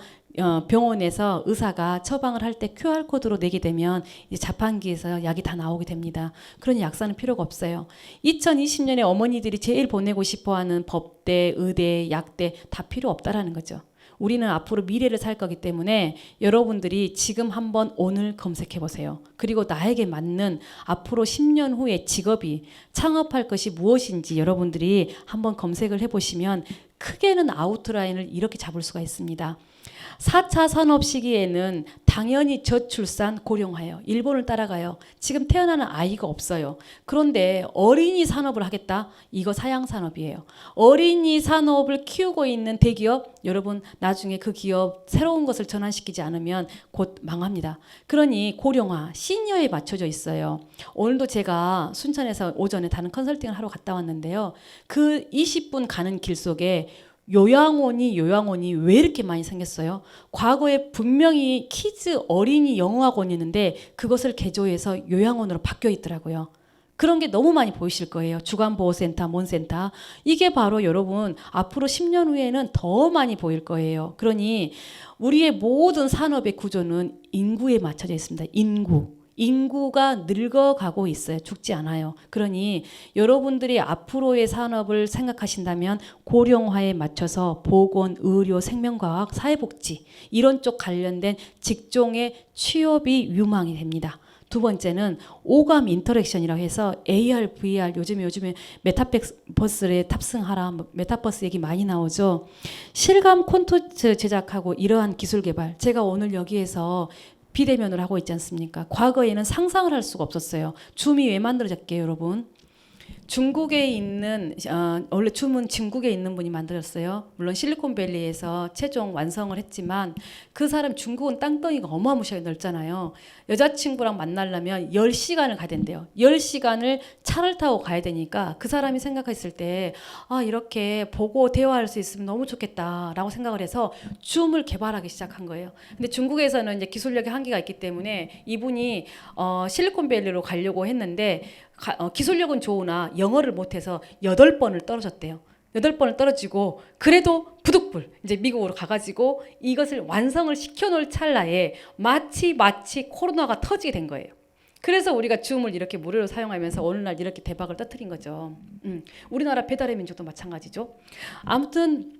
병원에서 의사가 처방을 할 때 QR 코드로 내게 되면 이제 자판기에서 약이 다 나오게 됩니다. 그러니 약사는 필요가 없어요. 2020년에 어머니들이 제일 보내고 싶어하는 법대, 의대, 약대 다 필요 없다라는 거죠. 우리는 앞으로 미래를 살 거기 때문에 여러분들이 지금 한번 오늘 검색해 보세요. 그리고 나에게 맞는 앞으로 10년 후의 직업이 창업할 것이 무엇인지 여러분들이 한번 검색을 해보시면 크게는 아웃라인을 이렇게 잡을 수가 있습니다. 4차 산업 시기에는 당연히 저출산 고령화예요. 일본을 따라가요. 지금 태어나는 아이가 없어요. 그런데 어린이 산업을 하겠다? 이거 사양 산업이에요. 어린이 산업을 키우고 있는 대기업, 여러분 나중에 그 기업 새로운 것을 전환시키지 않으면 곧 망합니다. 그러니 고령화, 시니어에 맞춰져 있어요. 오늘도 제가 순천에서 오전에 다른 컨설팅을 하러 갔다 왔는데요. 그 20분 가는 길 속에 요양원이 왜 이렇게 많이 생겼어요? 과거에 분명히 키즈 어린이 영어학원이 있는데 그것을 개조해서 요양원으로 바뀌어 있더라고요. 그런 게 너무 많이 보이실 거예요. 주간보호센터, 몬센터. 이게 바로 여러분 앞으로 10년 후에는 더 많이 보일 거예요. 그러니 우리의 모든 산업의 구조는 인구에 맞춰져 있습니다. 인구가 늙어가고 있어요. 죽지 않아요. 그러니 여러분들이 앞으로의 산업을 생각하신다면 고령화에 맞춰서 보건, 의료, 생명과학, 사회복지 이런 쪽 관련된 직종의 취업이 유망이 됩니다. 두 번째는 오감 인터랙션이라고 해서 AR, VR 요즘에 메타버스에 탑승하라 메타버스 얘기 많이 나오죠. 실감 콘텐츠 제작하고 이러한 기술 개발 제가 오늘 여기에서 비대면을 하고 있지 않습니까? 과거에는 상상을 할 수가 없었어요. 줌이 왜 만들어졌게요, 여러분? 중국에 있는 원래 춤은 중국에 있는 분이 만들었어요. 물론 실리콘밸리에서 최종 완성을 했지만 그 사람 중국은 땅덩이가 어마무시하게 넓잖아요. 여자친구랑 만나려면 10시간을 가야 된대요. 10시간을 차를 타고 가야 되니까 그 사람이 생각했을 때 이렇게 보고 대화할 수 있으면 너무 좋겠다라고 생각을 해서 줌을 개발하기 시작한 거예요. 근데 중국에서는 이제 기술력의 한계가 있기 때문에 이분이 실리콘밸리로 가려고 했는데 기술력은 좋으나 영어를 못해서 8번을 떨어졌대요. 8번을 떨어지고 그래도 부득불 이제 미국으로 가가지고 이것을 완성을 시켜놓을 찰나에 마치 코로나가 터지게 된 거예요. 그래서 우리가 줌을 이렇게 무료로 사용하면서 어느 날 이렇게 대박을 터뜨린 거죠. 우리나라 배달의 민족도 마찬가지죠. 아무튼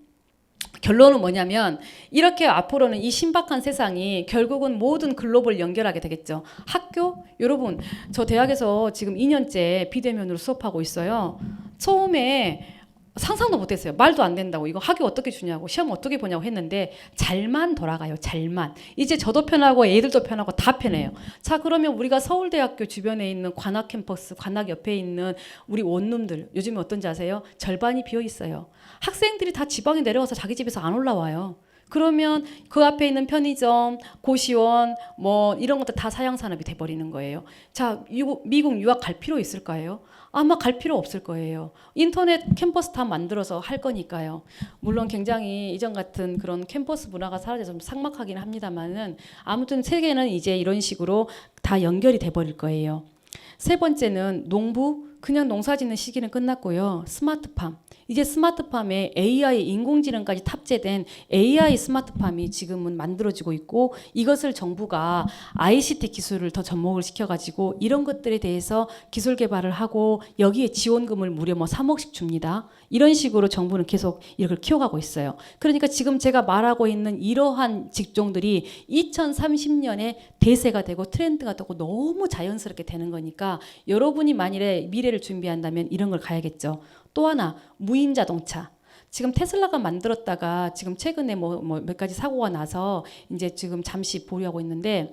결론은 뭐냐면 이렇게 앞으로는 이 신박한 세상이 결국은 모든 글로벌 연결하게 되겠죠. 학교? 여러분 저 대학에서 지금 2년째 비대면으로 수업하고 있어요. 처음에 상상도 못했어요. 말도 안 된다고 이거 학위 어떻게 주냐고 시험 어떻게 보냐고 했는데 잘만 돌아가요. 잘만. 이제 저도 편하고 애들도 편하고 다 편해요. 자 그러면 우리가 서울대학교 주변에 있는 관악 캠퍼스 관악 옆에 있는 우리 원룸들 요즘에 어떤지 아세요? 절반이 비어 있어요. 학생들이 다 지방에 내려와서 자기 집에서 안 올라와요. 그러면 그 앞에 있는 편의점, 고시원 뭐 이런 것들 다 사양산업이 돼버리는 거예요. 자 미국 유학 갈 필요 있을까요? 아마 갈 필요 없을 거예요. 인터넷 캠퍼스 다 만들어서 할 거니까요. 물론 굉장히 이전 같은 그런 캠퍼스 문화가 사라져서 좀 삭막하긴 합니다만은 아무튼 세계는 이제 이런 식으로 다 연결이 돼버릴 거예요. 세 번째는 농부, 그냥 농사 짓는 시기는 끝났고요. 스마트팜. 이제 스마트팜에 AI 인공지능까지 탑재된 AI 스마트팜이 지금은 만들어지고 있고 이것을 정부가 ICT 기술을 더 접목을 시켜가지고 이런 것들에 대해서 기술 개발을 하고 여기에 지원금을 무려 3억씩 줍니다. 이런 식으로 정부는 계속 이걸 키워가고 있어요. 그러니까 지금 제가 말하고 있는 이러한 직종들이 2030년에 대세가 되고 트렌드가 되고 너무 자연스럽게 되는 거니까 여러분이 만일에 미래를 준비한다면 이런 걸 가야겠죠. 또 하나 무인 자동차. 지금 테슬라가 만들었다가 지금 최근에 몇 가지 사고가 나서 이제 지금 잠시 보류하고 있는데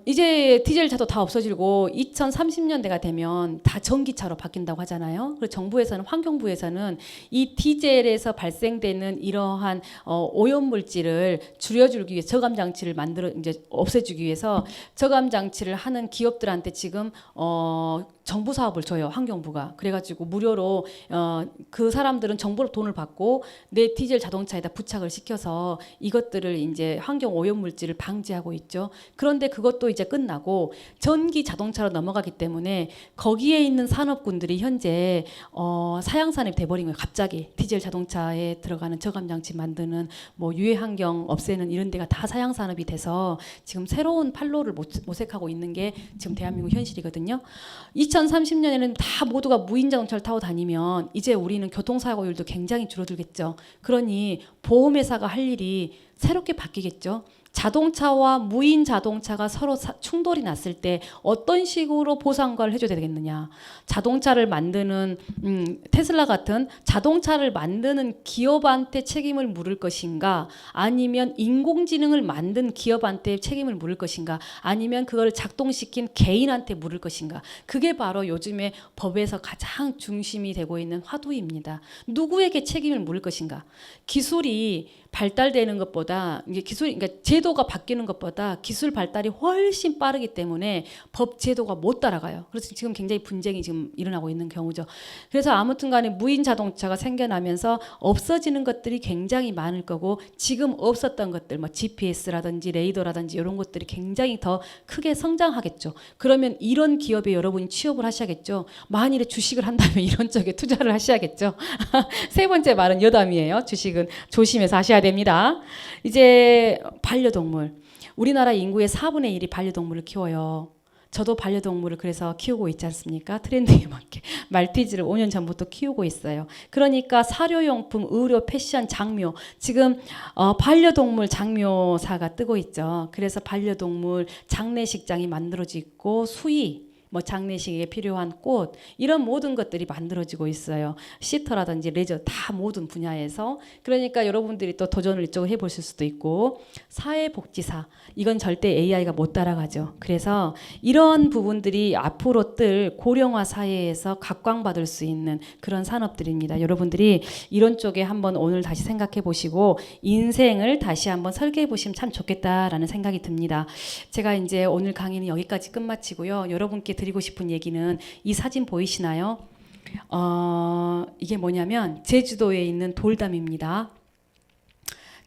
이제 디젤 차도 다 없어지고 2030년대가 되면 다 전기차로 바뀐다고 하잖아요. 그래서 정부에서는 환경부에서는 이 디젤에서 발생되는 이러한 오염 물질을 줄여주기 위해 저감 장치를 만들어 이제 없애주기 위해서 저감 장치를 하는 기업들한테 지금 정부 사업을 줘요. 환경부가. 그래가지고 무료로 그 사람들은 정부로 돈을 받고 내 디젤 자동차에다 부착을 시켜서 이것들을 이제 환경 오염 물질을 방지하고 있죠. 그런데 그것도 이제 끝나고 전기 자동차로 넘어가기 때문에 거기에 있는 산업군들이 현재 사양산업이 돼버린 거예요. 갑자기 디젤 자동차에 들어가는 저감 장치 만드는 뭐 유해 환경 없애는 이런 데가 다 사양산업이 돼서 지금 새로운 판로를 모색하고 있는 게 지금 대한민국 현실이거든요. 2030년에는 다 모두가 무인 자동차를 타고 다니면 이제 우리는 교통사고율도 굉장히 줄어들겠죠. 그러니 보험회사가 할 일이 새롭게 바뀌겠죠. 자동차와 무인 자동차가 서로 충돌이 났을 때 어떤 식으로 보상과를 해줘야 되겠느냐. 자동차를 만드는 테슬라 같은 자동차를 만드는 기업한테 책임을 물을 것인가, 아니면 인공지능을 만든 기업한테 책임을 물을 것인가, 아니면 그걸 작동시킨 개인한테 물을 것인가. 그게 바로 요즘에 법에서 가장 중심이 되고 있는 화두입니다. 누구에게 책임을 물을 것인가. 기술이 발달되는 것보다 이게 그러니까 제도가 바뀌는 것보다 기술 발달이 훨씬 빠르기 때문에 법 제도가 못 따라가요. 그래서 지금 굉장히 분쟁이 지금 일어나고 있는 경우죠. 그래서 아무튼간에 무인 자동차가 생겨나면서 없어지는 것들이 굉장히 많을 거고 지금 없었던 것들, 뭐 GPS라든지 레이더라든지 이런 것들이 굉장히 더 크게 성장하겠죠. 그러면 이런 기업에 여러분이 취업을 하셔야겠죠. 만일에 주식을 한다면 이런 쪽에 투자를 하셔야겠죠. 세 번째 말은 여담이에요. 주식은 조심해서 하셔야 됩니다. 이제 반려동물. 우리나라 인구의 4분의 1이 반려동물을 키워요. 저도 반려동물을 그래서 키우고 있지 않습니까? 트렌드에 맞게 말티즈를 5년 전부터 키우고 있어요. 그러니까 사료용품, 의료, 패션, 장묘, 지금 반려동물 장묘사가 뜨고 있죠. 그래서 반려동물 장례식장이 만들어지고 수의, 뭐 장례식에 필요한 꽃 이런 모든 것들이 만들어지고 있어요. 시터라든지 레저 다 모든 분야에서. 그러니까 여러분들이 또 도전을 이쪽으로 해보실 수도 있고 사회복지사 이건 절대 AI가 못 따라가죠. 그래서 이런 부분들이 앞으로 뜰 고령화 사회에서 각광받을 수 있는 그런 산업들입니다. 여러분들이 이런 쪽에 한번 오늘 다시 생각해 보시고 인생을 다시 한번 설계해 보시면 참 좋겠다라는 생각이 듭니다. 제가 이제 오늘 강의는 여기까지 끝마치고요. 여러분께 드리고 싶은 얘기는 이 사진 보이시나요? 이게 뭐냐면 제주도에 있는 돌담입니다.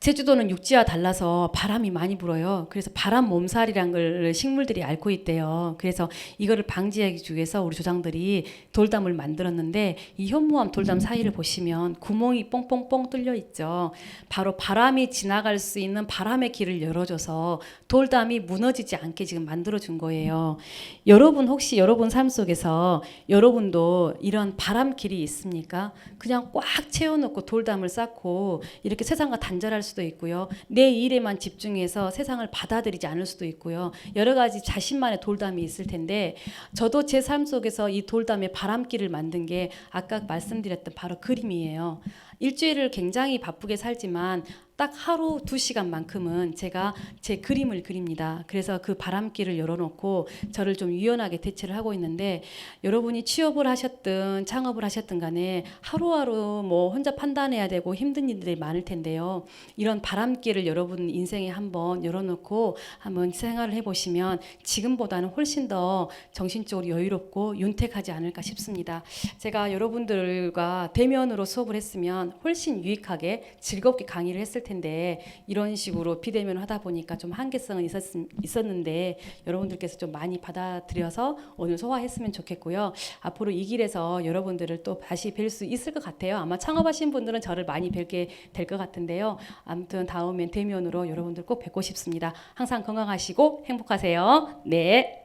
제주도는 육지와 달라서 바람이 많이 불어요. 그래서 바람 몸살이란 걸 식물들이 앓고 있대요. 그래서 이거를 방지하기 위해서 우리 조상들이 돌담을 만들었는데 이 현무암 돌담 사이를 보시면 구멍이 뽕뽕뽕 뚫려 있죠. 바로 바람이 지나갈 수 있는 바람의 길을 열어줘서 돌담이 무너지지 않게 지금 만들어준 거예요. 여러분 혹시 여러분 삶 속에서 여러분도 이런 바람길이 있습니까? 그냥 꽉 채워놓고 돌담을 쌓고 이렇게 세상과 단절할 수도 있고요. 내 일에만 집중해서 세상을 받아들이지 않을 수도 있고요. 여러 가지 자신만의 돌담이 있을 텐데 저도 제 삶 속에서 이 돌담의 바람길을 만든 게 아까 말씀드렸던 바로 그림이에요. 일주일을 굉장히 바쁘게 살지만 딱 하루 2시간만큼은 제가 제 그림을 그립니다. 그래서 그 바람길을 열어놓고 저를 좀 유연하게 대처를 하고 있는데 여러분이 취업을 하셨든 창업을 하셨든 간에 하루하루 뭐 혼자 판단해야 되고 힘든 일들이 많을 텐데요. 이런 바람길을 여러분 인생에 한번 열어놓고 한번 생활을 해보시면 지금보다는 훨씬 더 정신적으로 여유롭고 윤택하지 않을까 싶습니다. 제가 여러분들과 대면으로 수업을 했으면 훨씬 유익하게 즐겁게 강의를 했을 텐데 이런 식으로 비대면을 하다 보니까 좀 한계성은 있었는데 여러분들께서 좀 많이 받아들여서 오늘 소화했으면 좋겠고요. 앞으로 이 길에서 여러분들을 또 다시 뵐 수 있을 것 같아요. 아마 창업하신 분들은 저를 많이 뵐게 될 것 같은데요. 아무튼 다음엔 대면으로 여러분들 꼭 뵙고 싶습니다. 항상 건강하시고 행복하세요. 네.